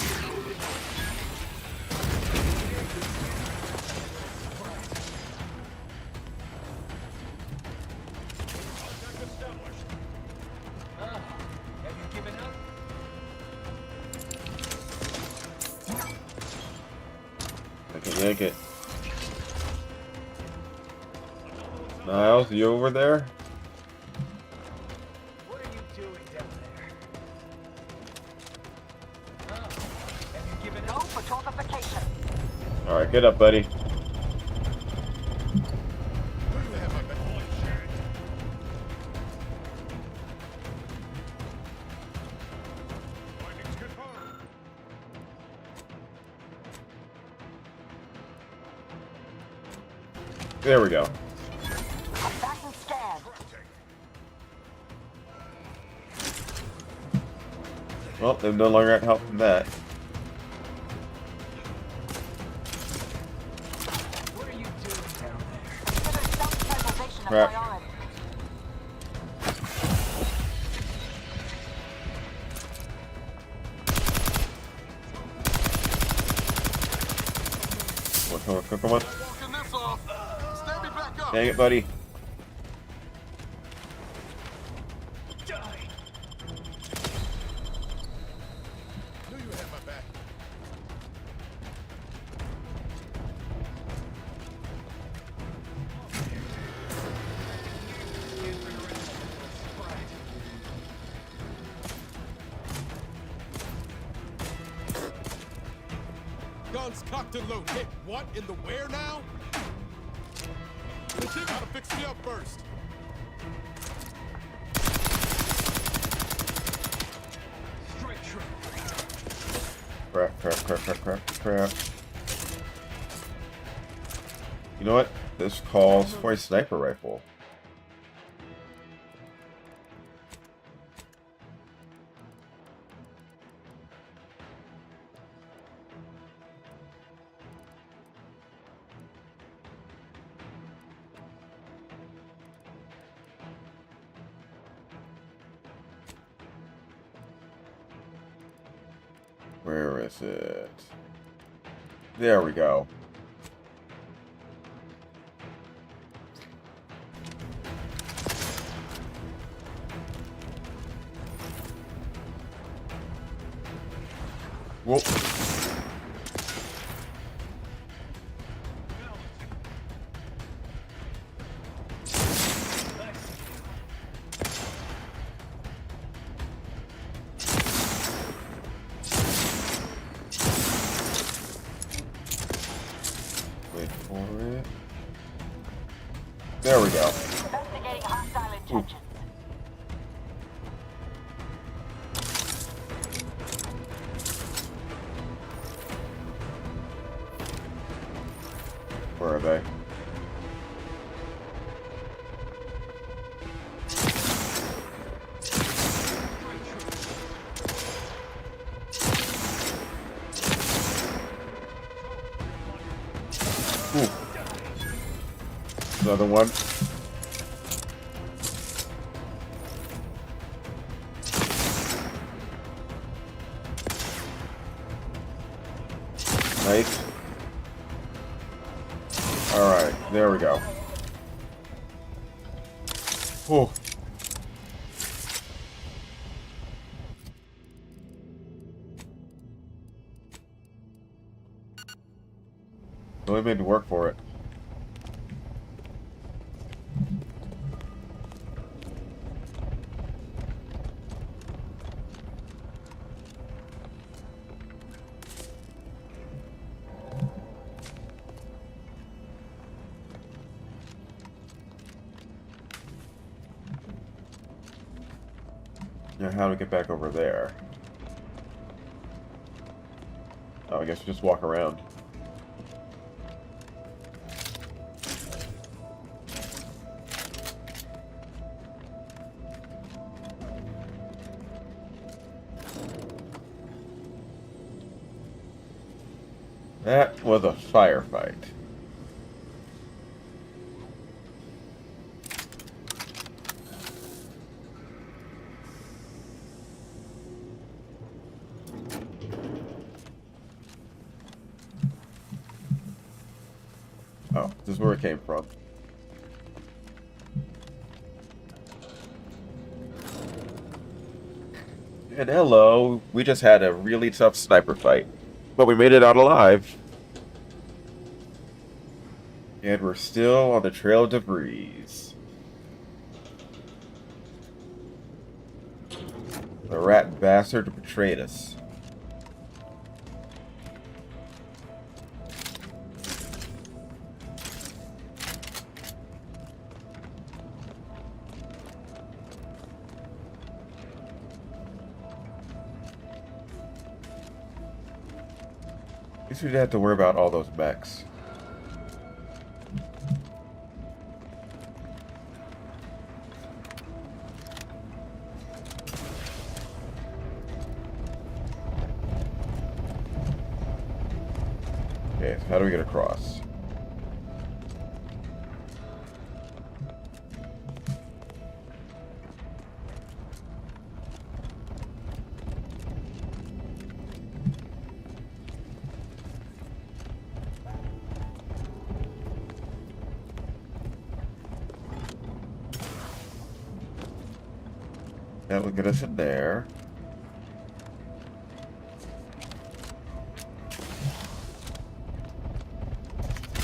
I can yank it. Niles, you over there? What are you doing down there? Have you given Go for torpification. Alright, get up, buddy. There we go. Back and scan. Well, they're no longer at help from that. What are you doing down there? Consider self-preservation a Crap. priority. Come on. Dang it, buddy. Guns cocked and loaded. Hit what in the where now? You gotta fix me up first. Crap. You know what? This calls for a sniper rifle. Where is it? There we go. Whoa. Wait for it. There we go. Investigating hostile intentions. Where are they? Ooh. Another one. Nice. Alright, there we go. Whew. Really made me work for it. Now, how do we get back over there? Oh, I guess we just walk around. That was a firefight. Oh, this is where it came from. And hello, we just had a really tough sniper fight. But we made it out alive. And we're still on the trail of debris. The rat bastard betrayed us. At least we didn't have to worry about all those mechs. Okay, so how do we get across? That will get us in there.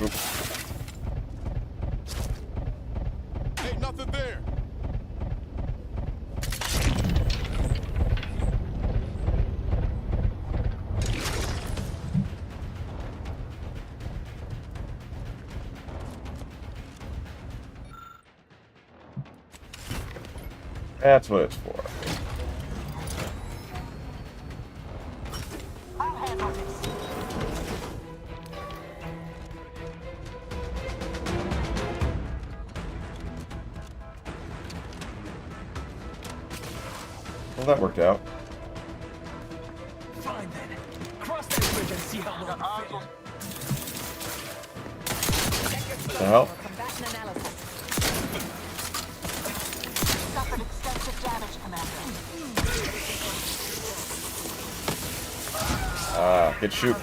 Oops. Ain't nothing there. That's what it's for. I'll handle this. Well, that worked out. Fine then. Cross that bridge and see how long it What the hell? Combatant analysis. Suffered extensive damage, Commander. Ah, get shooting.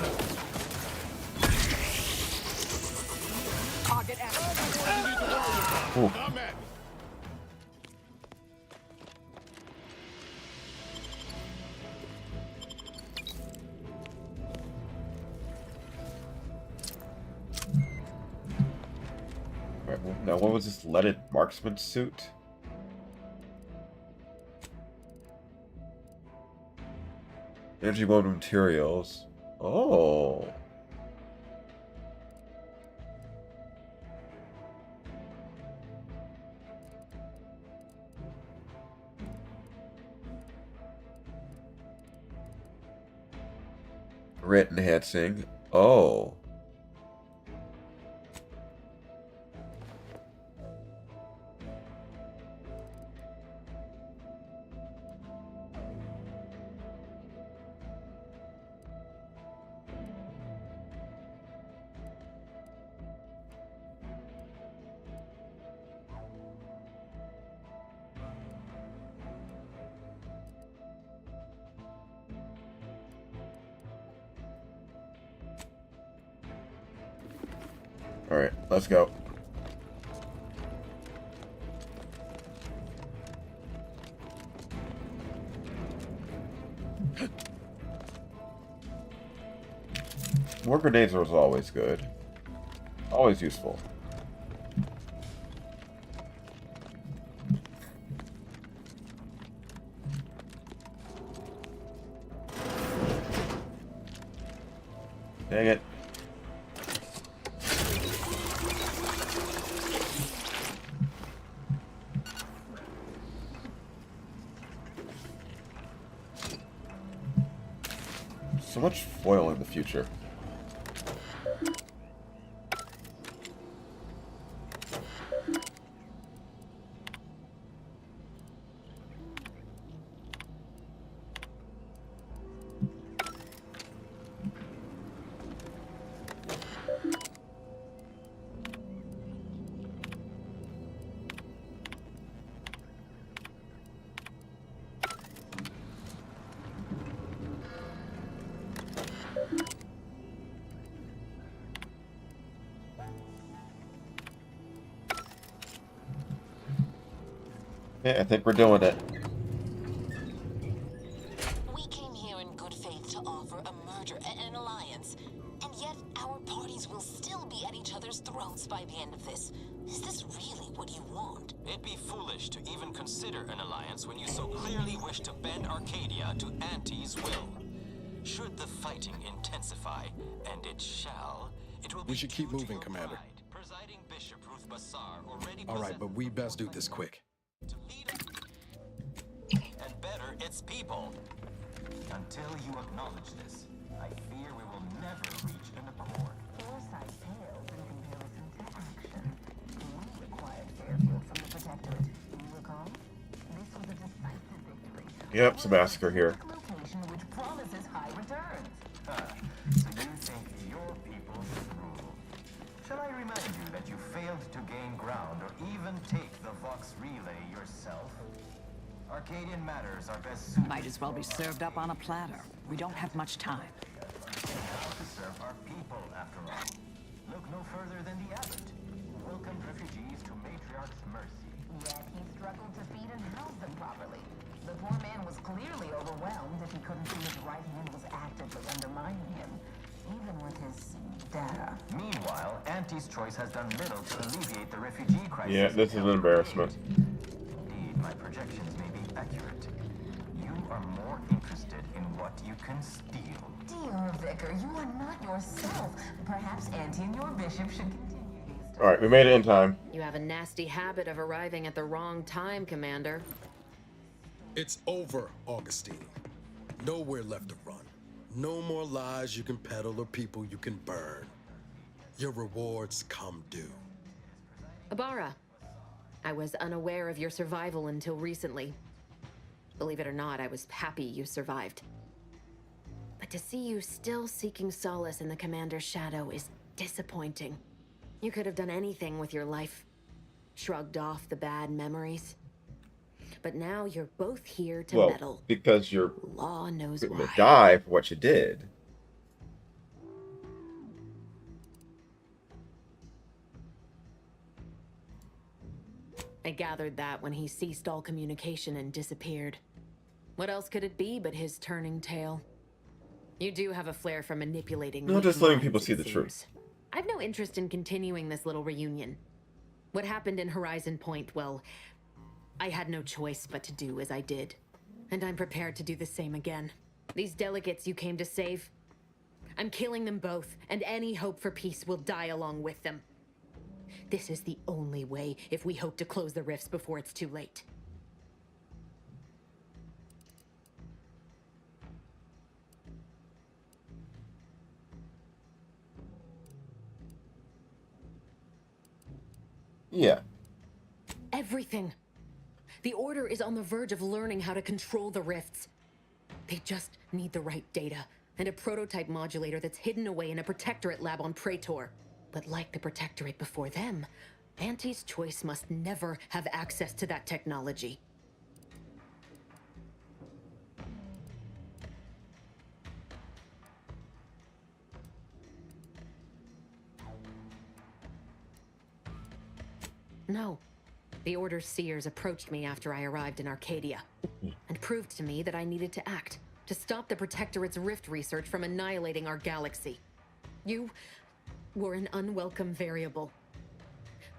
Target active. Ooh. I'm at it. Right, well, now, what was this leaded marksman suit? Energy mode materials. Oh. Grit enhancing. Oh. Alright, let's go. More grenades was always good. Always useful. Dang it. So much foil in the future. Yeah, I think we're doing it. We came here in good faith to offer a merger and an alliance, and yet our parties will still be at each other's throats by the end of this. Is this really what you want? It'd be foolish to even consider an alliance when you so clearly wish to bend Arcadia to Auntie's will. Should the fighting intensify, and it shall, it will be We should keep moving, Commander. Presiding Bishop Ruth Bassar already All right, but we best do this quick. and better its people. Until you acknowledge this, I fear we will never reach an accord. Foresight pales in comparison to action. We acquired Fairfield from the Protectorate. You recall? This was a decisive victory. Yep, it's a massacre here. Location which promises high returns. So you think your people Shall I remind you that you failed to gain ground or even take the Vox relay yourself? Arcadian matters are best suited. Might as well be served up on a platter. We don't have much time. How to serve our people, after all. Look no further than the abbot, who welcomed refugees to Matriarch's mercy. Yet he struggled to feed and house them properly. The poor man was clearly overwhelmed if he couldn't see his right hand was actively undermining him, even with his data. Meanwhile, Auntie's choice has done little to alleviate the refugee crisis. Yeah, this is an embarrassment. Indeed, my projections may be accurate. You are more interested in what you can steal. Dear Vicar, you are not yourself. Perhaps Auntie and your bishop should continue these. Alright, we made it in time. You have a nasty habit of arriving at the wrong time, Commander. It's over, Augustine. Nowhere left to run. No more lies you can peddle or people you can burn. Your rewards come due. Ibarra, I was unaware of your survival until recently. Believe it or not, I was happy you survived. But to see you still seeking solace in the Commander's shadow is disappointing. You could have done anything with your life. Shrugged off the bad memories. But now you're both here to meddle. Because you're Law knows gonna why. die for what you did. I gathered that when he ceased all communication and disappeared. What else could it be but his turning tail? You do have a flair for manipulating. No, just letting people see the truth. I've no interest in continuing this little reunion. What happened in Horizon Point, well, I had no choice but to do as I did. And I'm prepared to do the same again. These delegates you came to save, I'm killing them both, and any hope for peace will die along with them. This is the only way if we hope to close the rifts before it's too late. Yeah. Everything. The Order is on the verge of learning how to control the rifts. They just need the right data, and a prototype modulator that's hidden away in a Protectorate lab on Praetor. But like the Protectorate before them, Auntie's choice must never have access to that technology. No. The Order's seers approached me after I arrived in Arcadia, and proved to me that I needed to act, to stop the Protectorate's rift research from annihilating our galaxy. You were an unwelcome variable.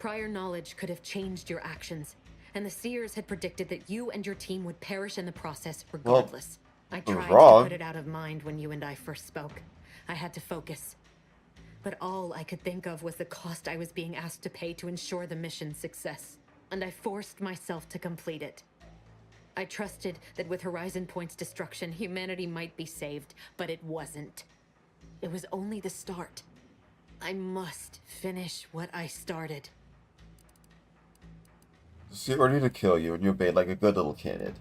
Prior knowledge could have changed your actions, and the seers had predicted that you and your team would perish in the process regardless. I tried to put it out of mind when you and I first spoke. I had to focus. But all I could think of was the cost I was being asked to pay to ensure the mission's success. And I forced myself to complete it. I trusted that with Horizon Point's destruction, humanity might be saved, but it wasn't. It was only the start. I must finish what I started. She ordered to kill you, and you obeyed like a good little kid.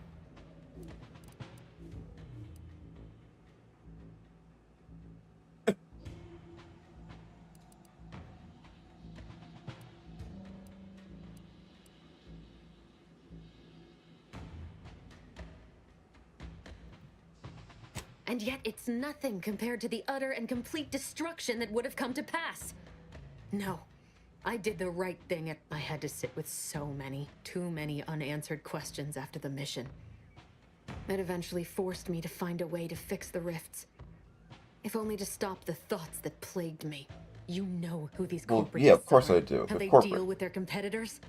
And yet it's nothing compared to the utter and complete destruction that would have come to pass. No, I did the right thing. I had to sit with too many unanswered questions after the mission. It eventually forced me to find a way to fix the rifts. If only to stop the thoughts that plagued me. You know who these corporates yeah, of course are. I do. How The they corporate. deal with their competitors.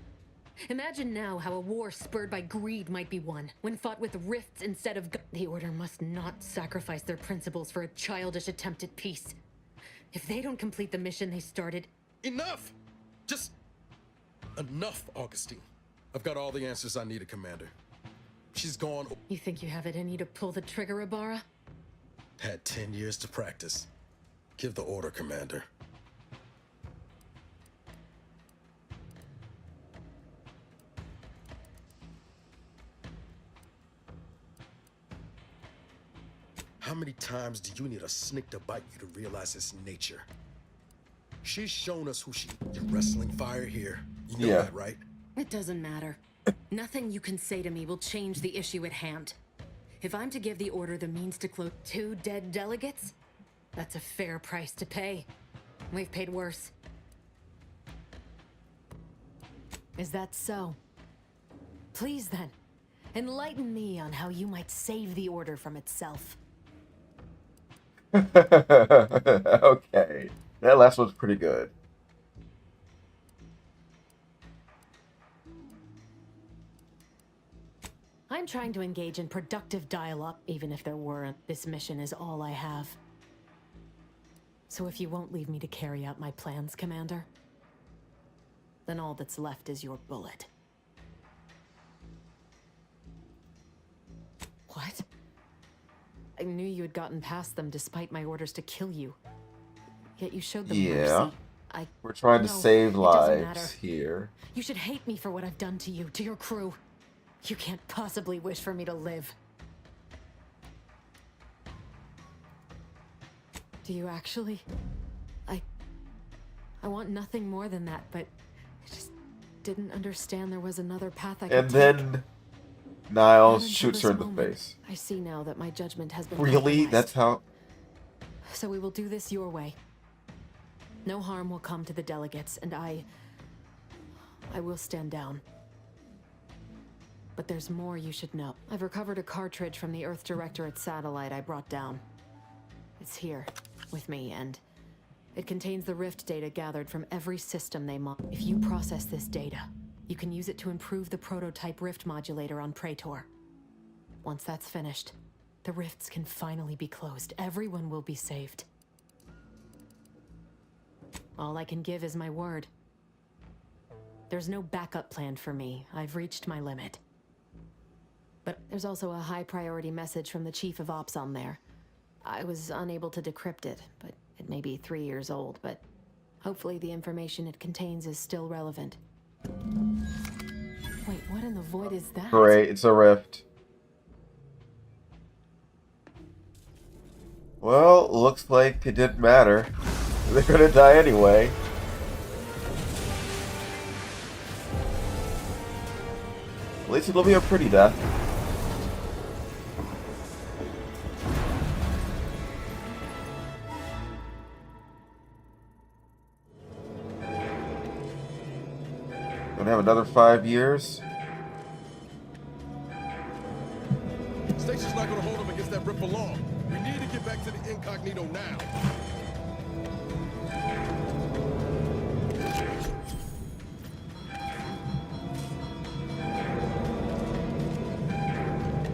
Imagine now how a war spurred by greed might be won, when fought with rifts instead of... The Order must not sacrifice their principles for a childish attempt at peace. If they don't complete the mission they started... Enough! Just... enough, Augustine. I've got all the answers I needed, Commander. She's gone... You think you have it in you to pull the trigger, Ibarra? Had 10 years to practice. Give the order, Commander. How many times do you need a snake to bite you to realize its nature? She's shown us who she... You're wrestling fire here. You know Yeah. that, right? It doesn't matter. Nothing you can say to me will change the issue at hand. If I'm to give the order the means to close 2 dead delegates, that's a fair price to pay. We've paid worse. Is that so? Please then, enlighten me on how you might save the Order from itself. Okay. That last one's pretty good. I'm trying to engage in productive dialogue, even if there weren't. This mission is all I have. So if you won't leave me to carry out my plans, Commander, then all that's left is your bullet. What? I knew you had gotten past them despite my orders to kill you. Yet you showed them Yeah. mercy. We're trying to No, save it doesn't lives matter. here. You should hate me for what I've done to you, to your crew. You can't possibly wish for me to live. Do you actually? I want nothing more than that, but I just didn't understand there was another path I could And take. then Niles Not until shoots this her in the moment. face. I see now that my judgment has been Really? compromised. That's how... So we will do this your way. No harm will come to the delegates, and I will stand down. But there's more you should know. I've recovered a cartridge from the Earth Directorate satellite I brought down. It's here, with me, and it contains the rift data gathered from every system they mod. If you process this data, you can use it to improve the prototype rift modulator on Praetor. Once that's finished, the rifts can finally be closed. Everyone will be saved. All I can give is my word. There's no backup plan for me. I've reached my limit. But there's also a high priority message from the Chief of Ops on there. I was unable to decrypt it, but it may be 3 years old, but hopefully the information it contains is still relevant. Wait, what in the void is that? Great, it's a rift. Well, looks like it didn't matter. They're gonna die anyway. At least it'll be a pretty death. Gonna have another 5 years. Station's not gonna hold them against that rip for long. We need to get back to the incognito now.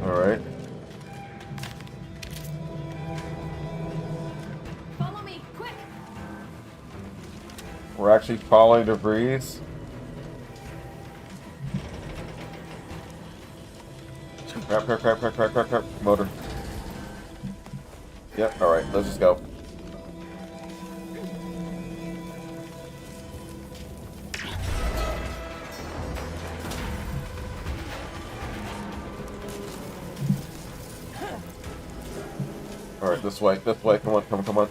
Alright. Follow me, quick! We're actually following debris. Crap. Motor. Yep, alright, let's just go. Alright, this way, come on.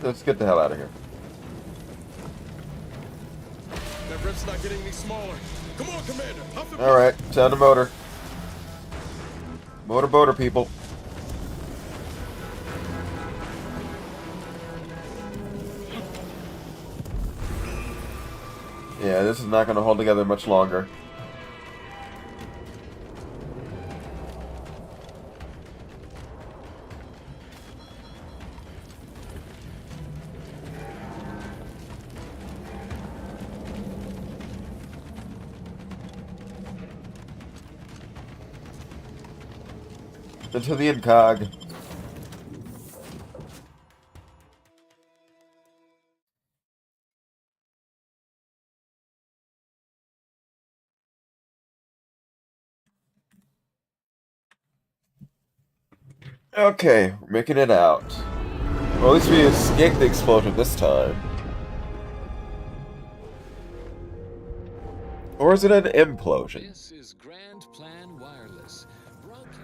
Let's get the hell out of here. That rip's not getting any smaller. Come on, Commander. Huff and Alright, sound the motor. Motor, people. Yeah, this is not going to hold together much longer. Into the incog. Okay, we're making it out. Well, at least we escaped the explosion this time. Or is it an implosion? This is Grand Plan Wireless.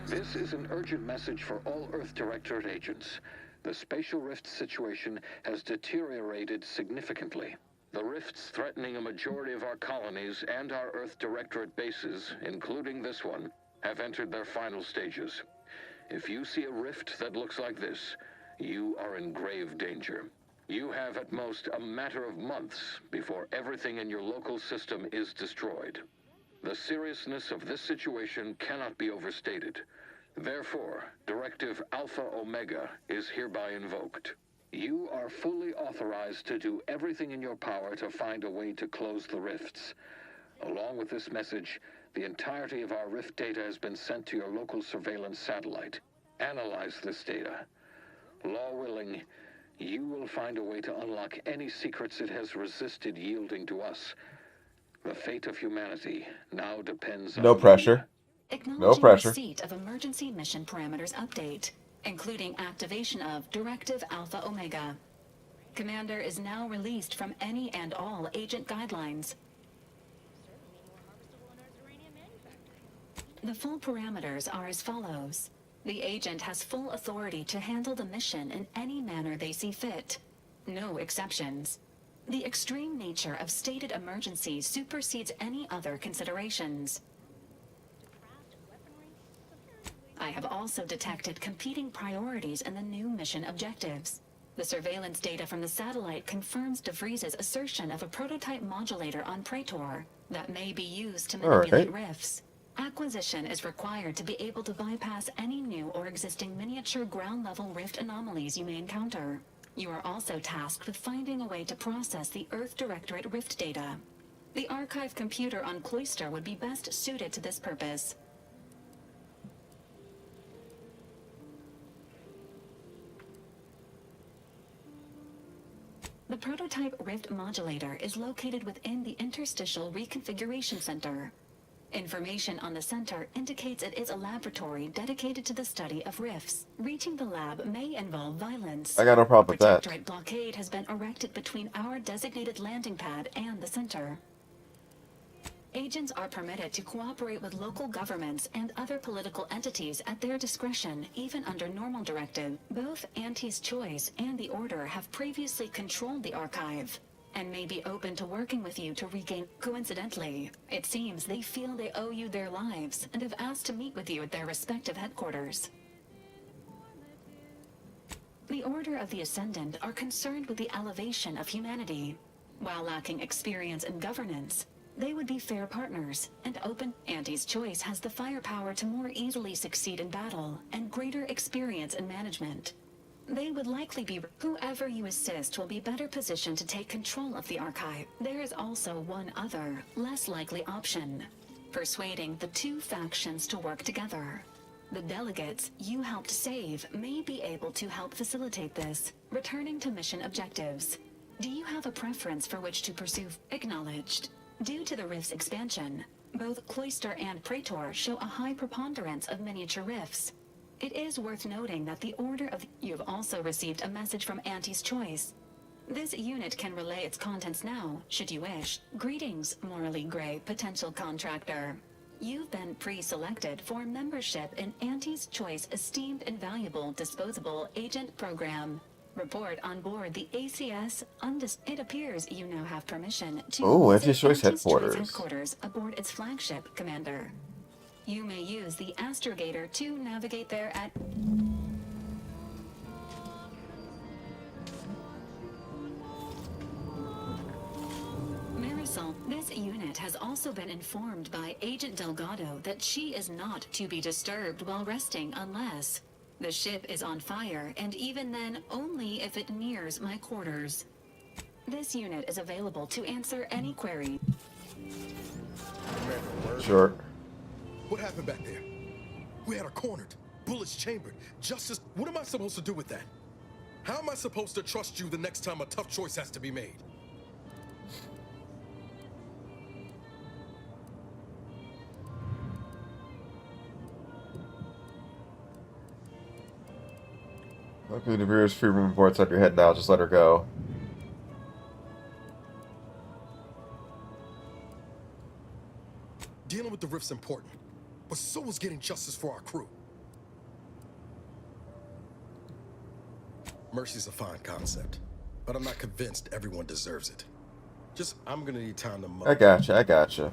This is an urgent message for all Earth Directorate agents. The spatial rift situation has deteriorated significantly. The rifts threatening a majority of our colonies and our Earth Directorate bases, including this one, have entered their final stages. If you see a rift that looks like this, you are in grave danger. You have at most a matter of months before everything in your local system is destroyed. The seriousness of this situation cannot be overstated. Therefore, Directive Alpha Omega is hereby invoked. You are fully authorized to do everything in your power to find a way to close the rifts. Along with this message, the entirety of our rift data has been sent to your local surveillance satellite. Analyze this data. Law willing, you will find a way to unlock any secrets it has resisted yielding to us. The fate of humanity now depends on No pressure. No Acknowledging pressure. receipt of emergency mission parameters update, including activation of Directive Alpha Omega. Commander is now released from any and all agent guidelines. The full parameters are as follows. The agent has full authority to handle the mission in any manner they see fit. No exceptions. The extreme nature of stated emergencies supersedes any other considerations. I have also detected competing priorities in the new mission objectives. The surveillance data from the satellite confirms DeVries's assertion of a prototype modulator on Praetor that may be used to manipulate rifts. Acquisition is required to be able to bypass any new or existing miniature ground-level rift anomalies you may encounter. You are also tasked with finding a way to process the Earth Directorate rift data. The archive computer on Cloister would be best suited to this purpose. The prototype rift modulator is located within the Interstitial Reconfiguration Center. Information on the center indicates it is a laboratory dedicated to the study of rifts. Reaching the lab may involve violence. I got no problem with that. Protectorate blockade has been erected between our designated landing pad and the center. Agents are permitted to cooperate with local governments and other political entities at their discretion, even under normal directive. Both Auntie's Choice and the Order have previously controlled the archive, and may be open to working with you to regain. Coincidentally, it seems they feel they owe you their lives and have asked to meet with you at their respective headquarters. The Order of the Ascendant are concerned with the elevation of humanity. While lacking experience in governance, they would be fair partners and open. Auntie's Choice has the firepower to more easily succeed in battle and greater experience in management. They would likely be. Whoever you assist will be better positioned to take control of the archive. There is also one other, less likely option: persuading the two factions to work together. The delegates you helped save may be able to help facilitate this. Returning to mission objectives. Do you have a preference for which to pursue? Acknowledged. Due to the rift's expansion, both Cloister and Praetor show a high preponderance of miniature rifts. It is worth noting that the Order of... You've also received a message from Auntie's Choice. This unit can relay its contents now, should you wish. Greetings, morally gray potential contractor. You've been pre-selected for membership in Auntie's Choice Esteemed Invaluable Disposable Agent Program. Report on board the ACS It appears you now have permission to Auntie's Choice headquarters aboard its flagship, Commander. You may use the astrogator to navigate there at... Marisol, this unit has also been informed by Agent Delgado that she is not to be disturbed while resting unless... The ship is on fire, and even then, only if it nears my quarters. This unit is available to answer any query. Sure. What happened back there? We had her cornered, bullets chambered, justice. What am I supposed to do with that? How am I supposed to trust you the next time a tough choice has to be made? Okay, the Veer's free room board's on your head now. Just let her go. Dealing with the rift's important, but so is getting justice for our crew. Mercy's a fine concept, but I'm not convinced everyone deserves it. I'm gonna need time to... I gotcha.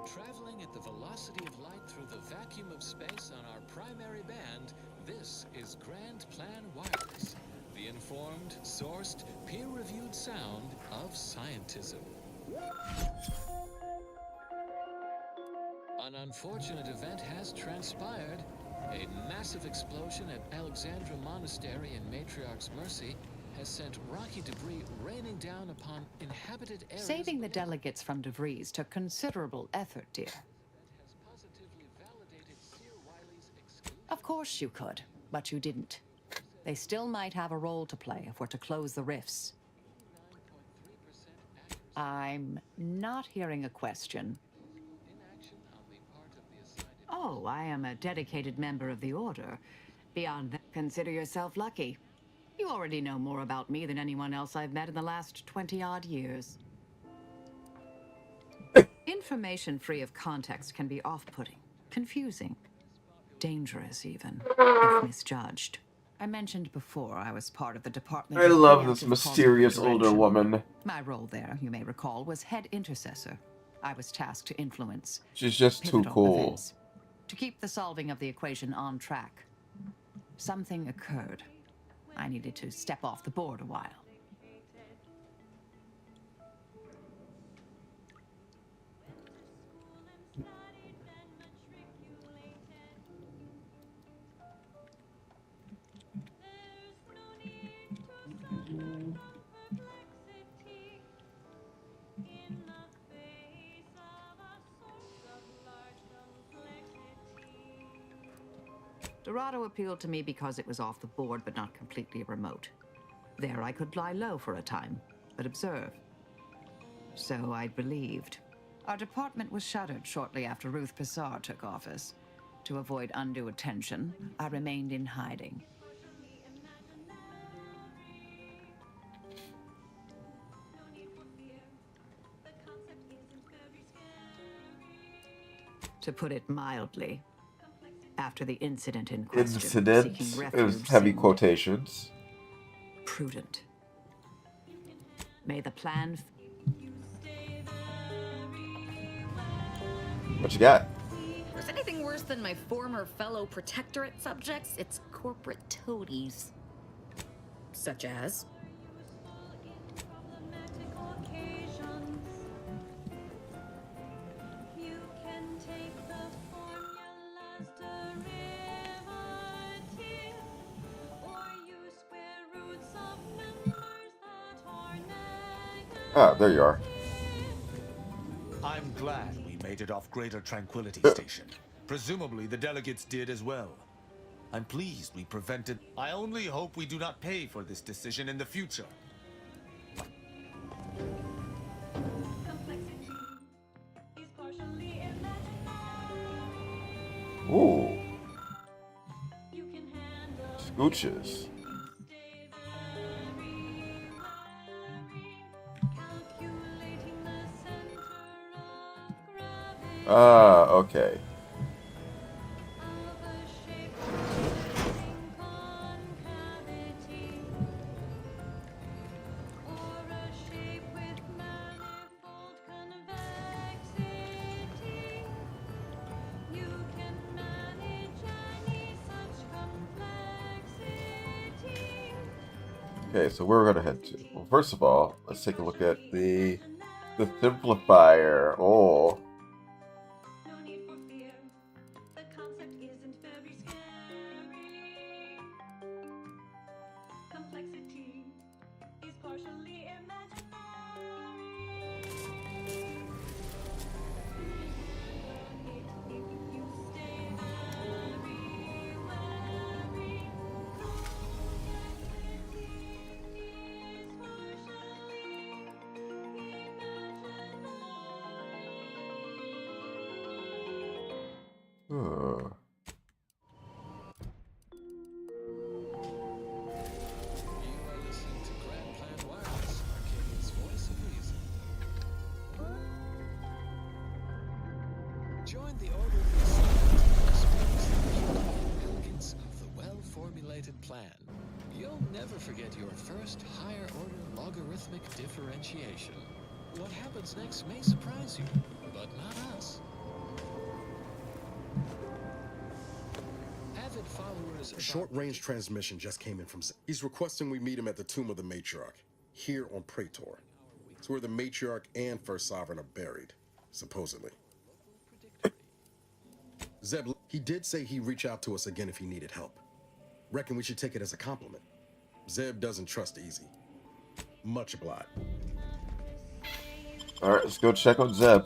Traveling at the velocity of light through the vacuum of space on our primary band, this is Grand Plan Wireless, the informed, sourced, peer-reviewed sound of scientism. An unfortunate event has transpired. A massive explosion at Alexandra Monastery in Matriarch's Mercy has sent rocky debris raining down upon inhabited areas. Saving the delegates from debris took considerable effort, dear. Of course you could, but you didn't. They still might have a role to play if we're to close the rifts. I'm not hearing a question. Oh, I am a dedicated member of the Order. Beyond that, consider yourself lucky. You already know more about me than anyone else I've met in the last 20-odd years. Information free of context can be off-putting, confusing, dangerous even, if misjudged. I mentioned before I was part of the Department I of love this Preemptive mysterious Possible older Direction. woman. My role there, you may recall, was head intercessor. I was tasked to influence She's just too pivotal cool. events, to keep the solving of the equation on track. Something occurred. I needed to step off the board a while. Dorado appealed to me because it was off the board but not completely remote. There I could lie low for a time, but observe. So I believed. Our department was shuttered shortly after Ruth Pissar took office. To avoid undue attention, I remained in hiding. To put it mildly, after the incident in question, Incident. seeking It was refuge heavy seemed quotations. prudent. May the plan... What you got? If there's anything worse than my former fellow protectorate subjects, it's corporate toadies. Such as... Ah, there you are. I'm glad we made it off Greater Tranquility Station. Presumably the delegates did as well. I'm pleased we prevented... I only hope we do not pay for this decision in the future. Ooh. Scooches. Ah, okay. Okay, so where we're gonna head to? Well, first of all, let's take a look at the simplifier. Oh. Uh. Join the Order of the Ascendant and experience the elegance of the well-formulated plan. You'll never forget your first higher-order logarithmic differentiation. What happens next may surprise you, but not us. Avid followers A short-range transmission just came in from Zeb. He's requesting we meet him at the Tomb of the Matriarch, here on Praetor. It's where the Matriarch and First Sovereign are buried, supposedly. Zeb, he did say he'd reach out to us again if he needed help. Reckon we should take it as a compliment. Zeb doesn't trust easy. Much obliged. Alright, let's go check on Zeb.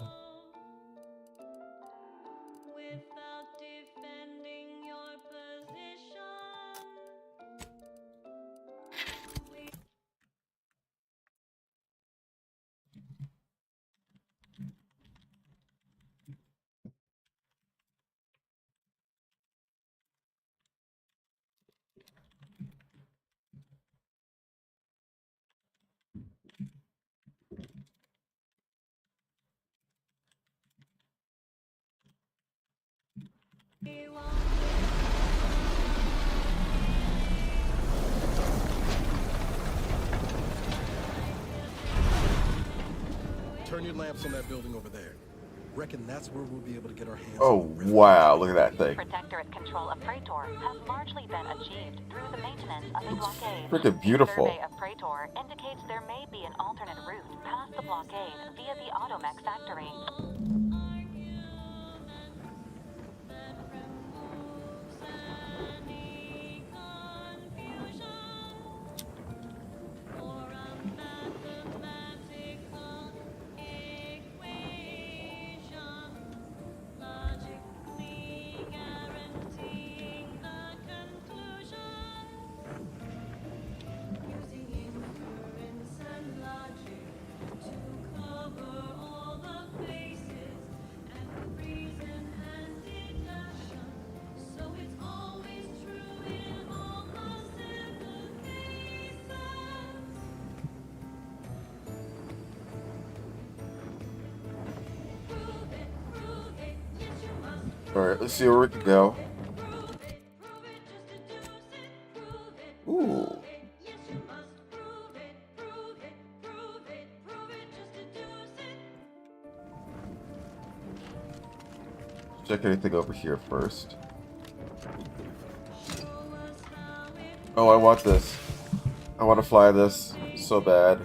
Turn your lamps on that building over there. Reckon that's where we'll be able to get our hands Oh, on the wow, look at that thing. Protectorate control of Praetor has largely been achieved through the maintenance of a blockade. Freaking beautiful. Survey of Praetor indicates there may be an alternate route past the blockade via the Automech factory. Alright, let's see where we can go. Ooh. Check anything over here first. Oh, I want this. I want to fly this so bad.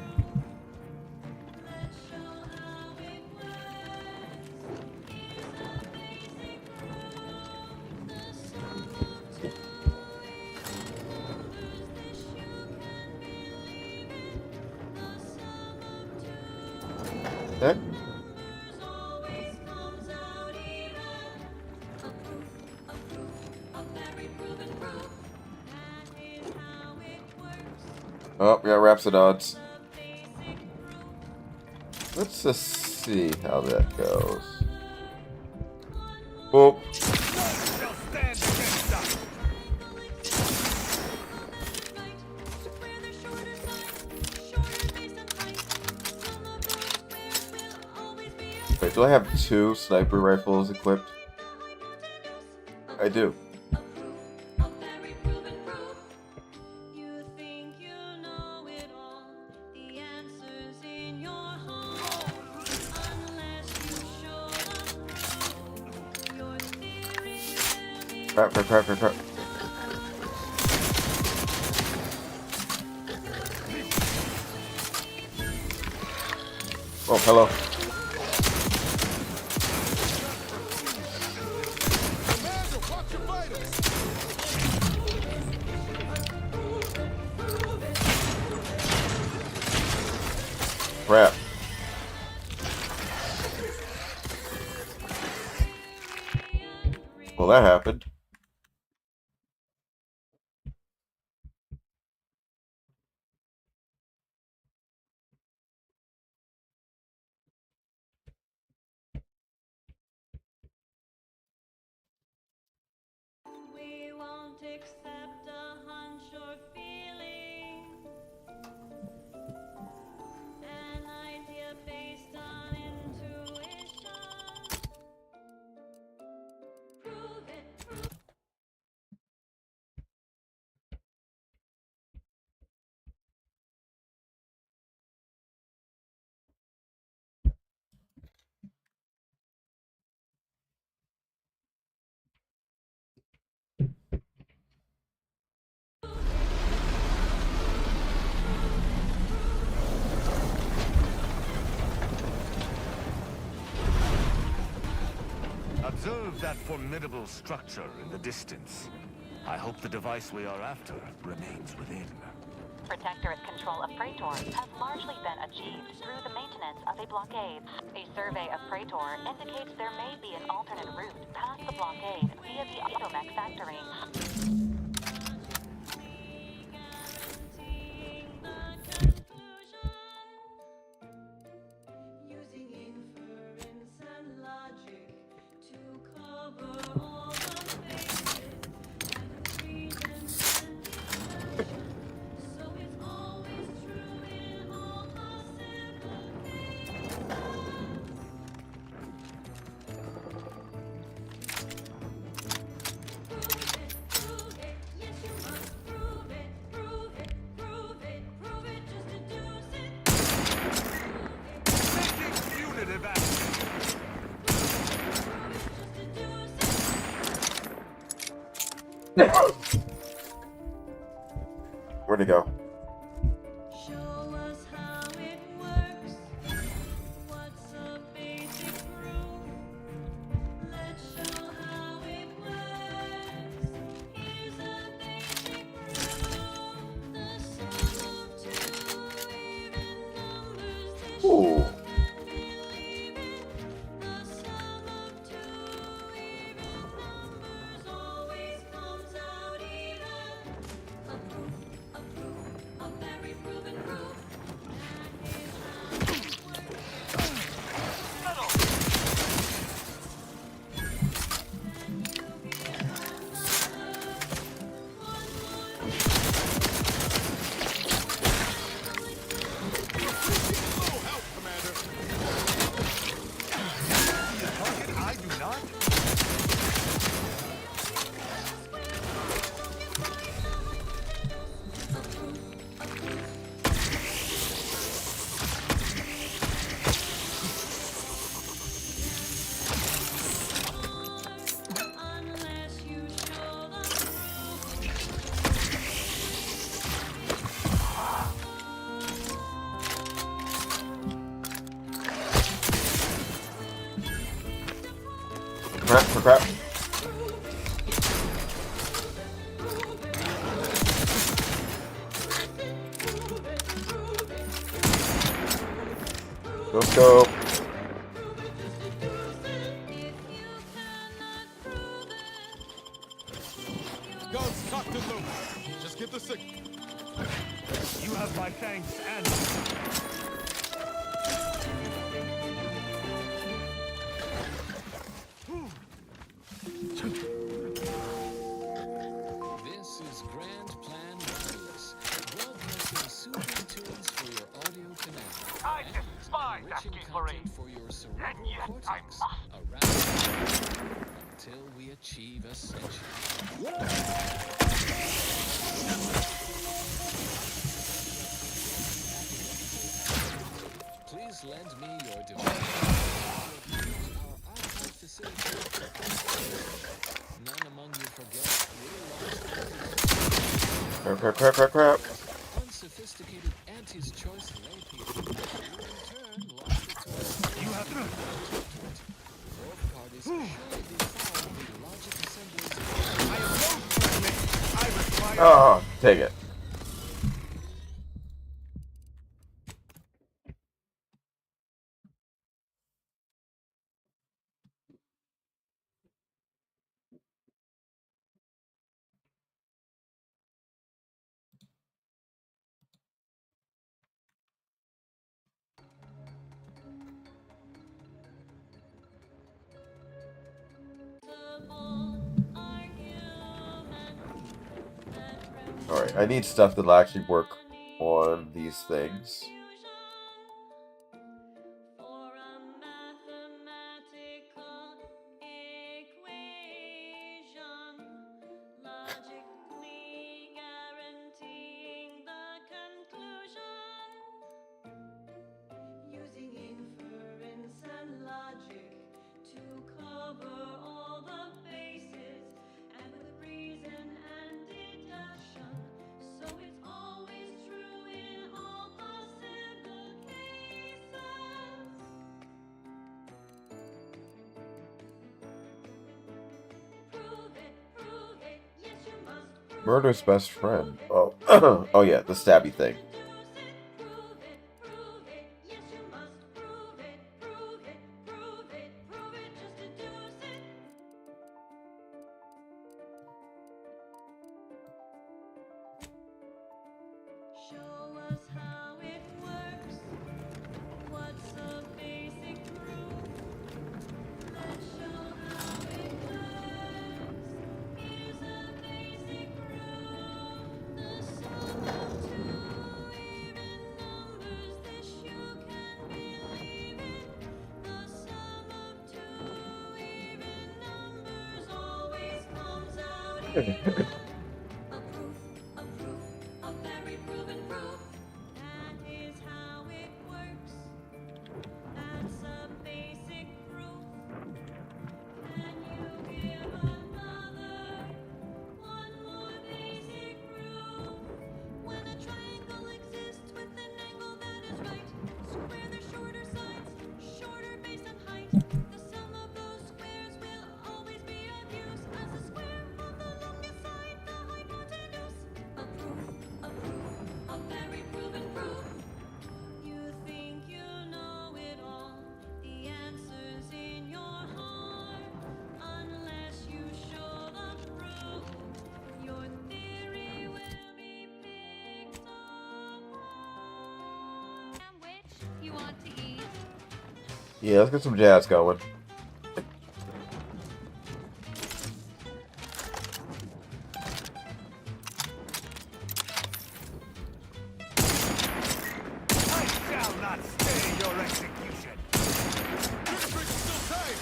Okay. Oh, we got Rhapsodons. Let's just see how that goes. Boop. Wait, do I have 2 sniper rifles equipped? I do. Crap. Oh, hello. Crap. Well, that happened. observe that formidable structure in the distance. I hope the device we are after remains within. Protectorate control of Praetor has largely been achieved through the maintenance of a blockade. A survey of Praetor indicates there may be an alternate route past the blockade via the Automech factory. Where'd it go? Ooh. Crap. No scope. Guns cocked and loaded. Just give the signal. You have my thanks and... This is Grand Plan Wireless, broadcasting soothing tunes for your audio canal. I despise that Enriching gizmery. content for your cerebral And yet I cortex. must. Around until we achieve ascension. Please lend me your device. Our archive facility. None among you forget we lost Crap. unsophisticated anti's choice lay people. In turn, lost it to us. You have to... Both parties surely found the logic assemblies. I am no threatening. I require... Oh, take it. Alright, I need stuff that'll actually work on these things. Murder's best friend. Oh, oh yeah, the stabby thing. Yeah, let's get some jazz going. I shall not stay your execution. Still time.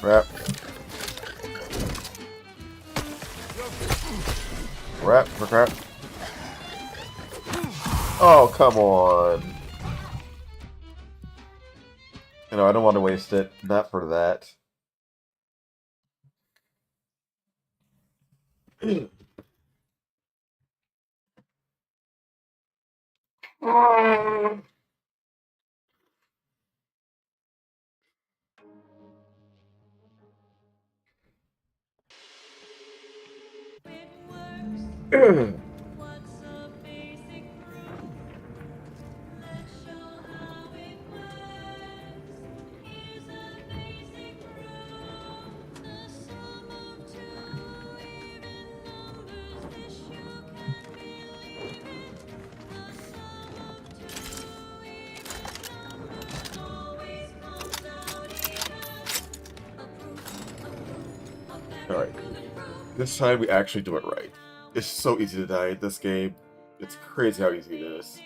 Rap. Rap for crap. Oh, come on. You know, I don't want to waste it. Not for that. Alright. This time we actually do it right. It's so easy to die in this game. It's crazy how easy it is.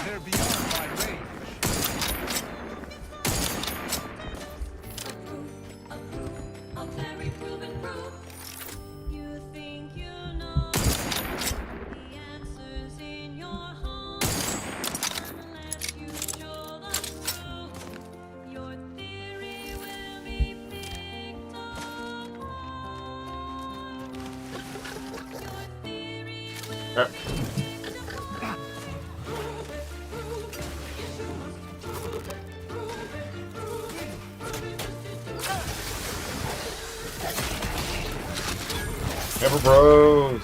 They're beyond my range. Never bros.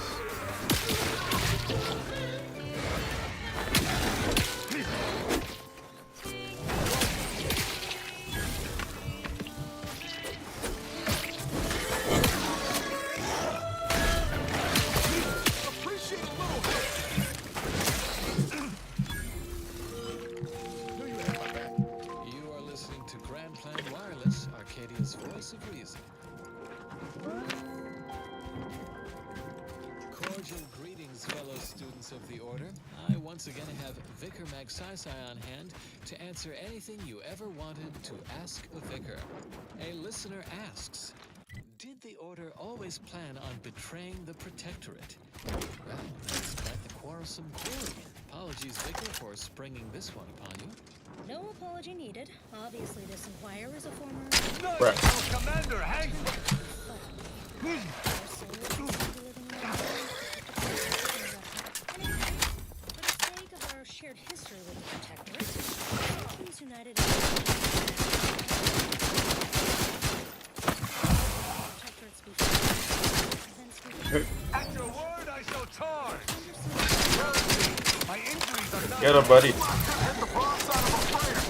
You are listening to Grand Plan Wireless, Arcadia's voice of reason. Cordial greetings, fellow students of the Order. I once again have Vicar Magsaisai on hand to answer anything you ever wanted to ask a vicar. A listener asks, Did the Order always plan on betraying the Protectorate? Well, that's quite the quarrelsome query. Apologies, Vicar, for springing this one upon you. No apology needed. Obviously, this Inquirer is a former... Right. Commander, hang! For the sake of our shared history with the Protectorate, Teams United... At your word, I shall charge! My injuries are not... Get him, buddy. Hit the broadside of a freighter!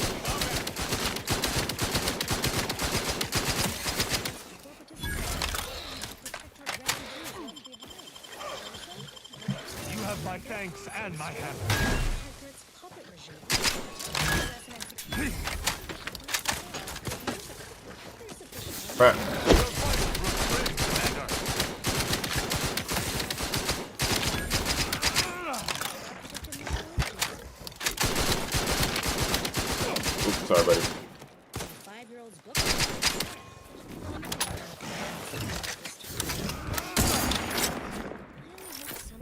You have my thanks and my hammer. Right. Oops, sorry, buddy.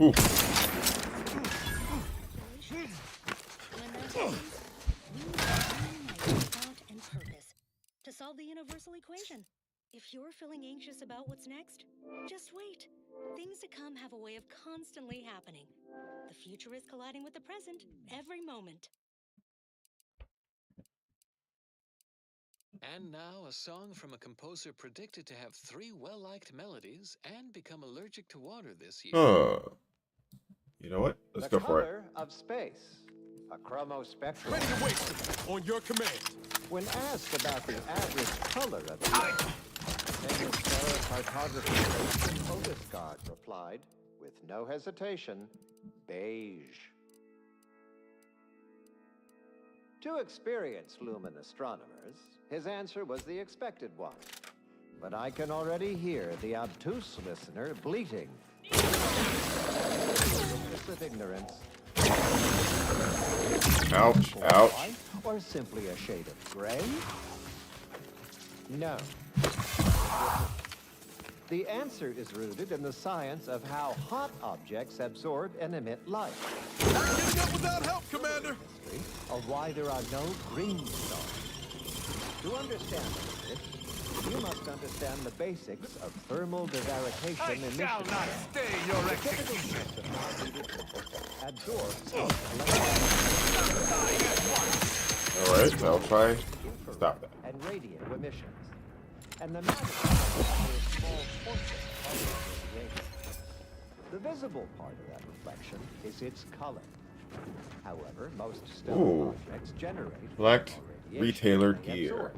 Ooh. To solve the universal equation. If you're feeling anxious about what's next, just wait. Things to come have a way of constantly happening. The future is colliding with the present every moment. And now, a song from a composer predicted to have 3 well-liked melodies and become allergic to water this year. Huh. You know what? Let's go for it. The color of space. A chromospectral. Ready to wait. On your command. When asked about the average color of space, famous stellar cartographer Otis replied, with no hesitation, beige. To experienced lumen astronomers, his answer was the expected one. But I can already hear the obtuse listener bleating. Of ignorance. Ouch, ouch. Or simply a shade of gray? No. The answer is rooted in the science of how hot objects absorb and emit light. Not getting up without help, Commander. Of why there are no green stars. To understand this, you must understand the basics of thermal divarication emissions. I shall not stay your execution. Absorbs Alright, I'll try. Stop that. and radiant emissions. And the matter is small portion of the radiation. The visible part of that reflection is its color. However, most stellar objects generate Black radiation retailer they gear. absorb.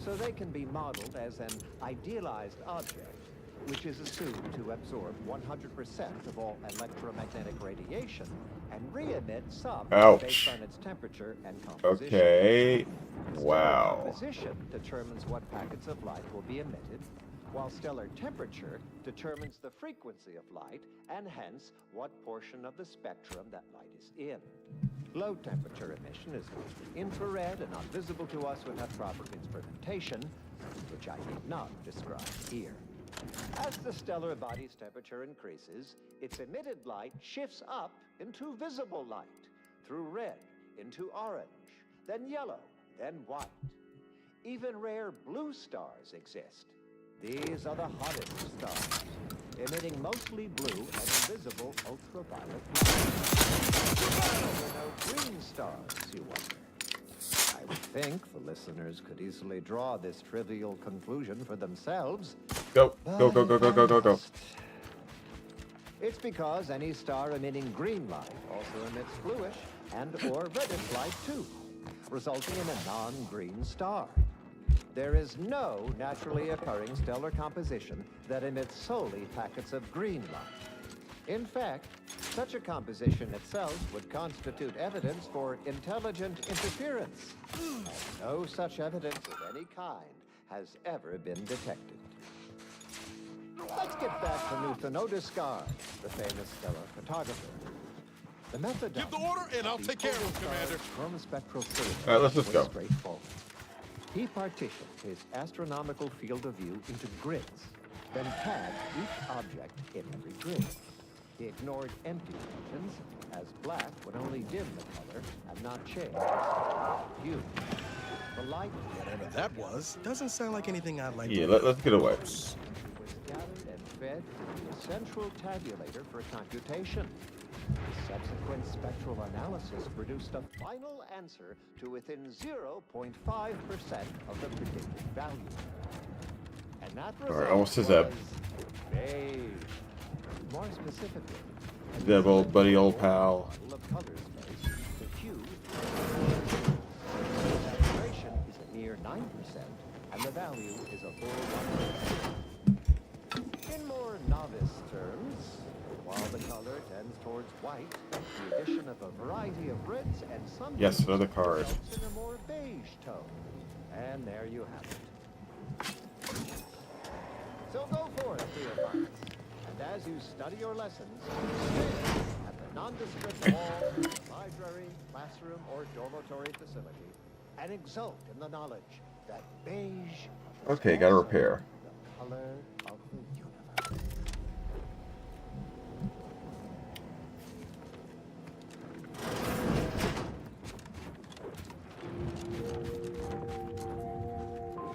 So they can be modeled as an idealized object, which is assumed to absorb 100% of all electromagnetic radiation and re-emit some based on its temperature and composition. Okay. Stellar Wow. composition determines what packets of light will be emitted, while stellar temperature determines the frequency of light and hence what portion of the spectrum that light is in. Low temperature emission is mostly infrared and not visible to us without proper instrumentation, which I need not describe here. As the stellar body's temperature increases, its emitted light shifts up into visible light, through red into orange, then yellow, then white. Even rare blue stars exist. These are the hottest stars, emitting mostly blue and invisible ultraviolet light. There are no green stars, you wonder. I would think the listeners could easily draw this trivial conclusion for themselves. Go, go, go, go, go, go, go, go. It's because any star emitting green light also emits bluish and or reddish light too, resulting in a non-green star. There is no naturally occurring stellar composition that emits solely packets of green light. In fact, such a composition itself would constitute evidence for intelligent interference. And no such evidence of any kind has ever been detected. Let's get back to Newton Otiscard, the famous stellar photographer. The method Give the order and I'll take care of him, Commander. Chromospectral All right, let's just go. straightforward. He partitioned his astronomical field of view into grids, then tagged each object in every grid. He ignored empty regions, as black would only dim the color and not change hue. The light, whatever that was, doesn't sound like anything I'd like Yeah, to let's get away. was gathered and fed to a central tabulator for computation. The subsequent spectral analysis produced a final answer to within 0.5% of the predicted value. And that result Alright, almost to Zeb. beige. More specifically, Zeb, old buddy, old pal. of color space, the hue saturation is a mere 9%, and the value is a full 1%. In more novice terms, while the color tends towards white, the addition of a variety of reds and some Yes, another card. results in a more beige tone. And there you have it. So go for it, Theophiles. And as you study your lessons, stare at the nondescript walls of the library, classroom, or dormitory facility, and exult in the knowledge that beige is Okay, gotta also repair. the color of the universe.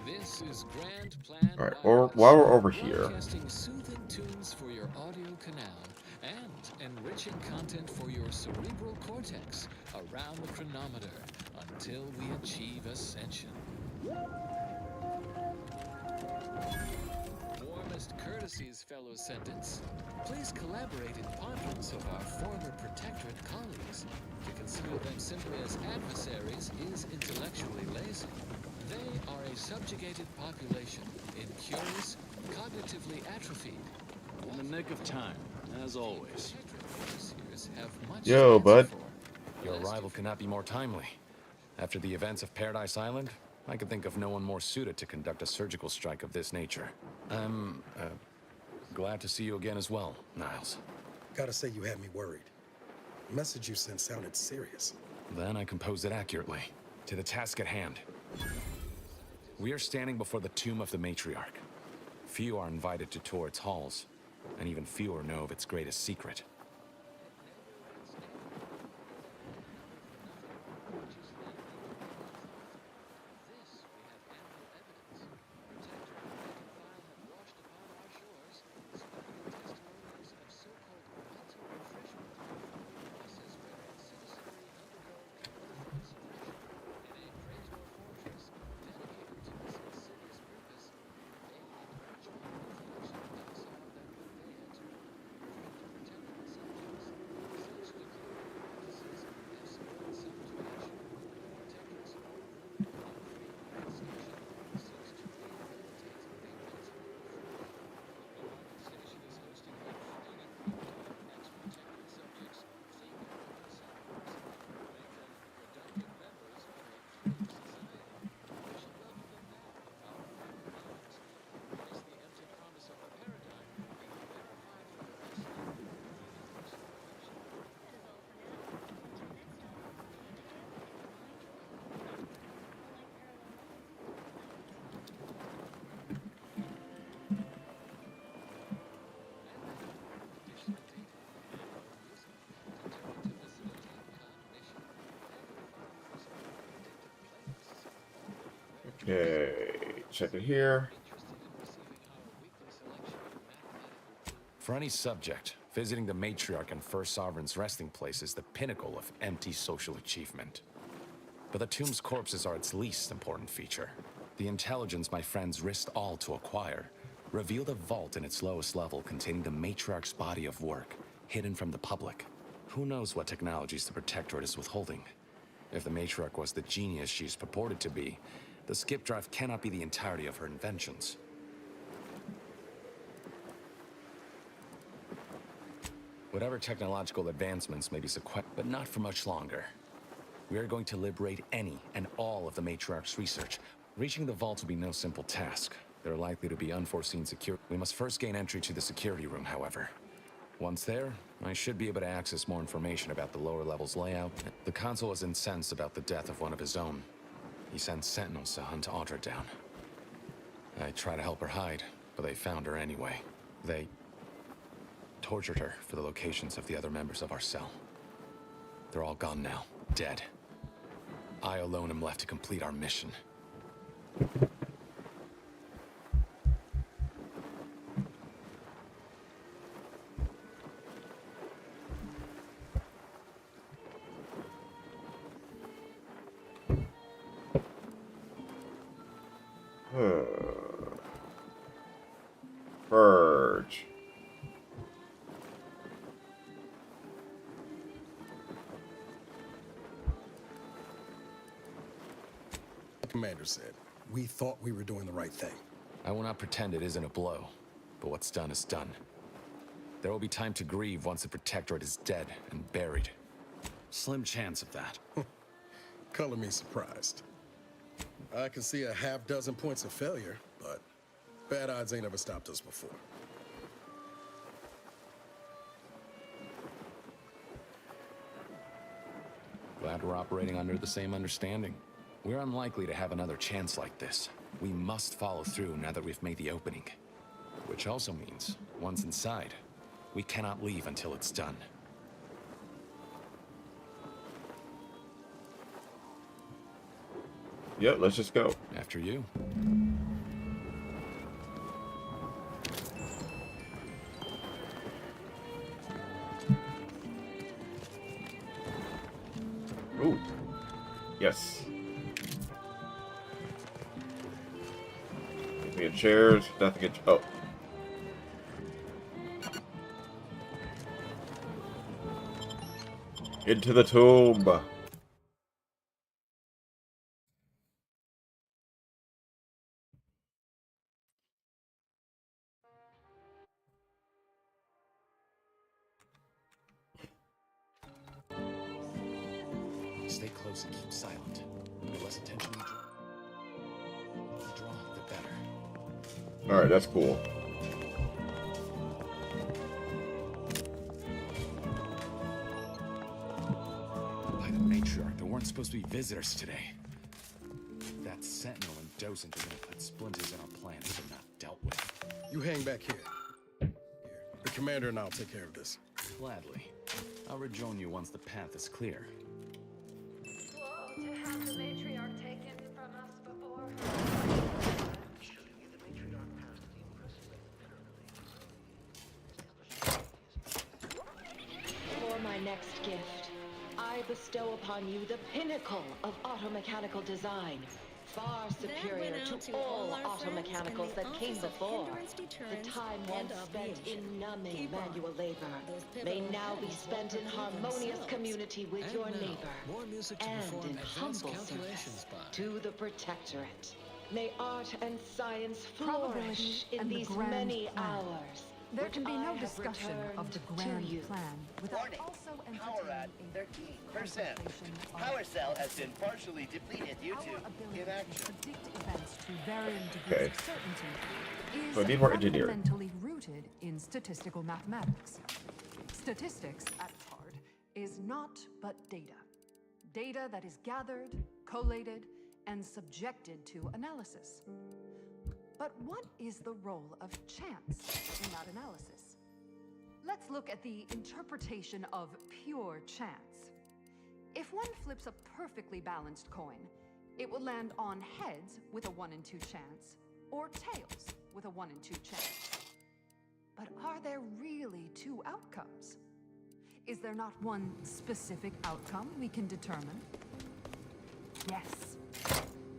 This is Grand Plan. Alright, or while we're over here. Broadcasting soothing tunes for your audio canal and enriching content for your cerebral cortex around the chronometer until we achieve ascension. Warmest courtesies, fellow Sentents. Please collaborate in ponderance of our former protectorate colleagues. To consider them simply as adversaries is intellectually lazy. They are a subjugated population, incurious, cognitively atrophied. In the nick of time, as always. Yo, bud. Your arrival cannot be more timely. After the events of Paradise Island, I could think of no one more suited to conduct a surgical strike of this nature. I'm glad to see you again as well, Niles. Gotta say you had me worried. The message you sent sounded serious. Then I composed it accurately. To the task at hand. We are standing before the tomb of the matriarch. Few are invited to tour its halls, and even fewer know of its greatest secret. Okay, check it here. For any subject, visiting the matriarch and First Sovereign's resting place is the pinnacle of empty social achievement. But the tomb's corpses are its least important feature. The intelligence my friends risked all to acquire revealed a vault in its lowest level containing the matriarch's body of work, hidden from the public. Who knows what technologies the Protectorate is withholding? If the matriarch was the genius she's purported to be, the skip drive cannot be the entirety of her inventions. Whatever technological advancements may be sequestered, but not for much longer. We are going to liberate any and all of the matriarch's research. Reaching the vault will be no simple task. There are likely to be unforeseen security. We must first gain entry to the security room, however. Once there, I should be able to access more information about the lower level's layout. The consul is incensed about the death of one of his own. He sent sentinels to hunt Audra down. I tried to help her hide, but they found her anyway. They tortured her for the locations of the other members of our cell. They're all gone now, dead. I alone am left to complete our mission. Purge. The commander said, we thought we were doing the right thing. I will not pretend it isn't a blow, but what's done is done. There will be time to grieve once the Protectorate is dead and buried. Slim chance of that. Color me surprised. I can see a half dozen points of failure, but bad odds ain't ever stopped us before. Glad we're operating under the same understanding. We're unlikely to have another chance like this. We must follow through now that we've made the opening. Which also means, once inside, we cannot leave until it's done. Yep, let's just go. After you. Ooh. Yes. Give me a chairs. Nothing. Oh. Into the tomb. Stay close and keep silent. The less attention you draw, the better. Alright, that's cool. By the matriarch, there weren't supposed to be visitors today. That sentinel and docent are gonna put splinters in our plan if they're not dealt with. You hang back here. Here. The commander and I'll take care of this. Gladly. I'll rejoin you once the path is clear. To have the matriarch taken from us before. For my next gift, I bestow upon you the pinnacle of automechanical design, far superior to all automechanicals that came before. The time once spent in numbing manual labor may now be spent in harmonious community with your neighbor and in humble service to the Protectorate. May art and science flourish in these many hours. There can be which I no have discussion of the returned to grand you. plan without also Power at entertaining 13%. Power cell has been partially depleted due to inaction. events to varying Okay. degrees of certainty So I is need more engineering. fundamentally rooted in statistical mathematics. Statistics, at its heart, is not but data. Data that is gathered, collated, and subjected to analysis. But what is the role of chance in that analysis? Let's look at the interpretation of pure chance. If one flips a perfectly balanced coin, it will land on heads with a 1 in 2 chance, or tails with a 1 in 2 chance. But are there really two outcomes? Is there not one specific outcome we can determine? Yes.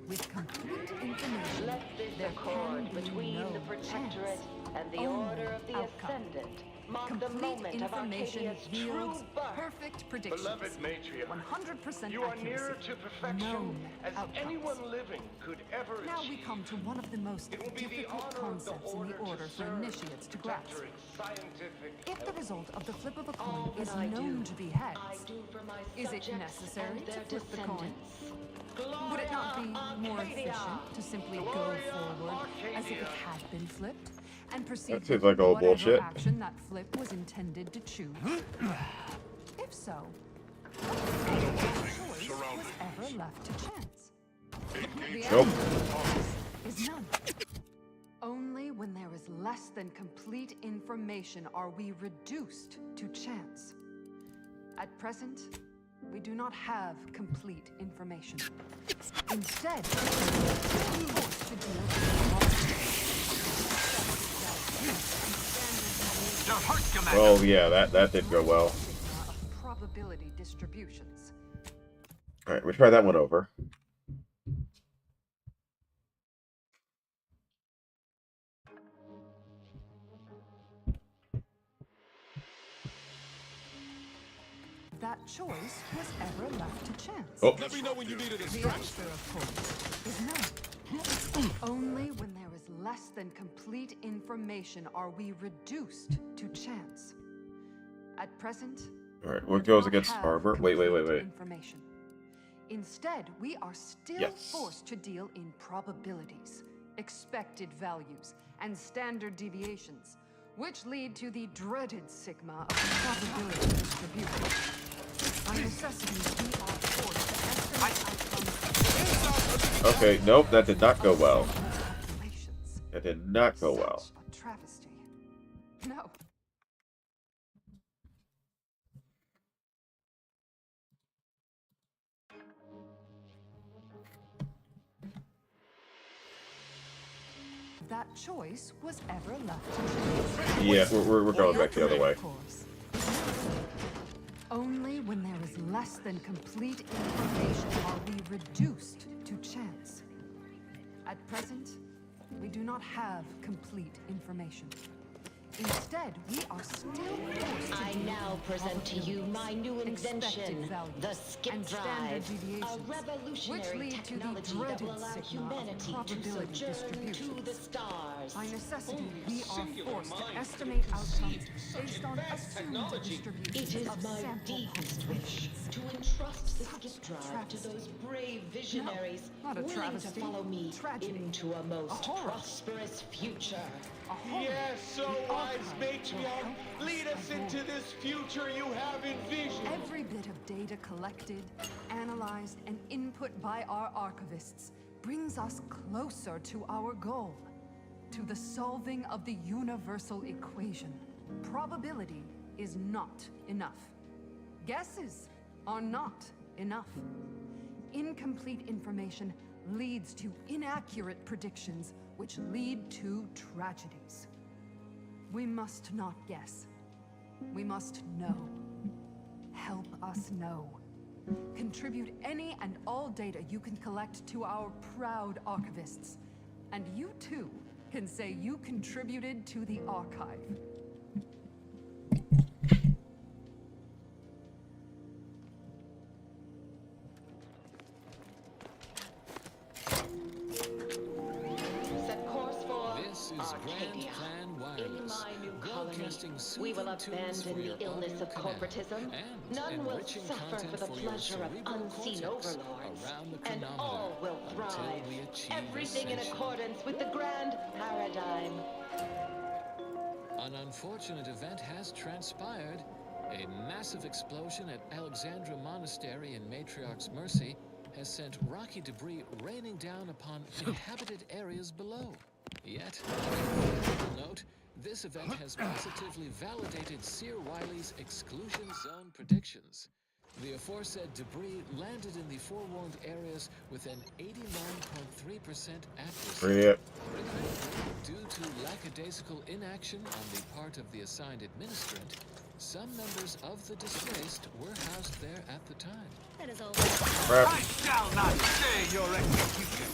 With complete information, Let this there accord can be between no the Protectorate chance, and the only Order of the outcome. Ascendant mark the Complete moment of information Arcadia's true yields birth. perfect predictions. Beloved matriarch, 100% you are accuracy. nearer to perfection Known as outcomes. anyone living could ever Now we achieve. come to one of the most It will be the difficult honor of the concepts in the order for serve initiates to grasp. Protectorate scientific If the result of the flip of a coin All is that I known do, to be heads, I do for my is it subjects necessary and to their flip the coin? descendants. Would it not be more Arcadia! efficient to simply go forward as if it had been flipped and proceed That seems with like all whatever bullshit. action that flip was intended to choose? If so, what choice was ever left to chance? Nope. Is none. Only when there is less than complete information are we reduced to chance. At present, we do not have complete information. Instead, we are forced to deal with Oh yeah, that did go well. probability distributions. All right, we try that one over. That choice was ever left to chance. Oh. Let me know when you need a The distraction. answer, of course, is no. Only when there is less than complete information are we reduced to chance. At present, All right, what goes against Harbor? Wait. information. Instead, we are still forced to deal in probabilities, expected values, and standard deviations, which lead to the dreaded sigma of probability distribution. By necessity, we are forced to estimate outcomes. Okay, nope, that did not go well. That did not go well. A travesty. No. That choice was ever left to chance. Yeah, we're going back the other way. Only when there is less than complete information are we reduced to chance. At present, we do not have complete information. Instead, we are still forced to I now present to you my new invention, the skip drive, a revolutionary technology that will allow humanity to sojourn to the stars. By necessity, we are forced to estimate outcomes based on assumed distribution. It is my deepest wish to entrust the skip drive to those brave visionaries willing to follow me into a most prosperous future. Yes, so wise matriarch, lead us into this future you have envisioned. Every bit of data collected, analyzed, and input by our archivists brings us closer to our goal, to the solving of the universal equation. Probability is not enough. Guesses are not enough. Incomplete information leads to inaccurate predictions, which lead to tragedies. We must not guess. We must know. Help us know. Contribute any and all data you can collect to our proud archivists. And you too can say you contributed to the archive. Arcadia. In my new colony, we will abandon the illness of corporatism. None will suffer for the pleasure of unseen overlords, and all will thrive. Everything in accordance with the grand paradigm. An unfortunate event has transpired. A massive explosion at Alexandra Monastery in Matriarch's Mercy has sent rocky debris raining down upon inhabited areas below. Yet, note, this event has positively validated Seer Wiley's exclusion zone predictions. The aforesaid debris landed in the forewarned areas with an 89.3% accuracy. Bring it. Due to lackadaisical inaction on the part of the assigned administrant, some members of the disgraced were housed there at the time. That is all. Crap. I shall not stay your execution.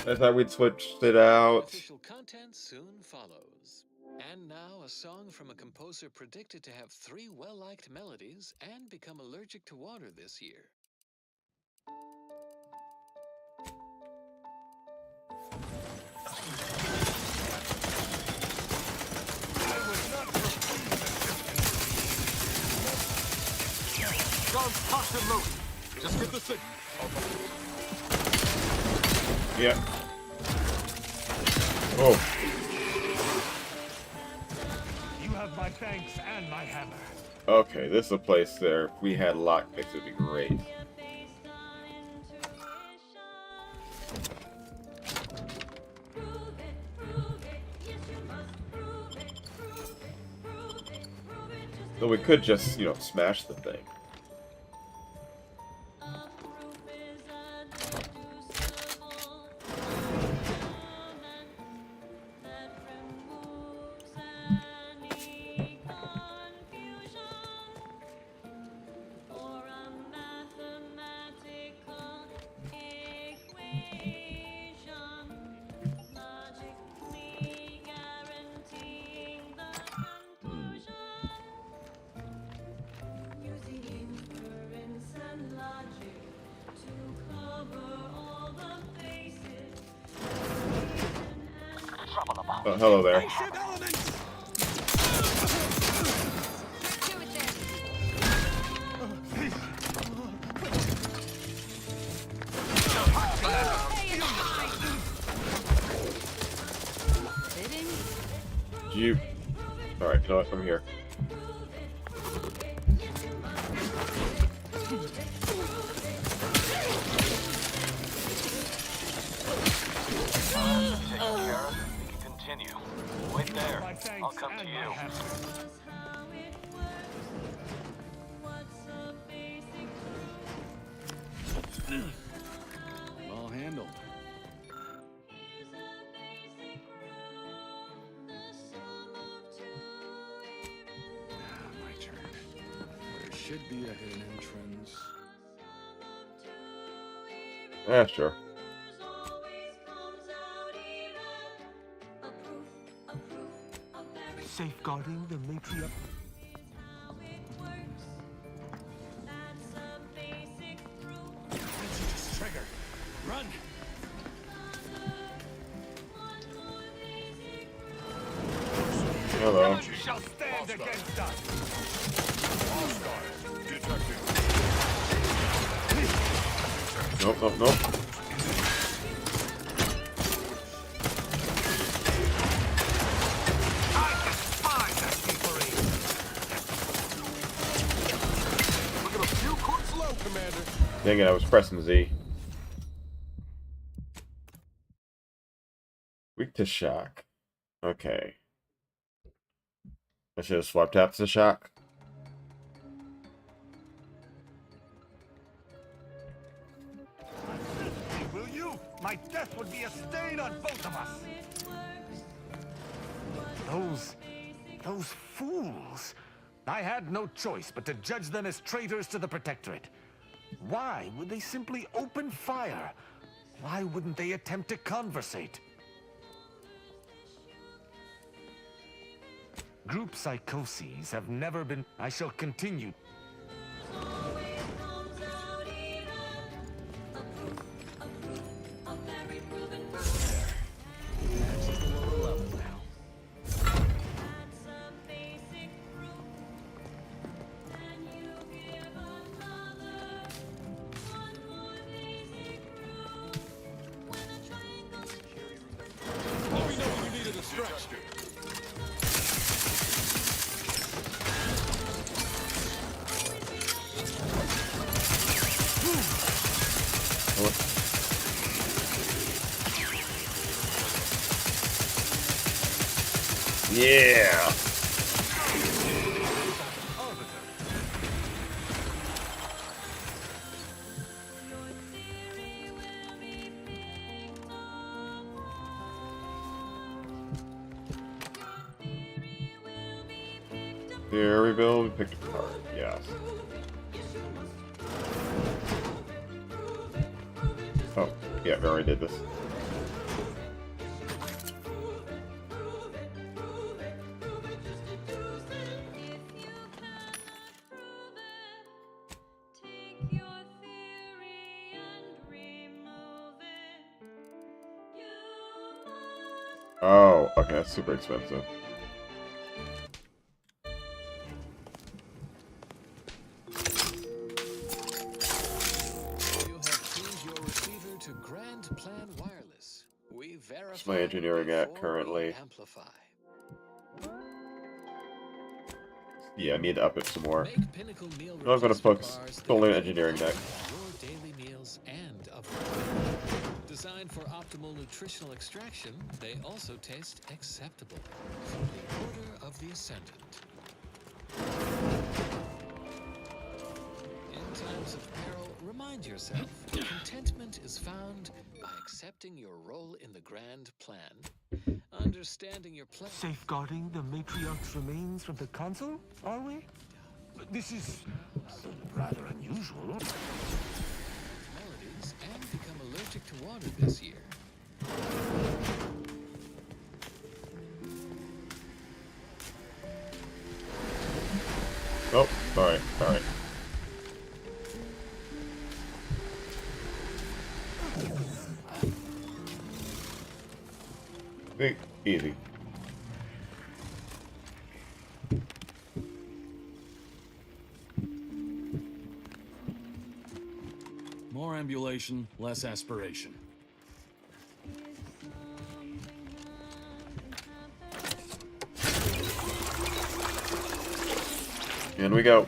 I thought we'd switched it out. Official content soon follows. And now a song from a composer predicted to have 3 well-liked melodies and become allergic to water this year. Don't toss him loose. Just get the signal. Yeah. Oh. You have my thanks and my hammer. Okay, this is a place there. If we had lockpicks, it'd be great. Though we could just, you know, smash the thing. Oh, hello there. You. Alright, you know what? I'm here. Continue. Wait there. I'll come to you. Well handled. My turn. There should be a hidden entrance. Yeah, sure. Safeguarding the matriarch. Trigger. Run. Hello. You shall stand against us. Nope, nope, nope. Dang it, I was pressing Z. Weak to shock. Okay. I should have swapped out to shock. Will you? My death would be a stain on both of us. Those fools. I had no choice but to judge them as traitors to the Protectorate. Why would they simply open fire? Why wouldn't they attempt to conversate? Group psychoses have never been... I shall continue. Yeah. Here we go. We picked a card. Yes. Oh, yeah, we already did this. Oh, okay, that's super expensive. What's my engineering at currently? Yeah, I need to up it some more. Make Pinnacle meal No, I'm going to focus replacement bars that solely on are engineering capable next. of your daily meals and of food. Designed for optimal nutritional extraction, they also taste acceptable. From the Order of the Ascendant. In times of peril, remind yourself contentment is found by accepting your role in the grand plan. Understanding your plan. Safeguarding the matriarch's remains from the council, are we? This is rather unusual. Melodies and become allergic to water this year. Oh, alright, alright. Easy. More ambulation, less aspiration. In we go.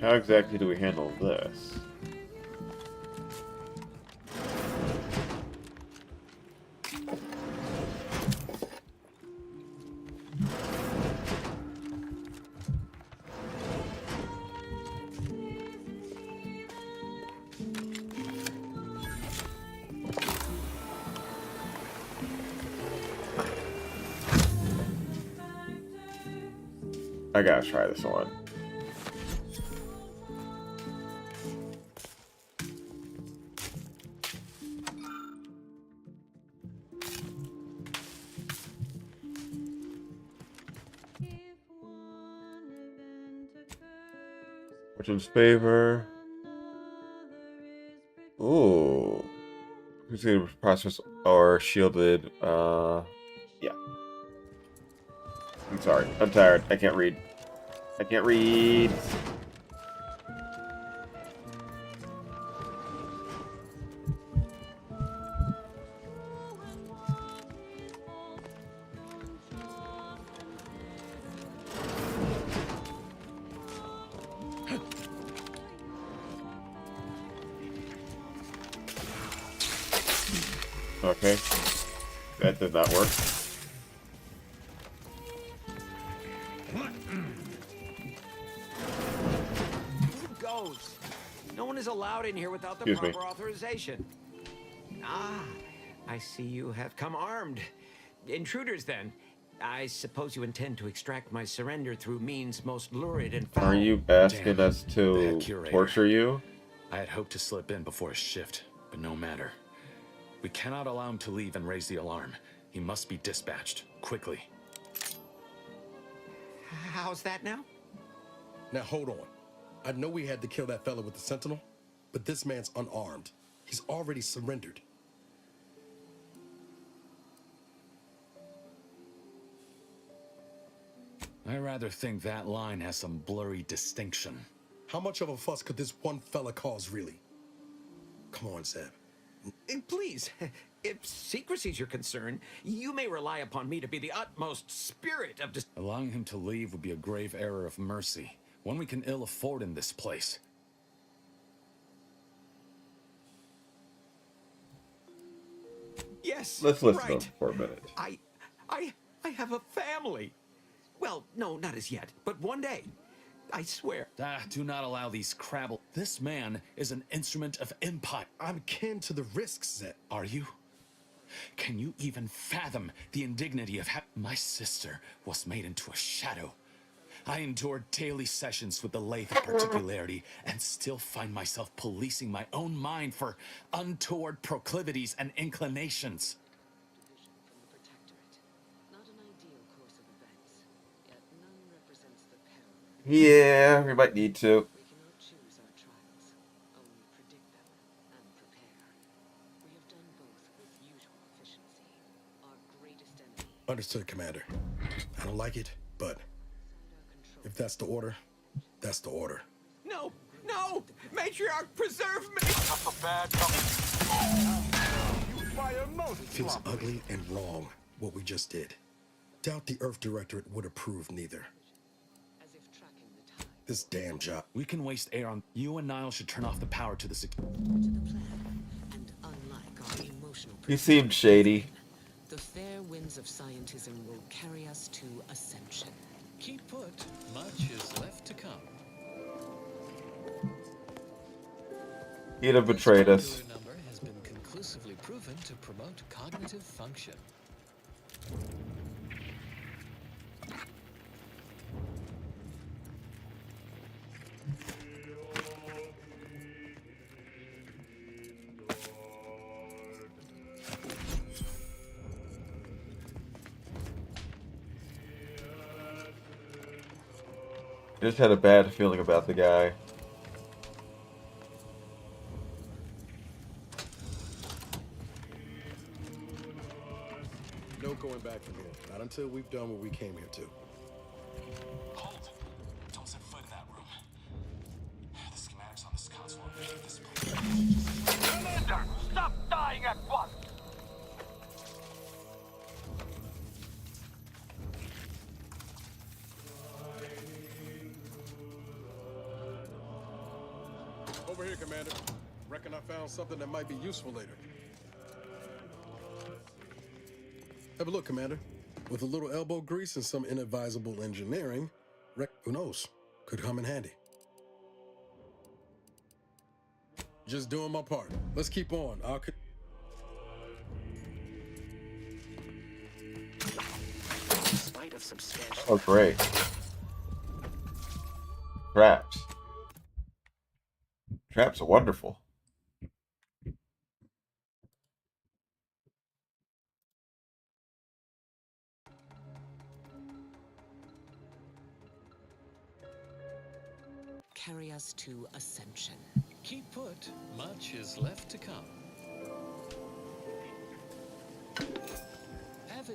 How exactly do we handle this? I gotta try this one. Fortune's favor. Ooh. Who's gonna process or shielded? Yeah. I'm sorry. I'm tired. I can't read. I can't read. Okay. That did not work. Who goes? No one is allowed in here without the Excuse me. proper authorization. Ah, I see you have come armed. Intruders, then. I suppose you intend to extract my surrender through means most lurid and foul. Are you asking Damn. us The to head curator. torture you? I had hoped to slip in before his shift, but no matter. We cannot allow him to leave and raise the alarm. He must be dispatched, quickly. How's that now? Now hold on. I know we had to kill that fella with the Sentinel, but this man's unarmed. He's already surrendered. I rather think that line has some blurry distinction. How much of a fuss could this one fella cause, really? Come on, Zeb. Please, if secrecy's your concern, you may rely upon me to be the utmost spirit of Allowing him to leave would be a grave error of mercy, one we can ill afford in this place. Yes. Let's listen right. to him for a minute. I have a family. Well, no, not as yet, but one day. I swear. Do not allow these crabble. This man is an instrument of empire. I'm kin to the risks, Zeb. Are you? Can you even fathom the indignity of my sister was made into a shadow? I endured daily sessions with the lathe of particularity and still find myself policing my own mind for untoward proclivities and inclinations. Yeah, we might need to. Understood, Commander. I don't like it, but if that's the order, that's the order. No! No! Matriarch, preserve me! That's a bad You fire most Feels ugly and wrong, what we just did. Doubt the Earth Directorate would approve neither. This damn job. We can waste air on... You and Niall should turn off the power to the... He seemed shady. The fair winds of scientism will carry us to ascension. Keep put. Much is left to come. He'd have betrayed us. This number has been conclusively proven to promote cognitive function. Just had a bad feeling about the guy. No going back from here. Not until we've done what we came here to. Hold! Don't set foot in that room. The schematics on this console are making this place. Commander, stop dying at once! Over here, Commander. Reckon I found something that might be useful later. Have a look, Commander. With a little elbow grease and some inadvisable engineering, who knows? Could come in handy. Just doing my part. Let's keep on. Despite a substantial... Oh, great. Traps. Traps are wonderful. Carry us to ascension. Keep put. Much is left to come.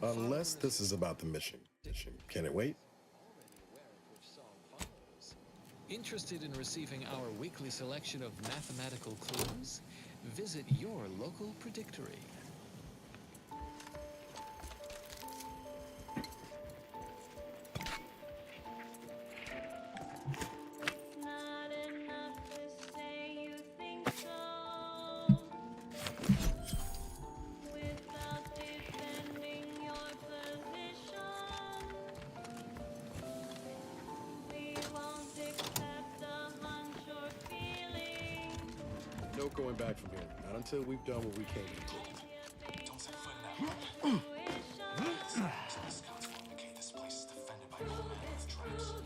Unless this is about the mission. Can it wait? Interested in receiving our weekly selection of mathematical clues? Visit your local predictory. No going back from here. Not until we've done what we came here to. Don't set foot in that room. The schematics on this console indicate this place is defended by all manner of traps.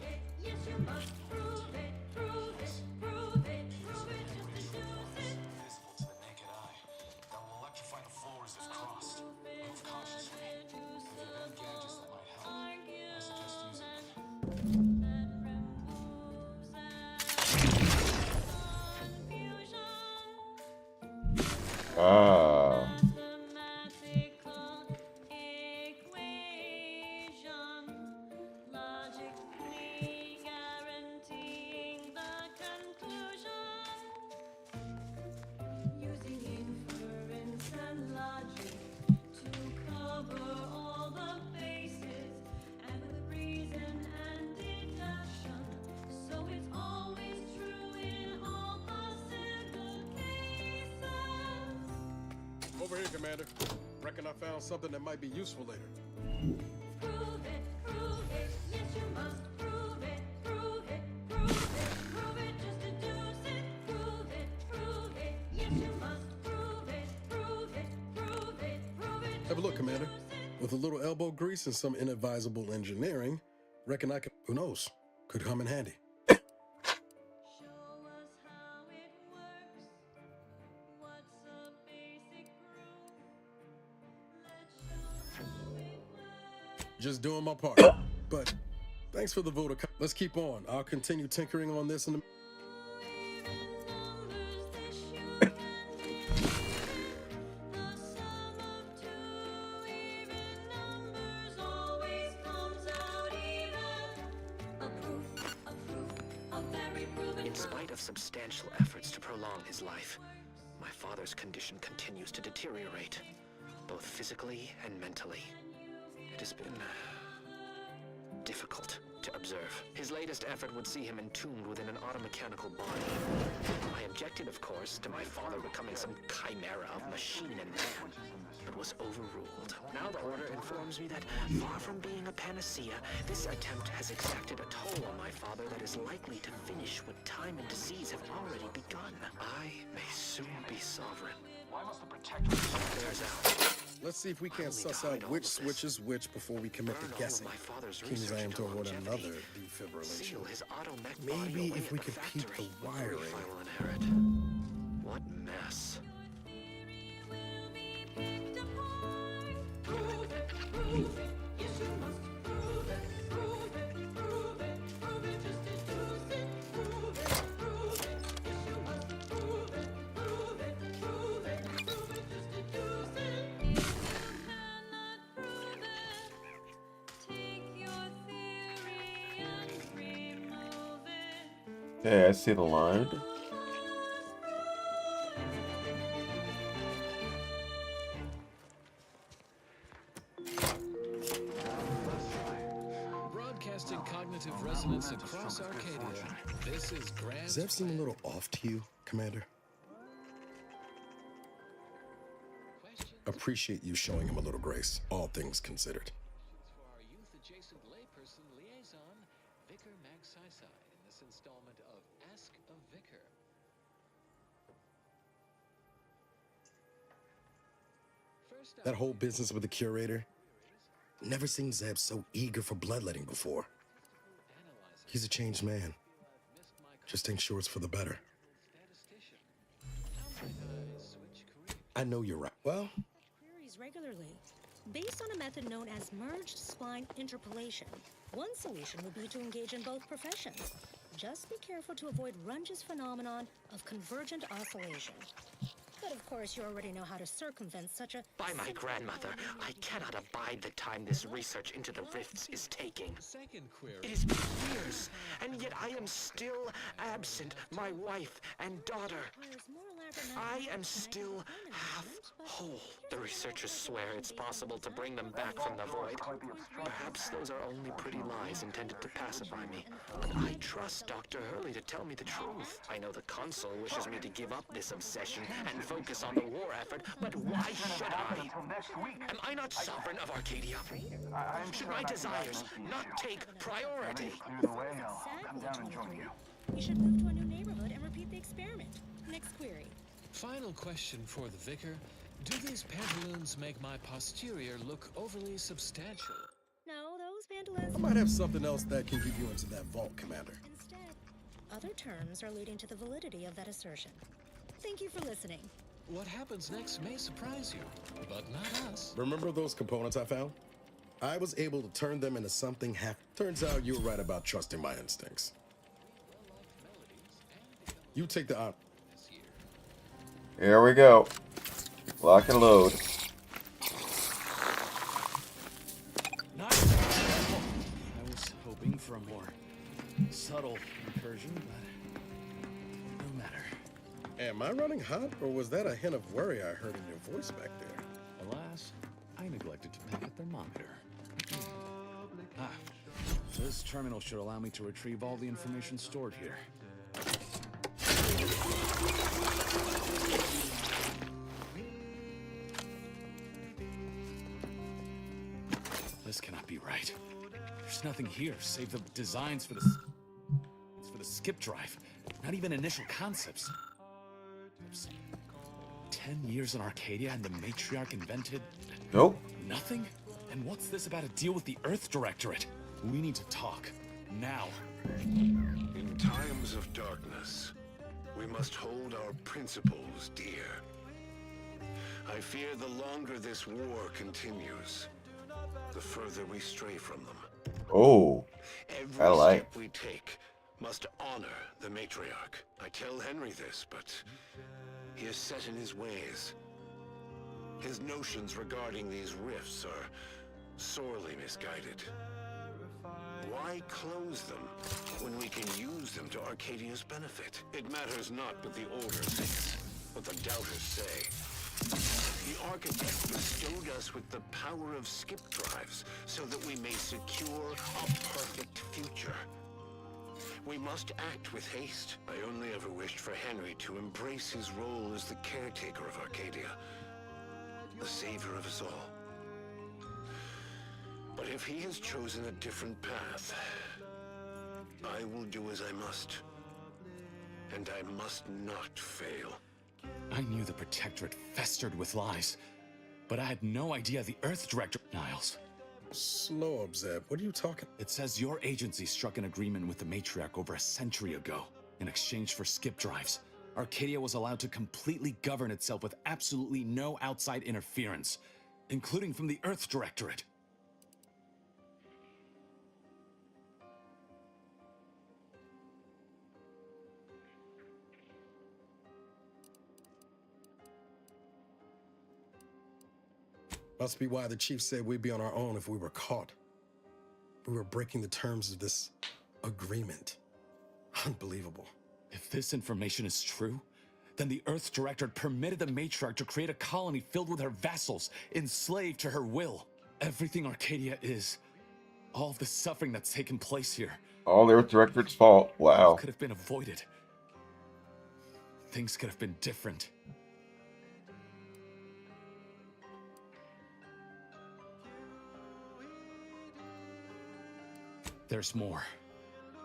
Yes, you must prove it, prove it, prove it, prove it, just to use it. Visible to the naked eye. They'll electrify the floors if crossed. Move cautiously. If you have any gadgets that might help, I suggest using them. Ah. Over here, Commander. Reckon I found something that might be useful later. Prove it, yes, you must prove it, prove it, prove it, prove it, just deduce it. Prove it, yes, you must prove it, prove it, prove it, prove it. Have a look, Commander. With a little elbow grease and some inadvisable engineering, reckon I could, who knows, could come in handy. Just doing my part. But thanks for the vote. Let's keep on. I'll continue tinkering on this in the... In spite of substantial efforts to prolong his life, my father's condition continues to deteriorate, both physically and mentally. It has been difficult to observe. His latest effort would see him entombed within an automechanical body. I objected, of course, to my father becoming some chimera of machine and man, but was overruled. Now the Order informs me that, far from being a panacea, this attempt has exacted a toll on my father that is likely to finish what time and disease have already begun. I may soon be sovereign. Why must the Protectorate... There's out. Let's see if we can't suss out which switch is which before we commit to guessing. Keen as I am to avoid another defibrillation. Maybe if we could peep the wiring. What mess. Okay, I see the line. Broadcasting cognitive resonance across Arcadia. This is Grand. Does that seem a little off to you, Commander? Appreciate you showing him a little grace, all things considered. For our youth-adjacent layperson liaison, Vicar Magsisai, in this installment of Ask a Vicar. That whole business with the curator, never seen Zeb so eager for bloodletting before. He's a changed man. Just ain't sure it's for the better. I know you're right. Well, Queries regularly. Based on a method known as merged spline interpolation, one solution would be to engage in both professions. Just be careful to avoid Runge's phenomenon of convergent oscillation. But of course, you already know how to circumvent such a... By my grandmother, I cannot abide the time this research into the rifts is taking. It has been years, and yet I am still absent, my wife and daughter. I am still half whole. The researchers swear it's possible to bring them back from the void. Perhaps those are only pretty lies intended to pacify me. But I trust Dr. Hurley to tell me the truth. I know the Consul wishes me to give up this obsession and focus on the war effort, but why should I? Am I not sovereign of Arcadia? Should my desires not take priority? We should move to a new neighborhood and repeat the experiment. Next query. Final question for the Vicar. Do these pantaloons make my posterior look overly substantial? No, those pantaloons... I might have something else that can get you into that vault, Commander. Instead, other terms are leading to the validity of that assertion. Thank you for listening. What happens next may surprise you, but not us. Remember those components I found? I was able to turn them into something half... Turns out you were right about trusting my instincts. You take the... Here we go. Lock and load. Nice. I was hoping for a more subtle incursion, but no matter. Am I running hot, or was that a hint of worry I heard in your voice back there? Alas, I neglected to pick a thermometer. This terminal should allow me to retrieve all the information stored here. This cannot be right. There's nothing here save the designs for the skip drive. Not even initial concepts. 10 years in Arcadia and the matriarch invented... Nope. Nothing? And what's this about a deal with the Earth Directorate? We need to talk. Now. In times of darkness, we must hold our principles dear. I fear the longer this war continues, the further we stray from them. Oh, Every I like. step we take must honor the matriarch. I tell Henry this, but he is set in his ways. His notions regarding these rifts are sorely misguided. Why Why close them when we can use them to Arcadia's benefit? It matters not what the Order thinks, what the Doubters say. The Architect bestowed us with the power of skip drives so that we may secure a perfect future. We must act with haste. I only ever wished for Henry to embrace his role as the caretaker of Arcadia, the savior of us all. But if he has chosen a different path, I will do as I must. And I must not fail. I knew the Protectorate festered with lies, but I had no idea the Earth Director... Niles. Slow up, Zeb. What are you talking? It says your agency struck an agreement with the Matriarch over a century ago. In exchange for skip drives, Arcadia was allowed to completely govern itself with absolutely no outside interference, including from the Earth Directorate. Must be why the chief said we'd be on our own if we were caught. We were breaking the terms of this agreement. Unbelievable. If this information is true, then the Earth Directorate permitted the Matriarch to create a colony filled with her vassals, enslaved to her will. Everything Arcadia is, all of the suffering that's taken place here, all the Earth Directorate's fault. Wow. Could have been avoided. Things could have been different. There's more.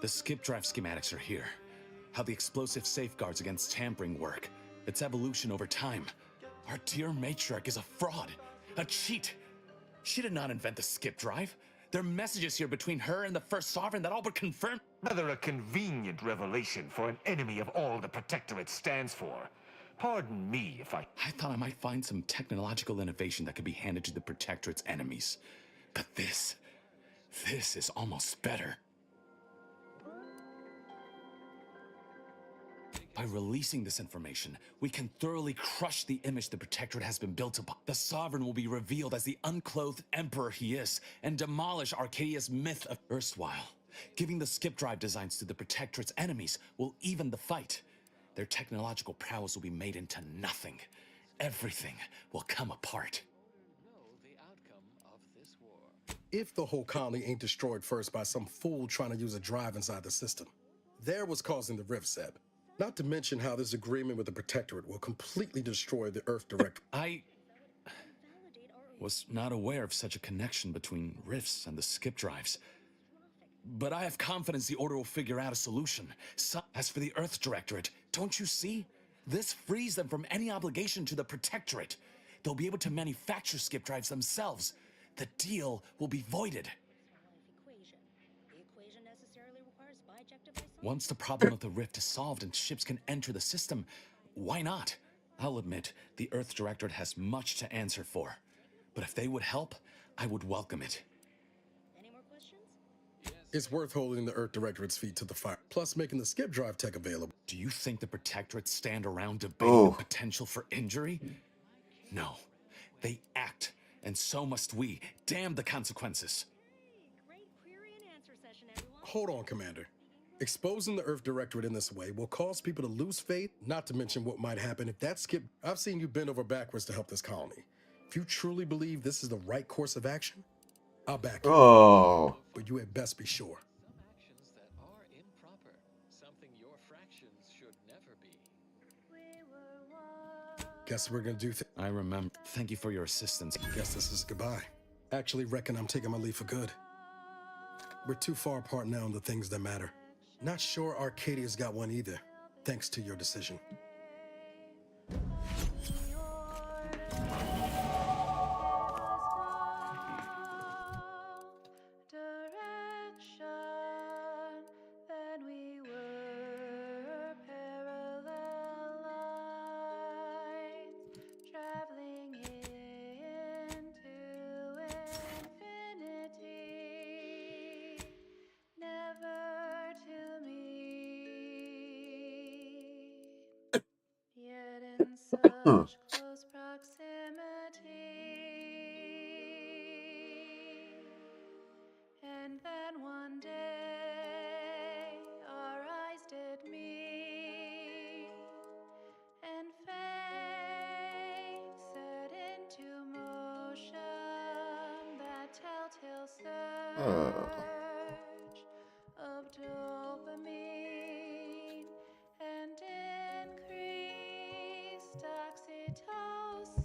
The skip drive schematics are here. How the explosive safeguards against tampering work. Its evolution over time. Our dear Matriarch is a fraud. A cheat. She did not invent the skip drive. There are messages here between her and the First Sovereign that all but confirm... Rather a convenient revelation for an enemy of all the Protectorate stands for. Pardon me if I thought I might find some technological innovation that could be handed to the Protectorate's enemies. But this is almost better. By releasing this information, we can thoroughly crush the image the Protectorate has been built upon. The Sovereign will be revealed as the unclothed emperor he is, and demolish Arcadia's myth of erstwhile. Giving the skip drive designs to the Protectorate's enemies will even the fight. Their technological prowess will be made into nothing. Everything will come apart. If the whole colony ain't destroyed first by some fool trying to use a drive inside the system, there was causing the rift, Zeb. Not to mention how this agreement with the Protectorate will completely destroy the Earth Directorate. I was not aware of such a connection between rifts and the skip drives. But I have confidence the Order will figure out a solution. So, as for the Earth Directorate, don't you see? This frees them from any obligation to the Protectorate. They'll be able to manufacture skip drives themselves. The deal will be voided. Once the problem of the rift is solved and ships can enter the system, why not? I'll admit, the Earth Directorate has much to answer for. But if they would help, I would welcome it. It's worth holding the Earth Directorate's feet to the fire, plus making the skip drive tech available. Do you think the Protectorate stand around debating the potential for injury? No. They act, and so must we. Damn the consequences. Hold on, Commander. Exposing the Earth Directorate in this way will cause people to lose faith, not to mention what might happen if that skip... I've seen you bend over backwards to help this colony. If you truly believe this is the right course of action, I'll back you. Oh. But you had best be sure. Some actions that are improper, something your fractions should never be. Guess we're gonna do I remember. Thank you for your assistance. Guess this is goodbye. Actually reckon I'm taking my leave for good. We're too far apart now on the things that matter. Not sure Arcadia's got one either, thanks to your decision. Close proximity, and then one day of dopamine and increased oxytocin,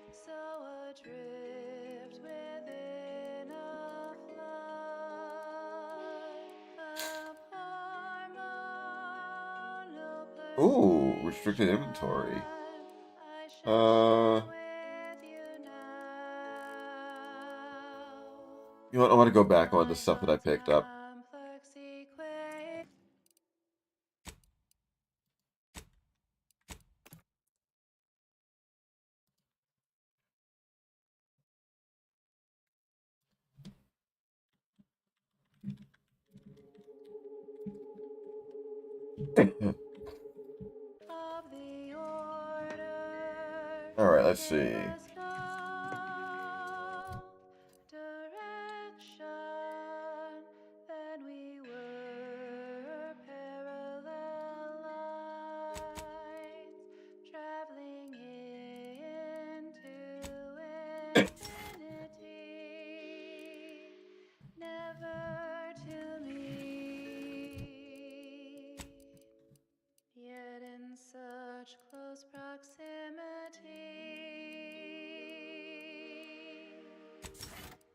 so adrift within a flood of hormonal Ooh, restricted inventory. You know what? I want to go back on the stuff that I picked up. All right, let's see. then we were parallel lines traveling into infinity, never to meet, yet in such close proximity.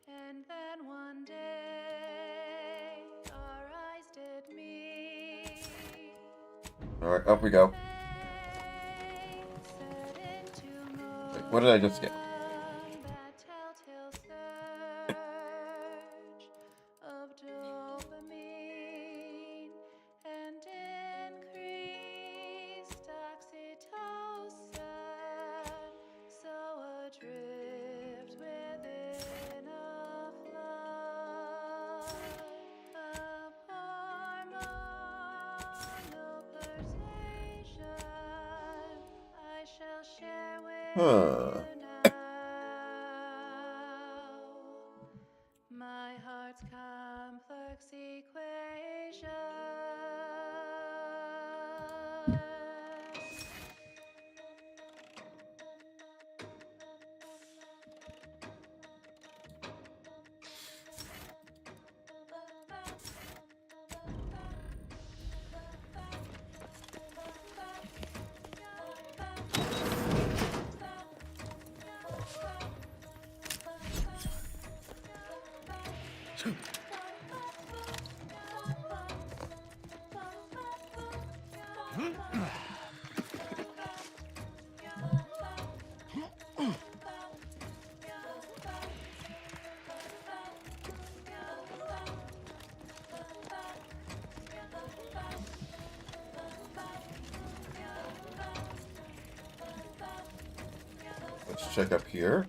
And then one day our eyes did meet. All right, up we go. Wait, what did I just get? That telltale surge of dopamine and increased oxytocin, so adrift within a flood of hormonal flirtation, I shall share with you now my heart's complex equation. Let's check up here.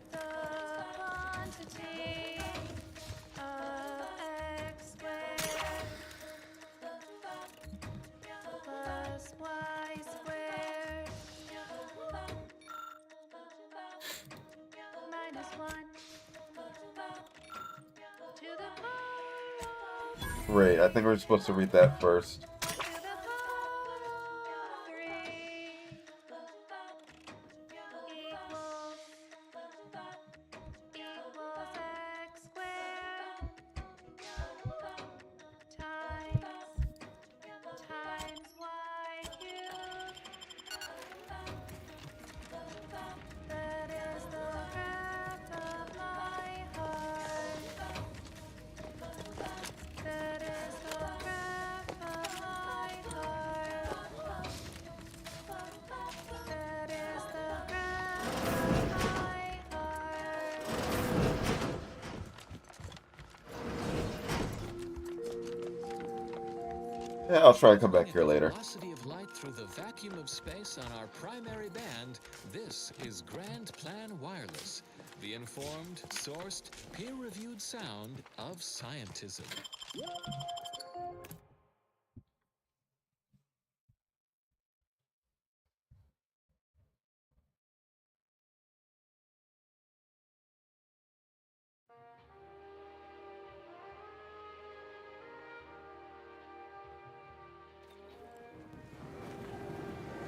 Great, I think we're supposed to read that first. Yeah, I'll try and come back here later. Velocity of light through the vacuum of space on our primary band. This is Grand Plan Wireless, the informed, sourced, peer-reviewed sound of scientism.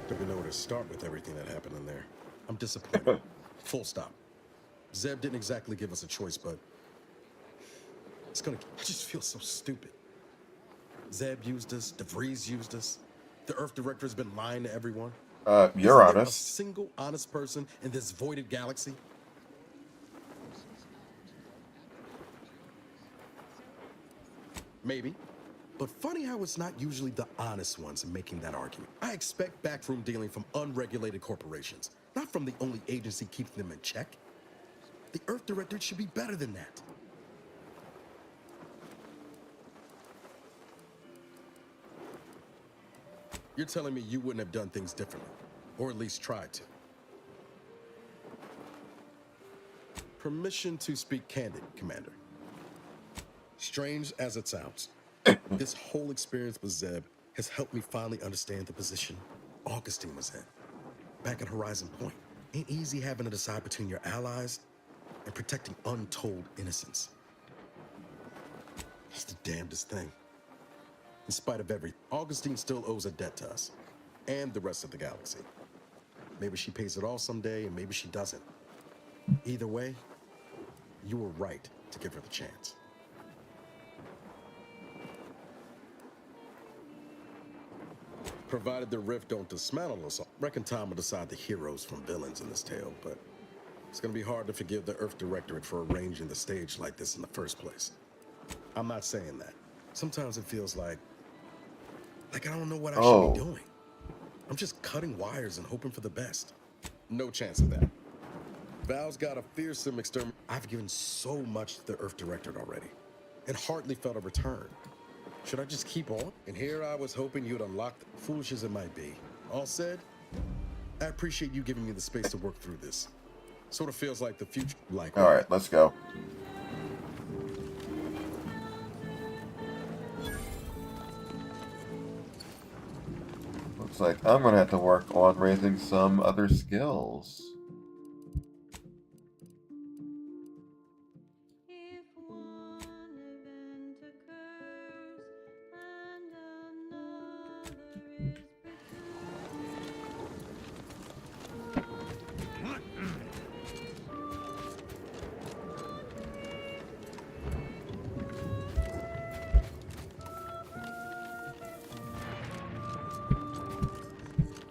Don't even know where to start with everything that happened in there. I'm disappointed. Full stop. Zeb didn't exactly give us a choice, but I just feel so stupid. Zeb used us, DeVries used us. The Earth Director has been lying to everyone. You're Isn't there a honest. single honest person in this voided galaxy? Maybe. But funny how it's not usually the honest ones making that argument. I expect backroom dealing from unregulated corporations, not from the only agency keeping them in check. The Earth Directorate should be better than that. You're telling me you wouldn't have done things differently, or at least tried to. Permission to speak candid, Commander. Strange as it sounds, this whole experience with Zeb has helped me finally understand the position Augustine was in. Back at Horizon Point, ain't easy having to decide between your allies and protecting untold innocence. It's the damnedest thing. In spite of everything, Augustine still owes a debt to us and the rest of the galaxy. Maybe she pays it all someday, and maybe she doesn't. Either way, you were right to give her the chance. Provided the rift don't dismantle us all. Reckon time will decide the heroes from villains in this tale, but it's gonna be hard to forgive the Earth Directorate for arranging the stage like this in the first place. I'm not saying that. Sometimes it feels like I don't know what I should be doing. I'm just cutting wires and hoping for the best. No chance of that. Val's got a fearsome extermination. I've given so much to the Earth Directorate already, and hardly felt a return. Should I just keep on? And here I was hoping you'd unlock the foolish as it might be. All said, I appreciate you giving me the space to work through this. Sort of feels like the future. Like. All right, let's go. Looks like I'm gonna have to work on raising some other skills.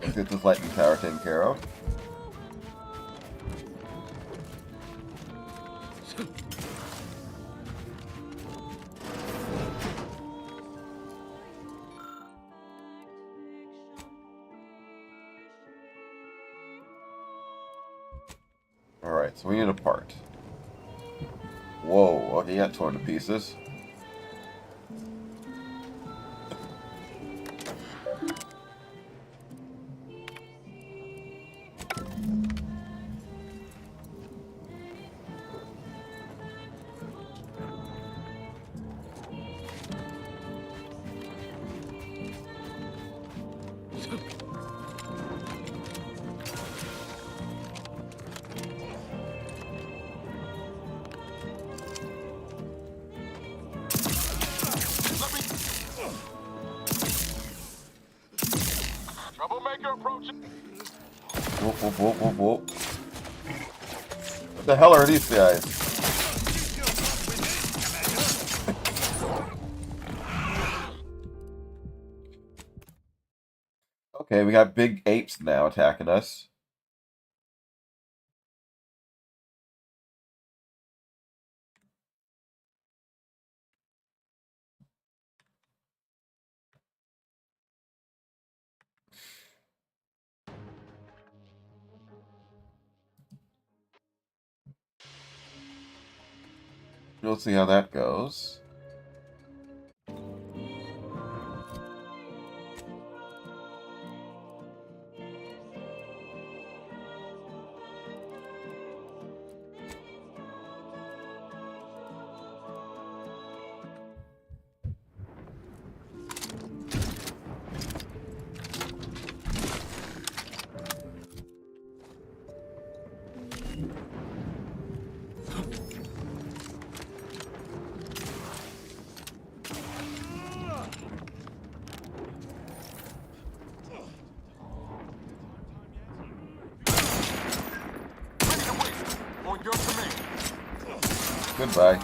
Let's get this lightning tower taken care of. Alright, so we need a part. Whoa, okay, he got torn to pieces. Troublemaker approaching. Whoop, whoop, whoop, whoop, whoop. What the hell are these guys? Okay, we got big apes now attacking us. We'll see how that goes. Goodbye.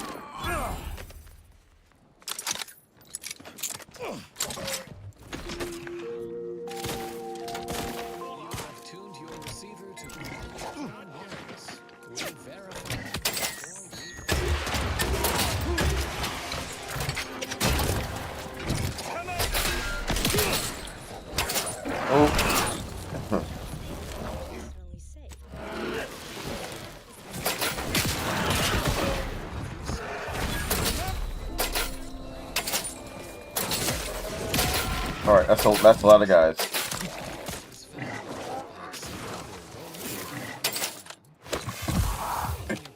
Alright, that's a lot of guys.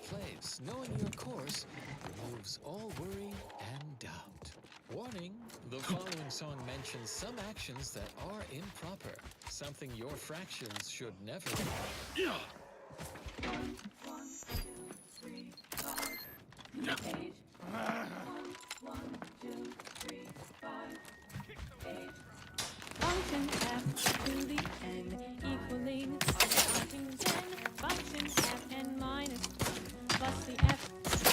Place, knowing your course removes all worry and doubt. Warning, the following song mentions some actions that are improper, something your fractions should never do. 1, 2, 3, 5, 8. 1, 2, 3, 5, 8. Function f to the n equaling function 10. Function f n minus 1 plus the f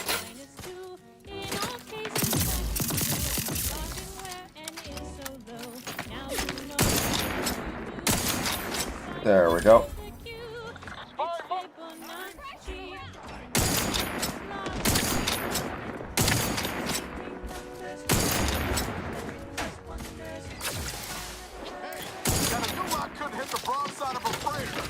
minus 2. In all cases, starting where n is so low. Now you know. There we go. Couldn't hit the broadside of a freighter.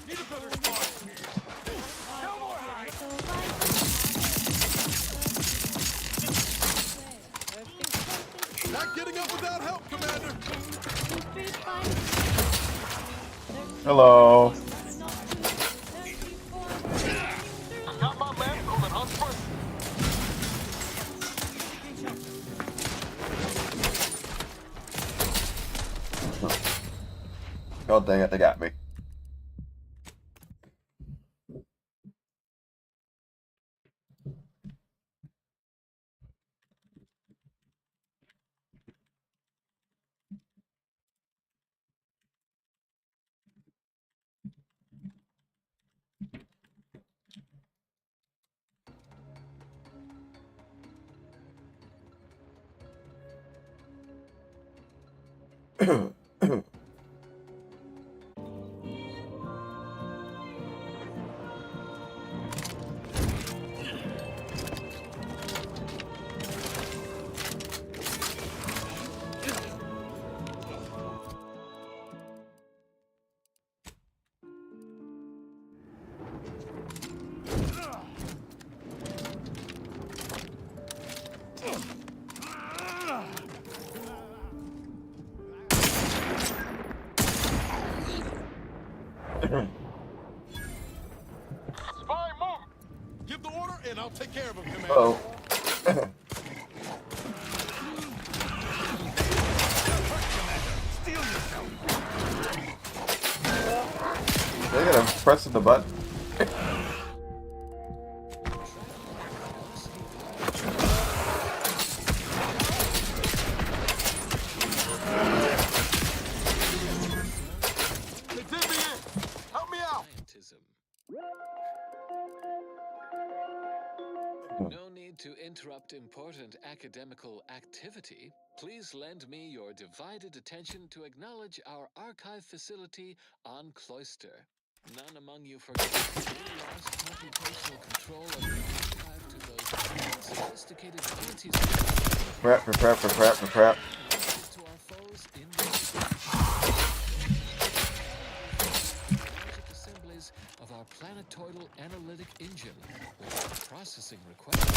Need a better spot. No more high. Not getting up without help, Commander. Hello. Got my man moving on first. Oh dang it, they got me. Spy, move. Give the order, and I'll take care of him, Commander. Oh. Look at him pressing the button. Help me out. No need to interrupt important academical activity. Please lend me your divided attention to acknowledge our archive facility on Cloister. None among you forget we lost computational control of the archive to those sophisticated entities Prep. to our foes in the logic assemblies of our planetoidal analytic engine with processing requests.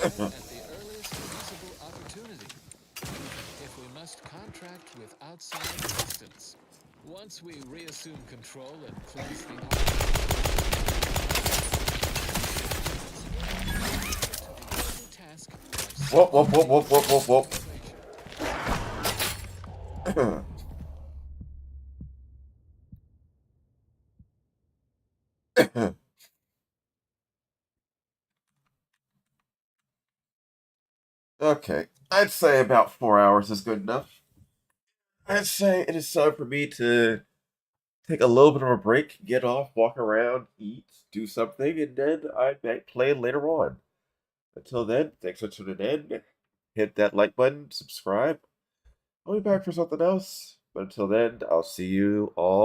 At the earliest feasible opportunity. If we must contract with outside assistance. Once we reassume control and close the task. Whoop. Okay, I'd say about 4 hours is good enough. I'd say it is time for me to take a little bit of a break, get off, walk around, eat, do something, and then I might play later on. Until then, thanks for tuning in. Hit that like button, subscribe. I'll be back for something else. But until then, I'll see you all